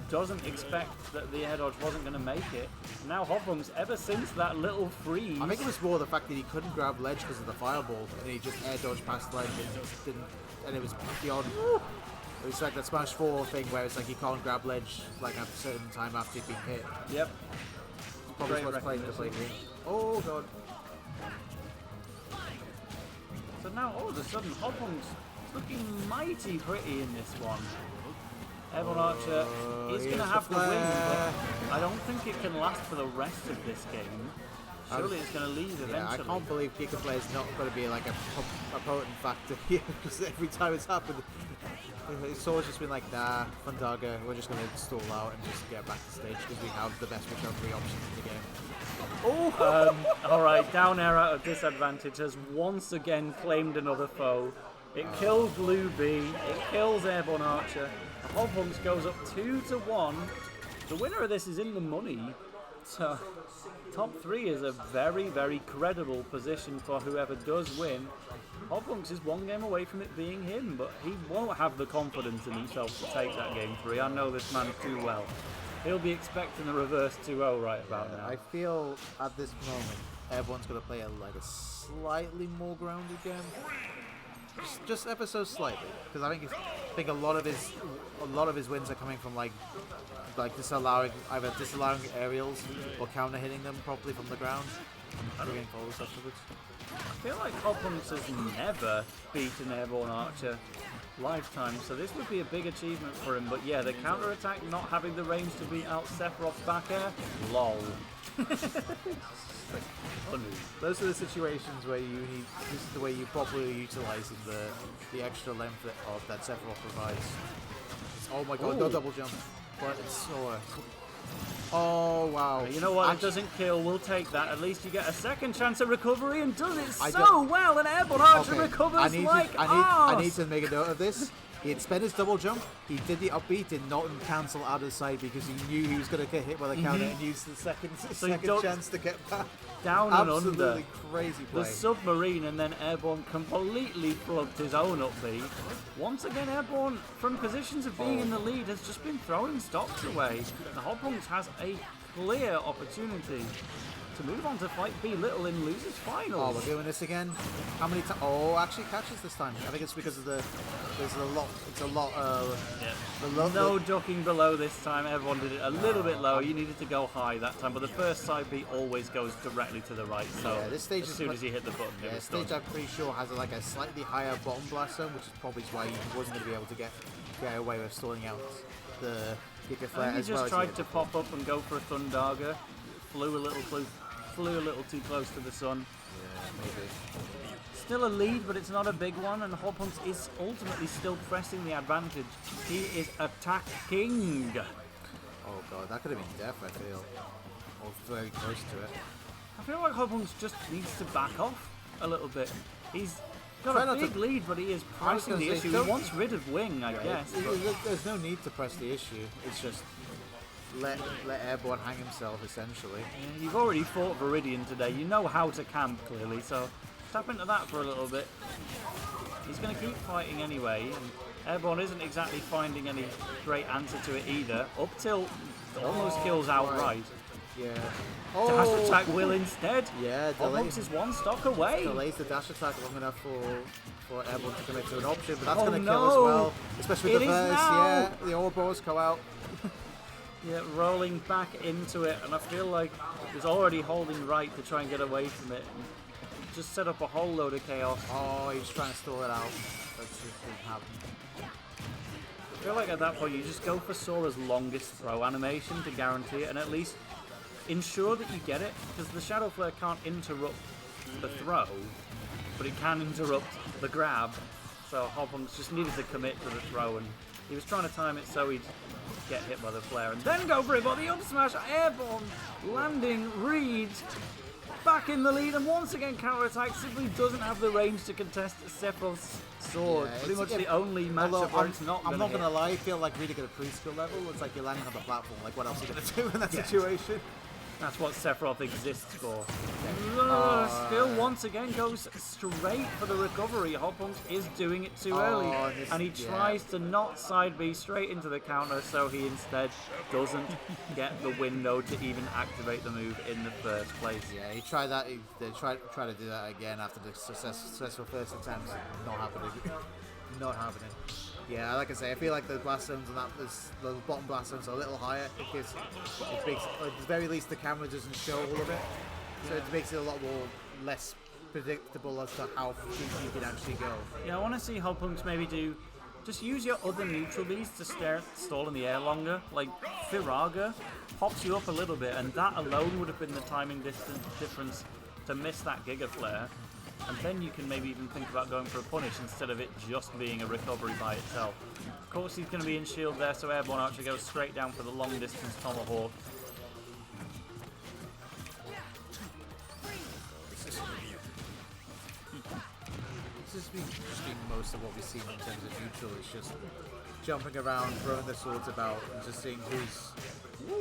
Doesn't expect that the air dodge wasn't going to make it. Now Hoppums, ever since that little freeze, I think it was more the fact that he couldn't grab ledge because of the fireball, and he just air dodged past ledge and didn't. And it was beyond. It was like that Smash 4 thing where it's like he can't grab ledge like at a certain time after he's been hit. Yep. Probably Great what's playing recognition. completely. Oh god. So now all of a sudden Hoppums looking mighty pretty in this one. Airborne Archer is going to have to win, but I don't think it can last for the rest of this game. Surely it's going to leave Yeah, eventually. I can't believe Giga Play is not going to be like a potent factor here because every time it's happened, it's always just been like, nah, Fundaga, we're just going to stall out and just get back to stage because we have the best recovery options in the game. Oh! Alright, down air out of disadvantage has once again claimed another foe. It kills Blue B, it kills Airborne Archer. Hoppums goes up 2-1. The winner of this is in the money. So, top 3 is a very, very credible position for whoever does win. Hoppums is one game away from it being him, but he won't have the confidence in himself to take that game 3. I know this man too well. He'll be expecting a reverse 2-0 right about now. I feel at this moment everyone's going to play like a slightly more grounded game. Just ever so slightly, because I think a lot of his wins are coming from like disallowing aerials or counter hitting them properly from the ground and doing forwards afterwards. I feel like Hoppums has never beaten Airborne Archer lifetime, so this would be a big achievement for him. But yeah, the counter attack not having the range to beat out Sephiroth's back air, lol. Those are the situations where this is the way you properly utilising the extra length of that Sephiroth provides. Oh my god, no double jump, but it's so. Oh wow! You know what? It doesn't kill. We'll take that. At least you get a second chance of recovery, and does it so well. And Airborne Archer recovers I arse. need to make a note of this. He had spent his double jump. He did the upbeat, did not cancel out of sight because he knew he was going to get hit by the counter and use the second chance to get back. Down and under. Absolutely crazy play. The submarine, and then Airborne completely plugged his own upbeat. Once again, Airborne, from positions of being in the lead, has just been throwing stocks away. The Hoppums has a clear opportunity to move on to fight B Little in losers finals. Oh, we're doing this again. How many times? Oh, actually catches this time. I think it's because of there's a lot. It's a lot. No ducking below this time. Everyone did it a little bit low. You needed to go high that time, but the first side B always goes directly to the right. So yeah, this stage as soon as you hit the button, yeah, it's stage done. I'm pretty sure has like a slightly higher bottom blast zone, which is probably why he wasn't going to be able to get away with stalling out the Giga Flare He as well just as tried he to did. pop up and go for a Thundaga. Flew a little too close to the sun. Yeah, maybe. Still a lead, but it's not a big one, and Hoppums is ultimately still pressing the advantage. He is attacking. Oh god, that could have been death, I feel. Or very close to it. I feel like Hoppums just needs to back off a little bit. He's Try got a not big to- lead, but he is pressing the gonna say, issue. He don't- wants rid of Wing, I guess. but- There's no need to press the issue. It's just let Airborne hang himself, essentially. Yeah, you've already fought Viridian today. You know how to camp, clearly, so tap into that for a little bit. He's going to keep fighting anyway, and Airborne isn't exactly finding any great answer to it either. Up till almost kills outright. Yeah. Dash attack will instead. Yeah, Hoppums is one stock away. delays the dash attack long enough for Airborne to commit to an option, but that's Oh, going to kill no. as well. Especially with It the is verse, now. yeah. The Ouroboros go out. Yeah, rolling back into it, and I feel like he's already holding right to try and get away from it. And just set up a whole load of chaos. Oh, he's trying to stall it out. That just didn't happen. I feel like at that point you just go for Sora's longest throw animation to guarantee it, and at least ensure that you get it, because the Shadow Flare can't interrupt the throw, but it can interrupt the grab. So Hoppums just needed to commit to the throw, and he was trying to time it so he'd get hit by the flare and then go for it, but the up smash, Airborne landing, Reed back in the lead, and once again counter-attack simply doesn't have the range to contest Sephiroth's sword. Yeah, Pretty it's- much yeah, the only Although matchup where it's not I'm not hit. gonna lie, I feel like really good at preschool level. It's like you're landing on the platform. Like, what else are you gonna do in that situation? That's what Sephiroth exists for. Still, once again, goes straight for the recovery. Hoppunks is doing it too early. And he tries to not side B straight into the counter, so he instead doesn't get the window to even activate the move in the first place. Yeah, he tried that. They tried to do that again after the successful first attempt. Not happening. Not happening. Yeah, like I say, I feel like the blast zones and those bottom blast zones are a little higher because it makes, at the very least, the camera doesn't show all of it, so it makes it a lot more less predictable as to how deep you can actually go. Yeah, I want to see Hoppunks maybe just use your other neutral bees to stall in the air longer. Like Firaga pops you up a little bit, and that alone would have been the timing difference to miss that Giga Flare. And then you can maybe even think about going for a punish instead of it just being a recovery by itself. Of course, he's going to be in shield there, so Airborne Archer goes straight down for the long distance Tomahawk. This has been most of what we've seen in terms of neutral. It's just jumping around, throwing the swords about, and just seeing whose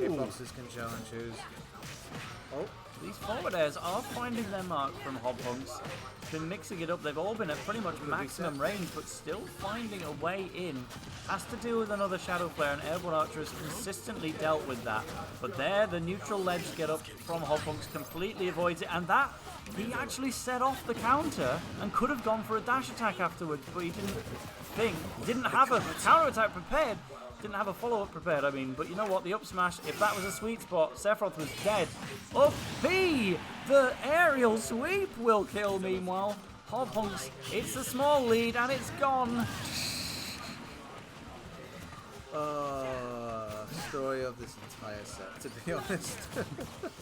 hitboxes can challenge whose. Oh, these forward airs are finding their mark from Hoppunks. Been mixing it up. They've all been at pretty much maximum range, but still finding a way in. Has to deal with another Shadow Flare, and Airborne Archer has consistently dealt with that. But there, the neutral ledge get up from Hoppunks completely avoids it, and that, he actually set off the counter and could have gone for a dash attack afterwards, but he didn't have a counter attack prepared. Didn't have a follow-up prepared, I mean, but you know what, the up smash, if that was a sweet spot, Sephiroth was dead. Up B! The aerial sweep will kill, meanwhile. Hoppunks, it's a small lead, and it's gone. Story of this entire set, to be honest.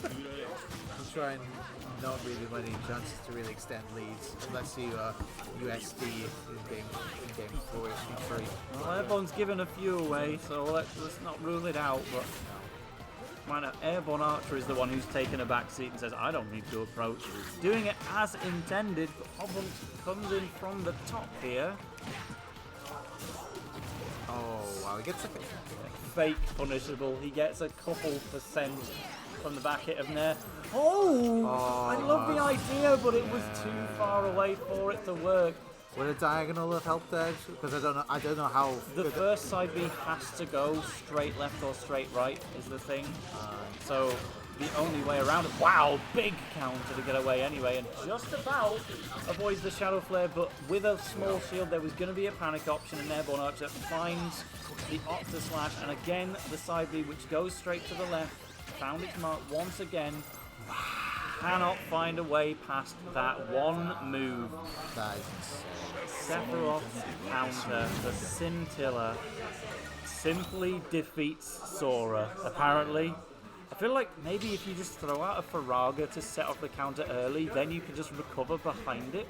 I'm trying not really many chances to really extend leads, unless you USD in game 3. Well, everyone's given a few away, so let's not rule it out, but Airborne Archer is the one who's taken a back seat and says, I don't need to approach. Doing it as intended, but Hoppunks comes in from the top here. Oh, wow, he gets like a Fake punishable. He gets a couple % from the back hit of Nair. Oh! I love the idea, but it was too far away for it to work. Would a diagonal have helped there? Because I don't know how. The first side B has to go straight left or straight right is the thing. So the only way around it. Wow, big counter to get away anyway, and just about avoids the Shadow Flare, but with a small shield there was going to be a panic option, and Airborne Archer finds the Octa Slash, and again the side B, which goes straight to the left, found its mark once again. Cannot find a way past that one move. That is insane. Sephiroth's counter, the Scintilla, simply defeats Sora, apparently. I feel like maybe if you just throw out a Firaga to set off the counter early, then you can just recover behind it.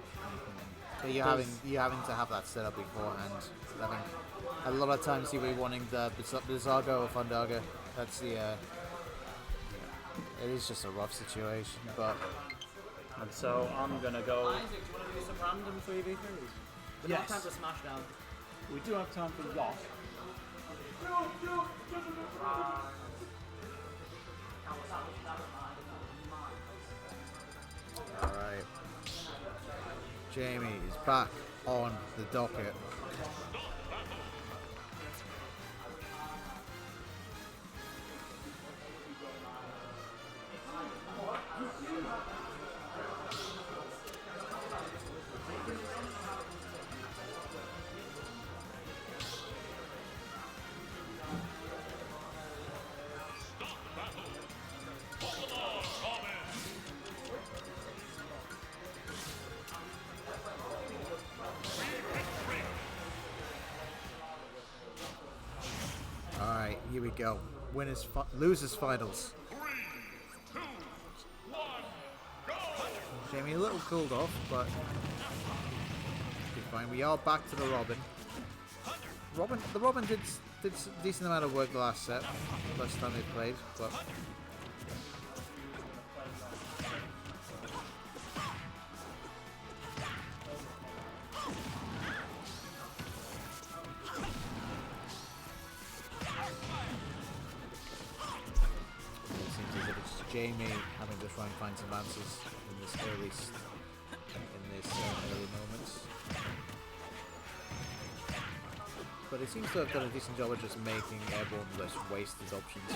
But you're having to have that set up beforehand. I think a lot of times you'll be wanting the Bizargo or Fundaga. That's the. It is just a rough situation, but. And so I'm gonna go. Some random 3v3s. We don't have time to smash down. We do have time for what? Alright. Jamie is back on the docket. Alright, here we go. Losers finals. Jamie a little cooled off, but fine. We are back to the Robin. The Robin did a decent amount of work the last set, last time they played, but it seems as if it's Jamie having to try and find some answers in this early moments. But he seems to have done a decent job of just making airborne less wasted options.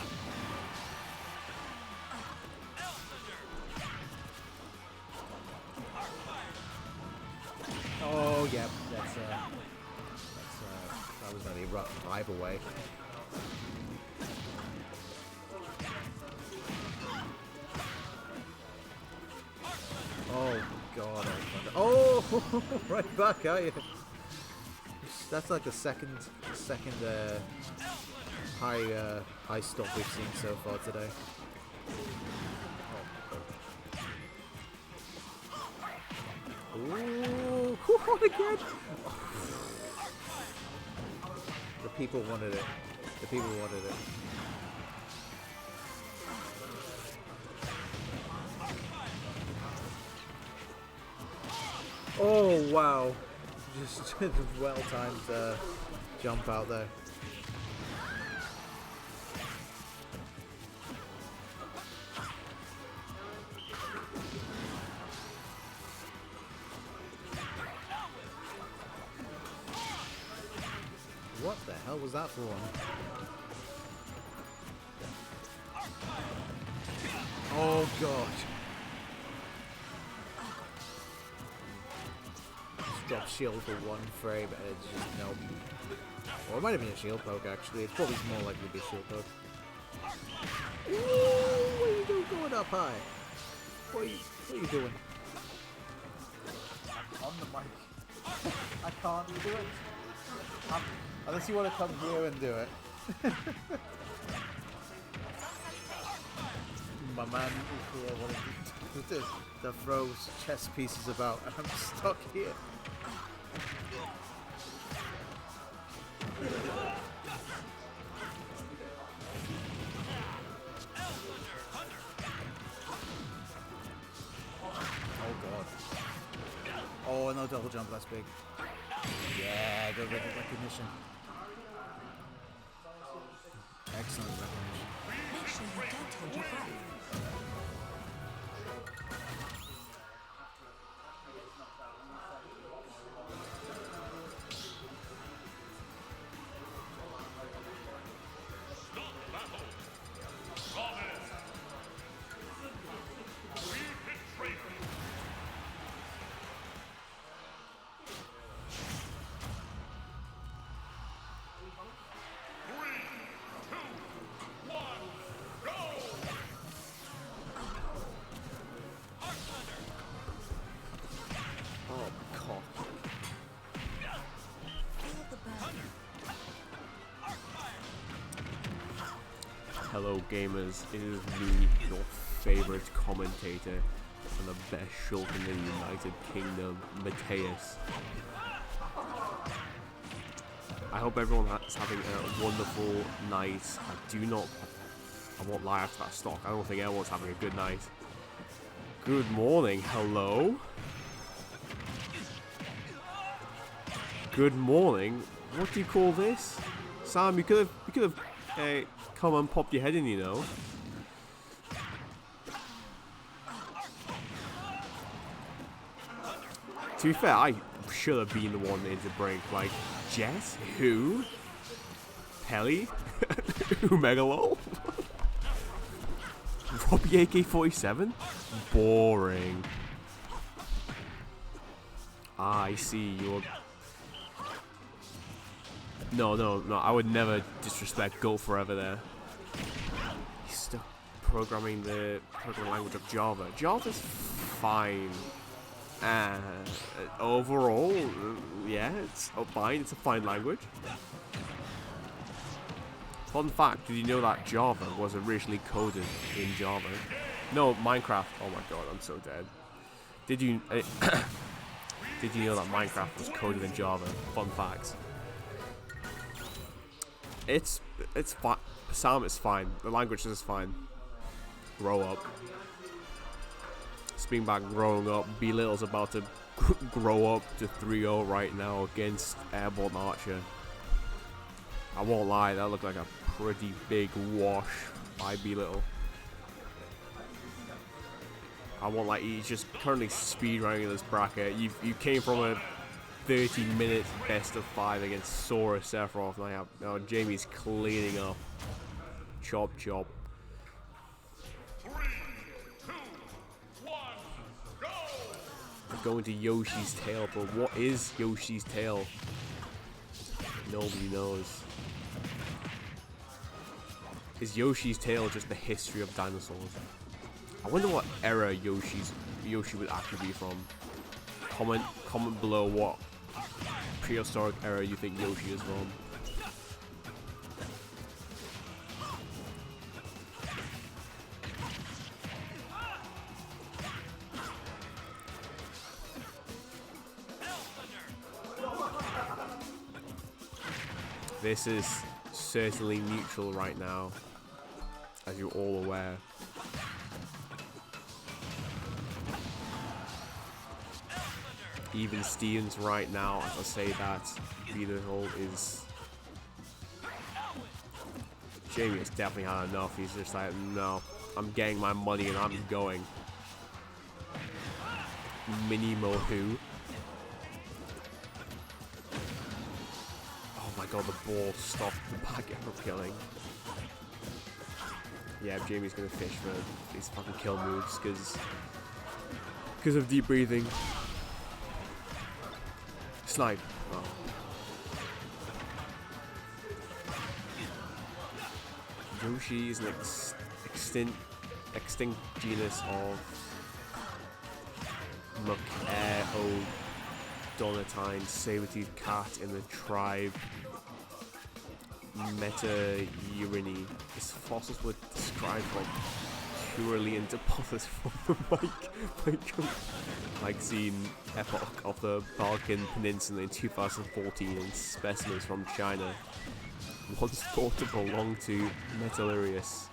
Oh, yeah, that was going to be rough either way. Oh, God. Oh, right back at you. That's like the second high stop we've seen so far today. Ooh, what again? The people wanted it. The people wanted it. Oh wow. Just well-timed jump out there. What the hell was that for one? Oh god. Drop shield for one frame and it's just nope. Or it might have been a shield poke actually. It's probably more likely to be a shield poke. Ooh, what are you doing going up high? What are you doing? On the mic. I can't do it. Unless you want to come here and do it. My man is here wanting to throw chess pieces about and I'm stuck here. Oh god. Oh, no double jump, that's big. Yeah, good recognition. Excellent recognition. Make sure you don't hold your breath. Hello gamers, it is me, your favorite commentator and the best shulk in the United Kingdom, Mateus. I hope everyone is having a wonderful night. I won't lie after that stock, I don't think everyone's having a good night. Good morning, hello? Good morning? What do you call this? Sam, you could have come and popped your head in, you know. To be fair, I should have been the one into break. Like, Jess? Who? Pelly? Megalo? Robbie AK-47? Boring. Ah, I see, you're... No, I would never disrespect Go Forever there. He's still programming the programming language of Java. Java's fine. Overall, yeah, it's fine. It's a fine language. Fun fact, did you know that Java was originally coded in Java? No, Minecraft. Oh my god, I'm so dead. Did you did you know that Minecraft was coded in Java? Fun facts. It's fine. Sam is fine. The language is fine. Grow up. Speaking about growing up, B-Little's about to grow up to 3-0 right now against Airborne Archer. I won't lie, that looked like a pretty big wash by B-Little. I want like he's just currently speed running this bracket. You came from a 30-minute best of 5 against Sora Sephiroth. Now Jamie's cleaning up. Chop chop. 3, 2, 1, go! We're going to Yoshi's tail, but what is Yoshi's tail? Nobody knows. Is Yoshi's tail just the history of dinosaurs? I wonder what era Yoshi would actually be from. Comment below what prehistoric era you think Yoshi is from. This is certainly neutral right now, as you're all aware. Even Stevens right now, as I say that, Beatle is... Jamie has definitely had enough. He's just like, no, I'm getting my money and I'm going. Mini Mohu. Oh my god, the ball stopped the back ever killing. Yeah, Jamie's gonna fish for these fucking kill moves because of deep breathing. Snipe. Oh. Yoshi is an extinct genus of Donatine saber-toothed cat in the tribe Metaurinae. Its fossils were described like purely in deposits from the Pleistocene epoch of the Balkan Peninsula in 2014 and specimens from China. Once thought to belong to Metallurius.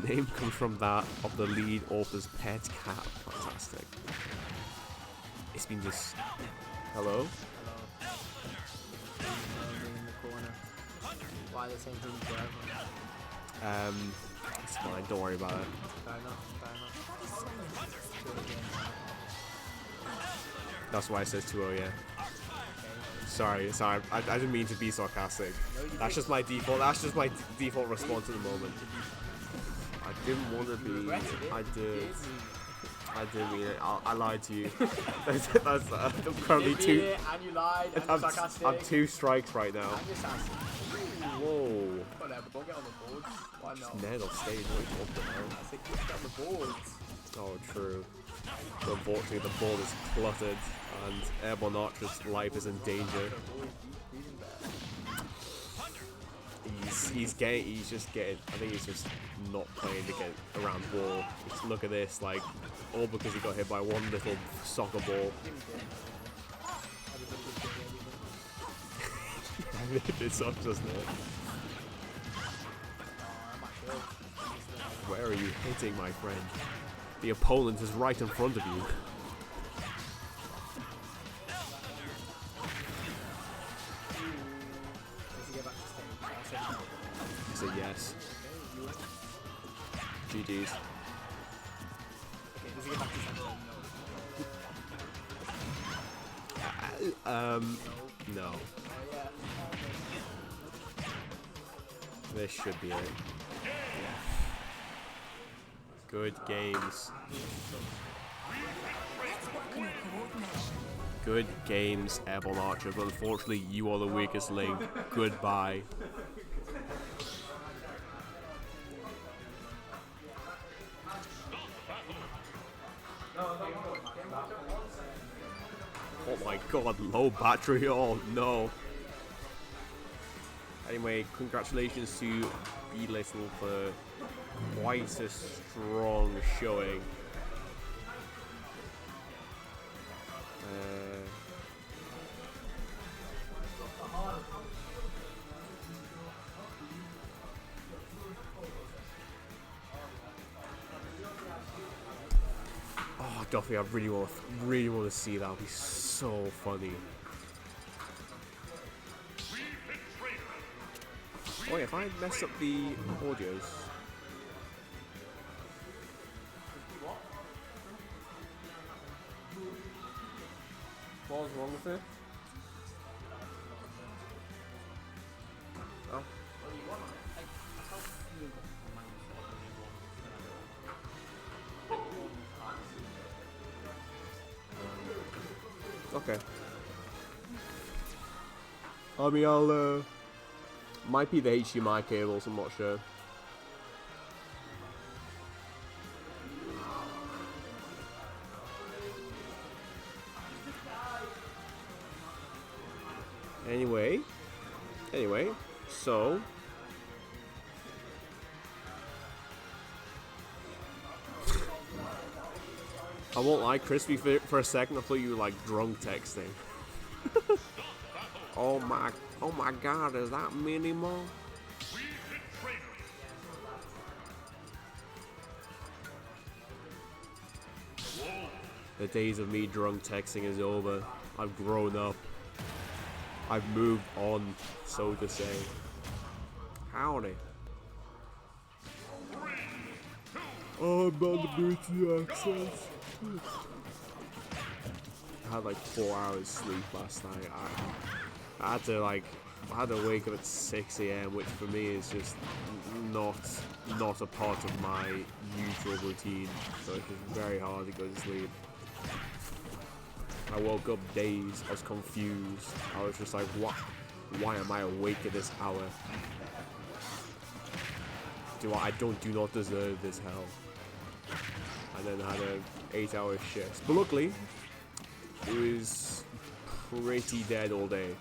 The name comes from that of the lead author's pet cat. Fantastic. It's been just... Hello? In the corner. Why the same thing forever? It's fine, don't worry about it. Fair enough. That's why it says 2-0, yeah. Sorry, I didn't mean to be sarcastic. That's just my default, response at the moment. I didn't want to be, I didn't mean it, I lied to you. I'm currently two, and you lied, and I'm, you're sarcastic. I'm 2 strikes right now. And you're sassy. Whoa. Whatever, we'll get on the boards. Why not? Ned on stage, what are you talking about? I think we'll get on the boards. Oh, true. Unfortunately, the ball is cluttered, and Airborne Archer's life is in danger. He's just getting, I think he's just not playing to get around the ball. Just look at this, like, all because he got hit by one little soccer ball. It sucks, doesn't it? Where are you hitting, my friend? The opponent is right in front of you. I said yes. GG's. No. This should be it. Good games. Good games, Airborne Archer, but unfortunately you are the weakest link. Goodbye. Oh my god, low battery, oh no. Anyway, congratulations to B Little for quite a strong showing. Oh, Duffy, I really want to see that. It'll be so funny. Oh yeah, if I mess up the audios. What's wrong with it? Oh. Okay. I mean, I'll, might be the HDMI cables, I'm not sure. Anyway, so I won't lie, Crispy, for a second I thought you were like drunk texting. oh my god, is that minimal? The days of me drunk texting is over. I've grown up. I've moved on, so to say. Howdy. Oh, I'm on the British accent. I had like 4 hours sleep last night. I had to wake up at 6 AM, which for me is just not a part of my usual routine. So it's just very hard to go to sleep. I woke up dazed. I was confused. I was just like, what? Why am I awake at this hour? Do not deserve this hell. And then I had an 8-hour shift. But luckily, it was pretty dead all day.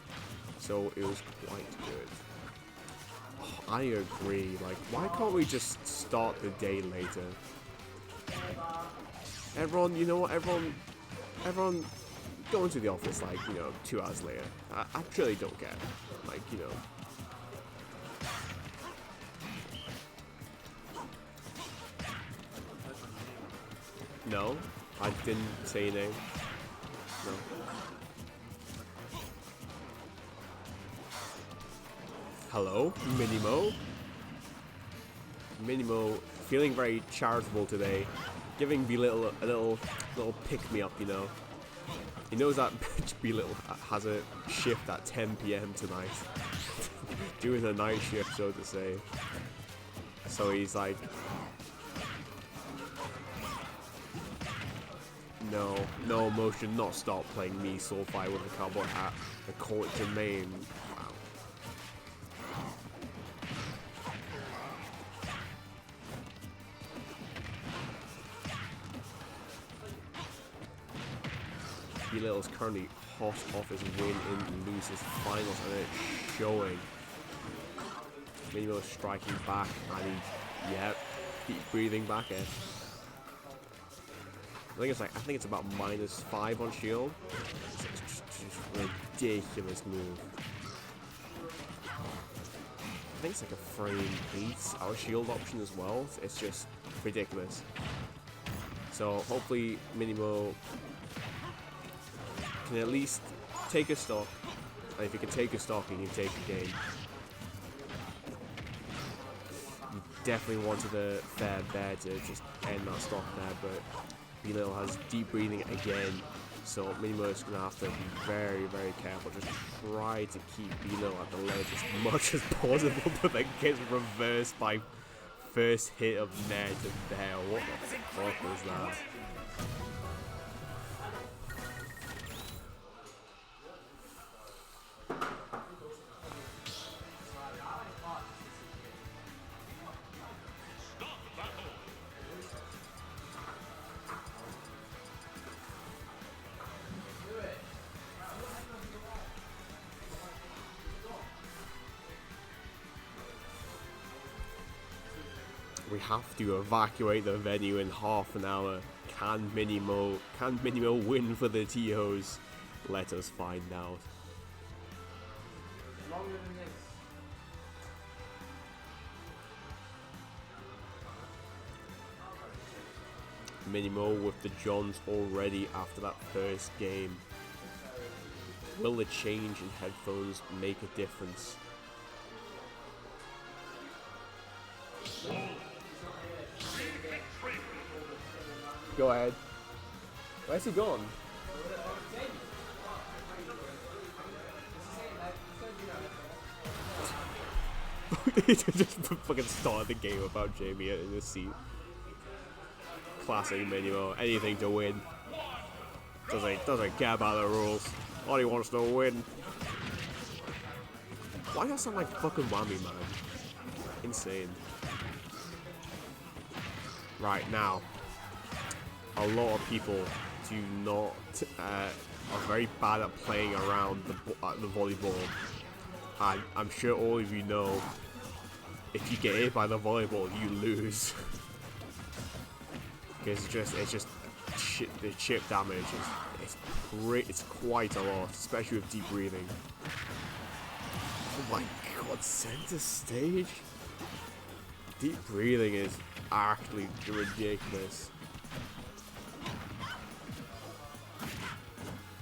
So it was quite good. Oh, I agree. Like, why can't we just start the day later? Everyone, you know what? Everyone go into the office like, 2 hours later. I really don't care. Like, No, I didn't say your name. No. Hello, Minimo. Minimo, feeling very charitable today, giving B-Little a little pick-me-up, He knows that B-Little has a shift at 10 PM tonight, doing a night shift, so to say. So he's like, no, Mo should not stop playing me Soulfire with a cowboy hat. I call it Jermaine. Wow. B-Little's currently hot off his win in Losers finals, and it's showing. Minimo striking back, and keep breathing back in. I think it's about -5 on shield. It's just ridiculous move. I think it's like a frame 8 our shield option as well. It's just ridiculous. So hopefully Minimo can at least take a stock. And if he can take a stock, he can take a game. You definitely wanted a fair bear to just end that stock there, but B-Little has deep breathing again, so Minimo is going to have to be very, very careful. Just try to keep B-Little at the ledge as much as possible, but then gets reversed by first hit of Ned and there. What the fuck was that? We have to evacuate the venue in half an hour. Can Minimo win for the TOs? Let us find out. Minimo with the Johns already after that first game. Will the change in headphones make a difference? Go ahead. Where's he gone? just fucking started the game without Jamie in his seat. Classic Minimo. Anything to win. Doesn't care about the rules. All he wants to win. Why does that sound like fucking Whammy, man? Insane. Right now, a lot of people do not are very bad at playing around the volleyball. And I'm sure all of you know, if you get hit by the volleyball, you lose. Because it's just the chip damage it's quite a lot, especially with deep breathing. Oh my god, center stage? Deep breathing is actually ridiculous.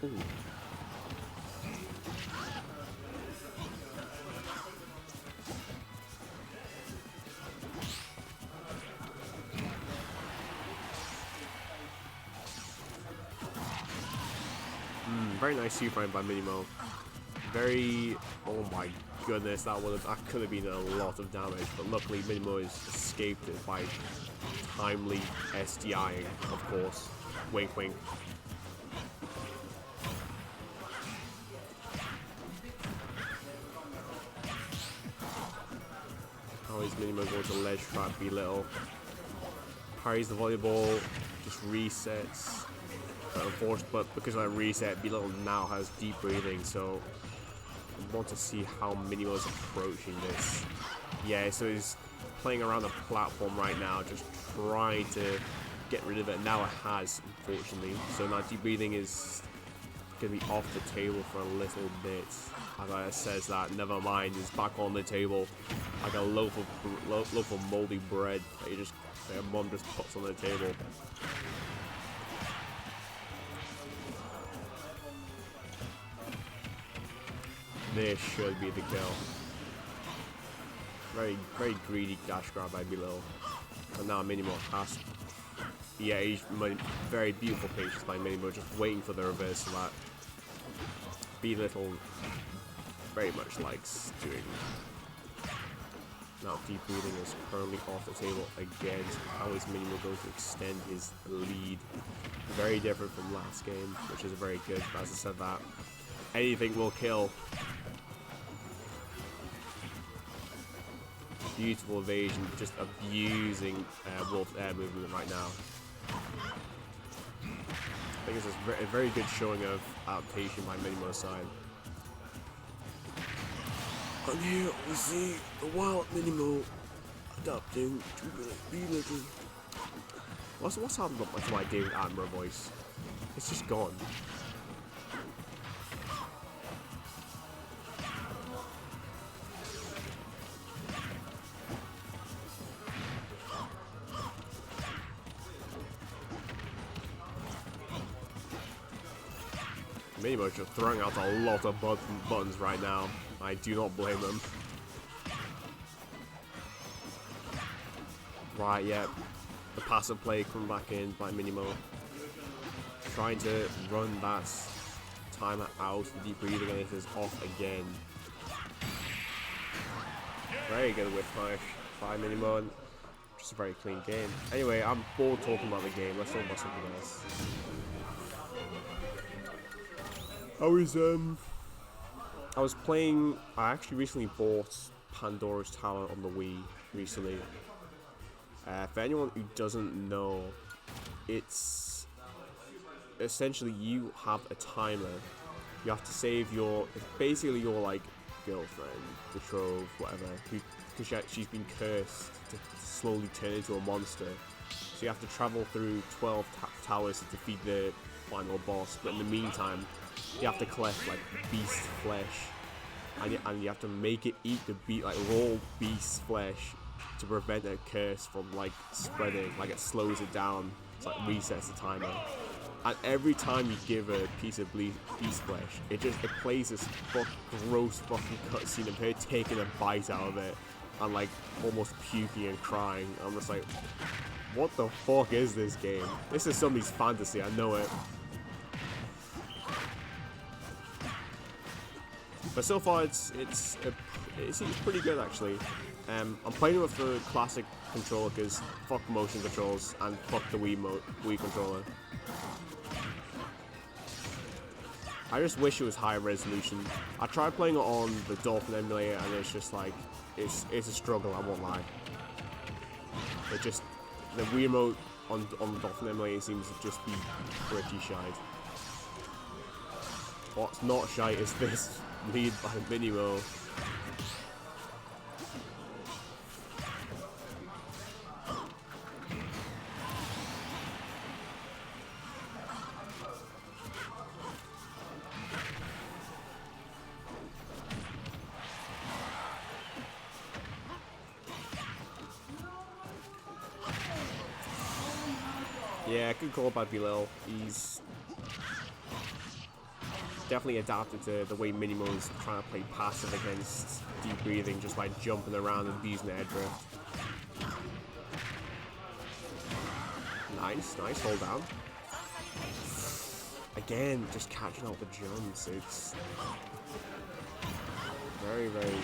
Ooh. Very nice super by Minimo. Very, oh my goodness, that could have been a lot of damage, but luckily Minimo has escaped it by timely SDIing, of course. Wink wink. How is Minimo going to ledge trap Belittle? Parries the volleyball, just resets. But because of that reset, Belittle now has deep breathing, so I want to see how Minimo is approaching this. Yeah, so he's playing around the platform right now, just trying to get rid of it. Now it has, unfortunately. So now deep breathing is going to be off the table for a little bit. As I says that, never mind, it's back on the table like a loaf of moldy bread that you just, that your mom just puts on the table. This should be the kill. Very, very greedy dash grab by Belittle. And now Minimo has. Yeah, he's very beautiful patience by Minimo, just waiting for the reverse of that. Belittle very much likes doing. Now deep breathing is currently off the table again. So how is Minimo going to extend his lead? Very different from last game, which is very good. As I said that, anything will kill. Beautiful evasion, just abusing Wolf's air movement right now. I think it's a very good showing of adaptation by Minimo's side. And here we see the wild Minimo adapting to Belittle. What's happened to my David Attenborough voice? It's just gone. Minimo's just throwing out a lot of buttons right now. I do not blame them. Right, yeah. The passive play coming back in by Minimo. Trying to run that timer out. The deep breathing and it is off again. Very good whip punish by Minimo. Just a very clean game. Anyway, I'm bored talking about the game. Let's talk about something else. I was playing. I actually recently bought Pandora's Tower on the Wii recently. For anyone who doesn't know, it's essentially you have a timer. You have to save your, it's basically your like girlfriend, betrothed, whatever, because she's been cursed to slowly turn into a monster. So you have to travel through 12 towers to defeat the final boss. But in the meantime, you have to collect like beast flesh, and you have to make it eat the raw beast flesh to prevent a curse from like spreading. Like it slows it down, it's like resets the timer. And every time you give a piece of beast flesh, it plays this gross fucking cutscene of her taking a bite out of it and like almost puking and crying. I'm just like, what the fuck is this game? This is somebody's fantasy, I know it. But so far, it's it seems pretty good actually. I'm playing with the classic controller because fuck motion controls and fuck the Wii controller. I just wish it was higher resolution. I tried playing it on the Dolphin emulator and it's just like, it's a struggle, I won't lie. It just, the Wii remote on the Dolphin emulator seems to just be pretty shite. What's not shite is this lead by Minimo. Yeah, good call by Bilal. He's definitely adapted to the way Minimo's trying to play passive against deep breathing just by jumping around and using air drift. Nice, nice, hold down. Again, just catching all the jumps. It's very, very...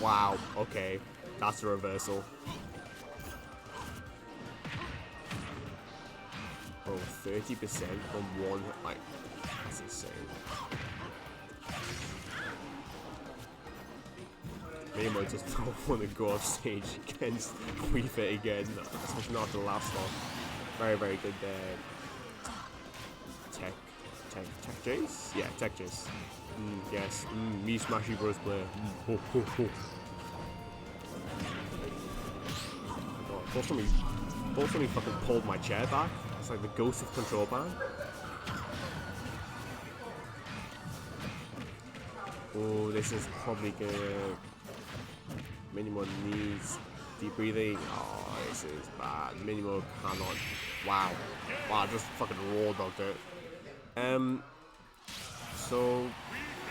Wow, okay. That's a reversal. Oh, 30% from one, like, that's insane. Minimo just don't want to go off stage against Wii Fit again, especially not the last one. Very, very good there. Tech Jace? Yeah, Tech Jace. Yes, me Smashy Bros player. Ho, ho, ho. Oh, both of me fucking pulled my chair back. It's like the ghost of control band. Oh, this is probably gonna... Minimo needs deep breathing. Oh, this is bad. Minimo cannot... Wow. Wow, I just fucking raw dogged it. So,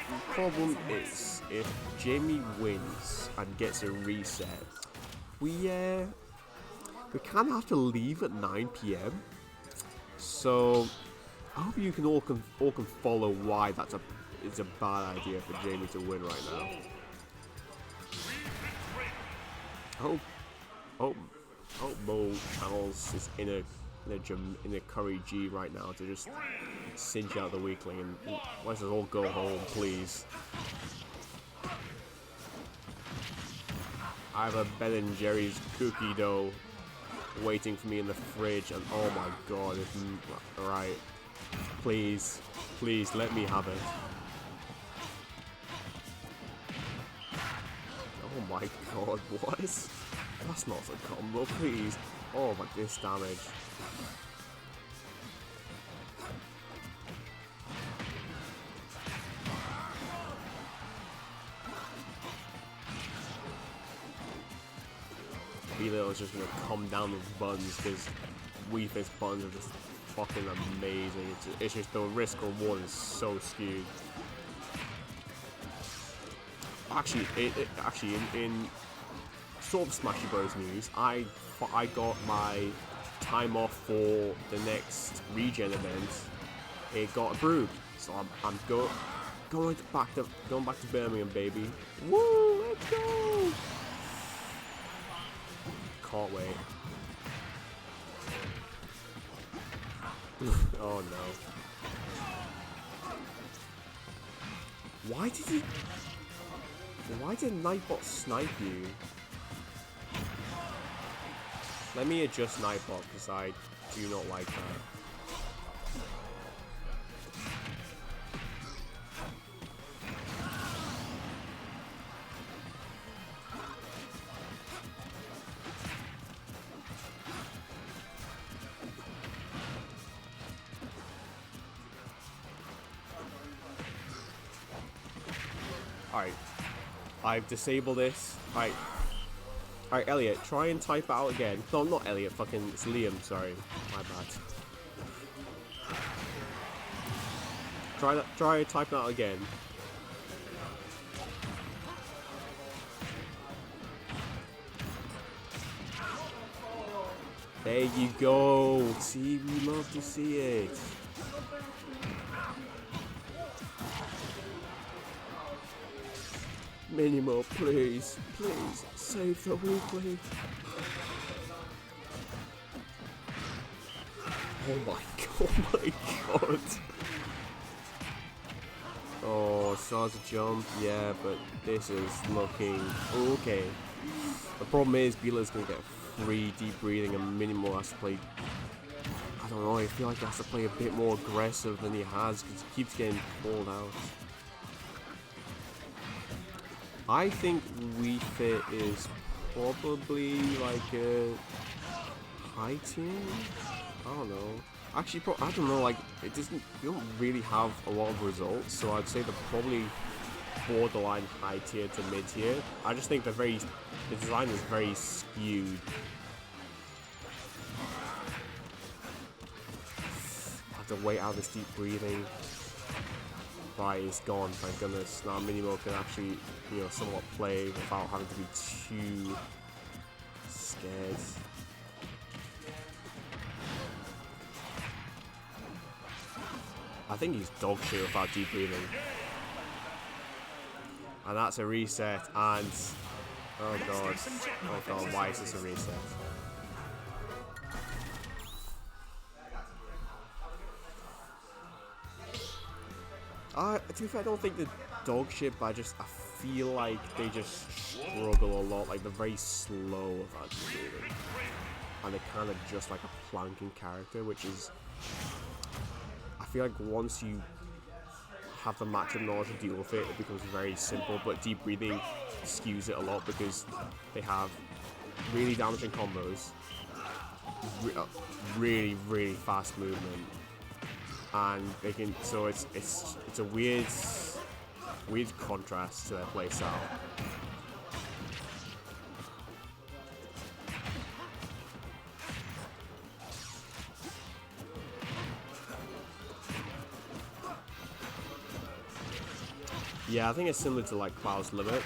the problem is, if Jamie wins and gets a reset, we kind of have to leave at 9 PM. So, I hope you can all can follow why it's a bad idea for Jamie to win right now. I hope Mo Channels is in a curry G right now to just cinch out the weakling and let's us all go home, please. I have a Ben & Jerry's cookie dough waiting for me in the fridge, and oh my god, alright, please let me have it. Oh my god, what? That's not a combo, please. Oh my, this damage. Bilal is just gonna come down with buns because Wii Fit's buns are just fucking amazing. It's just the risk reward is so skewed. Actually, in sort of Smashy Bros news, I got my time off for the next regen event. It got approved, so I'm going back to Birmingham, baby. Woo! Let's go! Can't wait. Oh no. Why did Nightbot snipe you? Let me adjust Nightbot because I do not like that. Alright, I've disabled this. Alright, Elliot, try and type it out again. No, not Elliot, fucking, it's Liam, sorry. My bad. Try typing out again. There you go. See, we love to see it. Minimal, please. Please, save the weekly. Oh my god. Oh, starts a jump. Yeah, but this is looking okay. The problem is, Biela's going to get free deep breathing and Minimal has to play. I don't know, I feel like he has to play a bit more aggressive than he has because he keeps getting pulled out. I think Wii Fit is probably like a high tier? I don't know. Actually, I don't know, like, it doesn't, you don't really have a lot of results, so I'd say they're probably borderline high tier to mid tier. I just think the design is very skewed. I have to wait out this deep breathing. Right, it's gone, thank goodness. Now Minimal can actually, you know, somewhat play without having to be too scared. I think he's dog shit without deep breathing. And that's a reset, and oh god, why is this a reset? To be fair, I don't think the dog shit, but I feel like they just struggle a lot, like they're very slow without deep breathing. And they're kind of just like a planking character, which is, I feel like once you have the maximum knowledge to deal with it, it becomes very simple, but deep breathing skews it a lot because they have really damaging combos, really fast movement, and they can, so it's a weird contrast to their playstyle. Yeah, I think it's similar to like Cloud's Limit.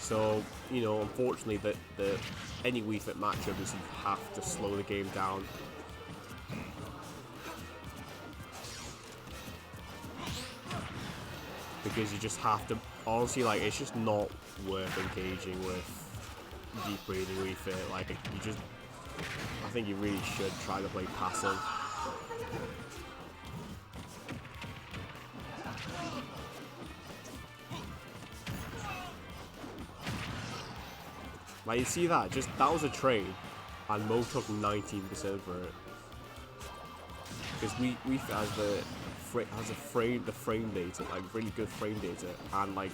So, you know, unfortunately, the any Wii Fit matchup is you have to slow the game down. Because you just have to, honestly, like, it's just not worth engaging with deep breathing Wii Fit. Like, you just, I think you really should try to play passive. Like, you see that? Just, that was a trade, and Mo took 19% for it. Because Wii Fit has the frame data, like really good frame data, and like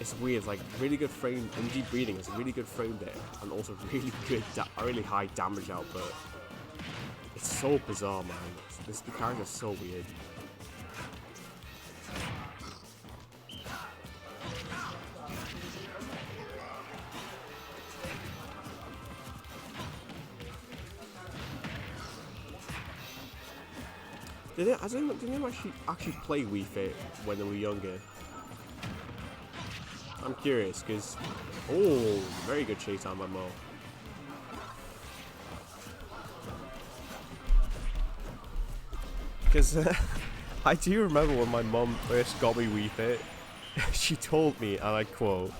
it's weird, like really good frame, and deep breathing has really good frame data, and also really good, really high damage output. It's so bizarre, man. This character is so weird. Did anyone actually play Wii Fit when they were younger? I'm curious, because... Oh, very good chase on by Mo. Because I do remember when my mum first got me Wii Fit, she told me, and I quote,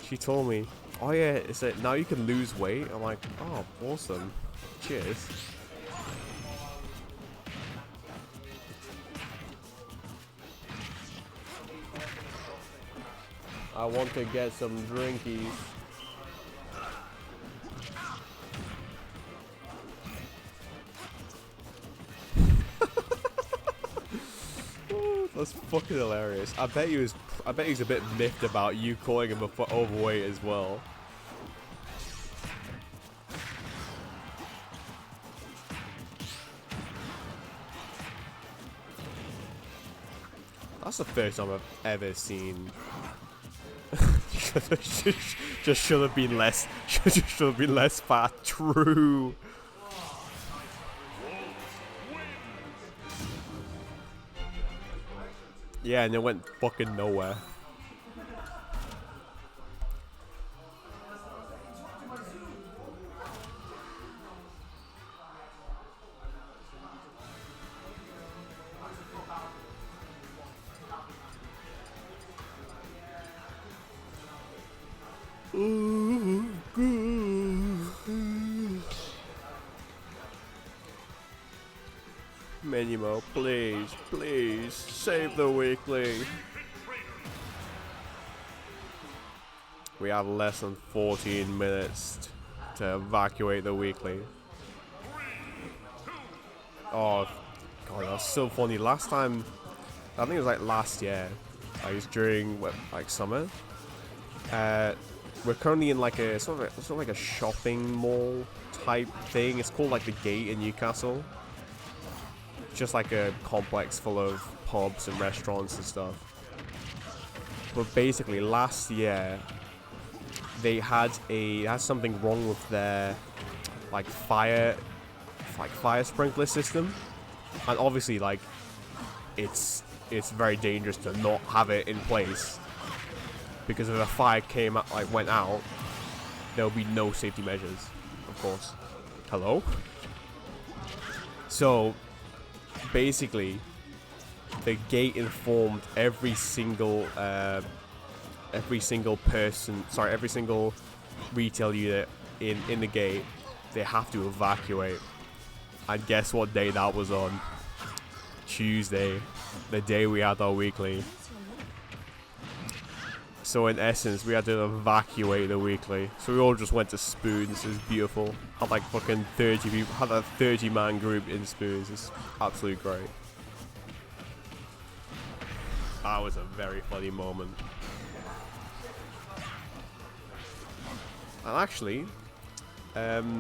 she told me, oh yeah, it's that now you can lose weight. I'm like, oh, awesome. Cheers. I want to get some drinkies. Oh, that's fucking hilarious. I bet he was a bit miffed about you calling him overweight as well. That's the first time I've ever seen. just should have been less. Should have been less fat. True. Yeah, and it went fucking nowhere. Minimo, please, please, save the weekly. We have less than 14 minutes to evacuate the weekly. Oh, God, that was so funny. Last time, I think it was like last year, it was during like summer. We're currently in like a sort of like a shopping mall type thing. It's called like the Gate in Newcastle. Just like a complex full of pubs and restaurants and stuff. But basically, last year they had something wrong with their like fire sprinkler system, and obviously like it's very dangerous to not have it in place, because if a fire went out, there would be no safety measures, of course. Hello? So basically the Gate informed every single retail unit in the Gate they have to evacuate. And guess what day that was on? Tuesday, the day we had our weekly. So in essence, we had to evacuate the weekly. So we all just went to Spoons. It was beautiful. Had like fucking 30 people. Had a 30-man group in Spoons. It's absolutely great. That was a very funny moment. And actually, I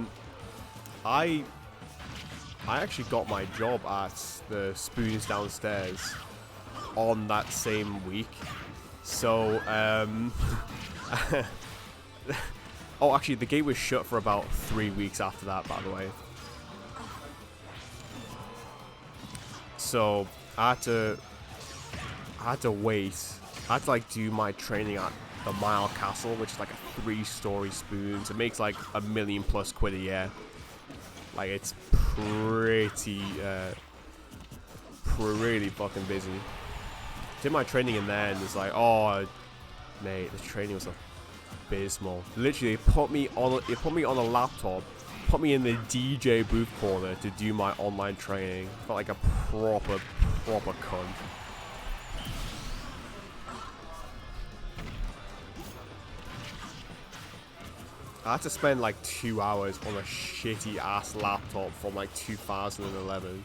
actually got my job at the Spoons downstairs on that same week. So, oh, actually, the Gate was shut for about 3 weeks after that, by the way. So, I had to wait. I had to, like, do my training at the Mile Castle, which is, like, a 3-story Spoons. It makes, like, £1 million+ a year. Like, it's pretty fucking busy. Did my training in there, and it's like, oh, mate, the training was abysmal. Literally, it put me on a laptop, put me in the DJ booth corner to do my online training. Felt like a proper cunt. I had to spend like 2 hours on a shitty ass laptop from like 2011.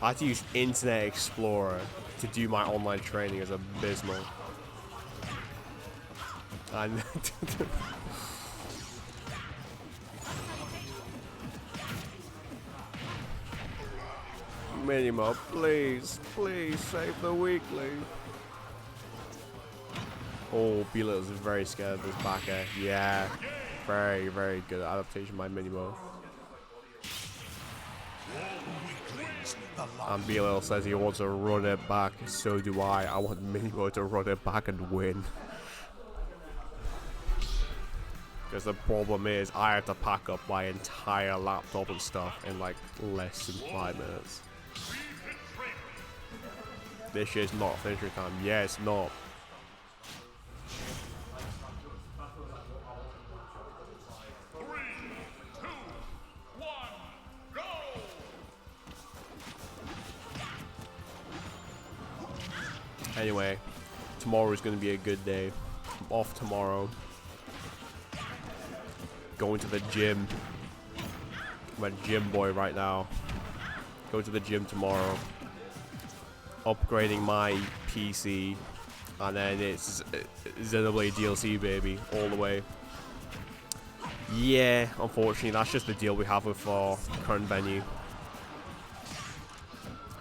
I had to use Internet Explorer to do my online training. Is abysmal. And Minimo, please save the weekly. Oh, Beetle is very scared of this backer. Yeah, very good adaptation by Minimo. And Beetle says he wants to run it back. So do I. I want Minimo to run it back and win. Because the problem is, I have to pack up my entire laptop and stuff in like less than 5 minutes. This shit's not finishing time. Yeah, it's not. Anyway, tomorrow is going to be a good day. I'm off tomorrow. Going to the gym. I'm a gym boy right now. Go to the gym tomorrow. Upgrading my PC. And then it's Xenoblade DLC, baby. All the way. Yeah, unfortunately, that's just the deal we have with our current venue.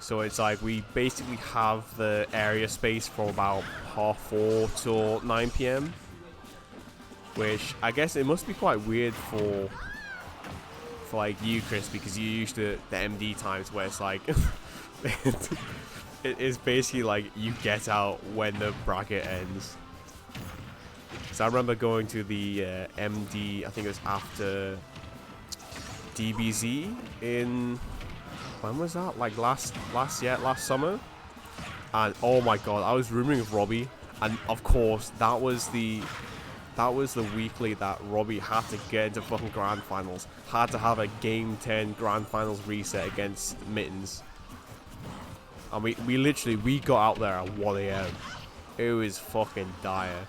So it's like we basically have the area space from about 4:30 till 9 PM. Which I guess it must be quite weird for like you, Chris, because you're used to the MD times where it's like it is basically like you get out when the bracket ends. So I remember going to the MD, I think it was after DBZ in, when was that? Like last summer. And oh my god, I was rooming with Robbie, and of course that was the weekly that Robbie had to get into fucking grand finals. Had to have a game 10 grand finals reset against Mittens. And we literally, we got out there at 1 a.m. It was fucking dire.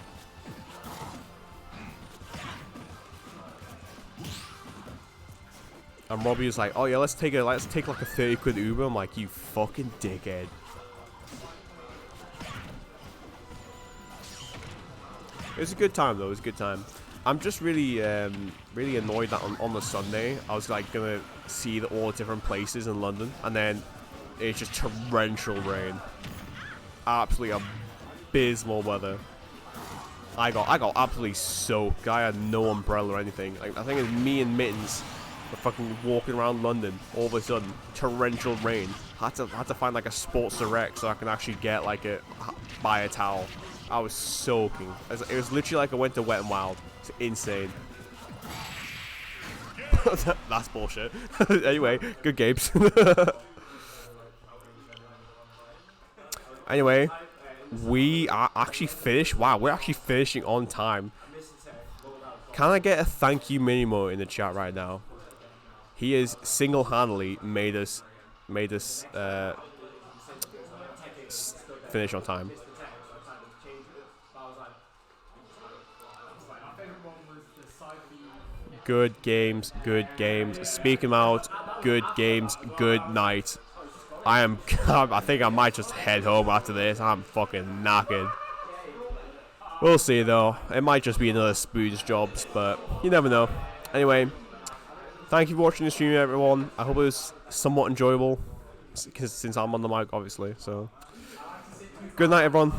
And Robbie was like, oh yeah, let's take like a 30 quid Uber. I'm like, you fucking dickhead. It was a good time though, it was a good time. I'm just really really annoyed that on the Sunday I was like gonna see all the different places in London, and then it's just torrential rain. Absolutely abysmal weather. I got absolutely soaked. I had no umbrella or anything. Like, I think it's me and Mittens were fucking walking around London. All of a sudden, torrential rain. Had to find like a Sports Direct so I can actually get like buy a towel. I was soaking. It was literally like I went to Wet and Wild. It's insane. That's bullshit. Anyway, good games. Anyway, we are actually finished. Wow, we're actually finishing on time. Can I get a thank you Minimo in the chat right now? He has single-handedly made us finish on time. Good games, good games. Speak 'em out. Good games, good night. I think I might just head home after this. I'm fucking knackered. We'll see though. It might just be another Spoons jobs, but you never know. Anyway, thank you for watching the stream, everyone. I hope it was somewhat enjoyable, since I'm on the mic, obviously. So, good night, everyone.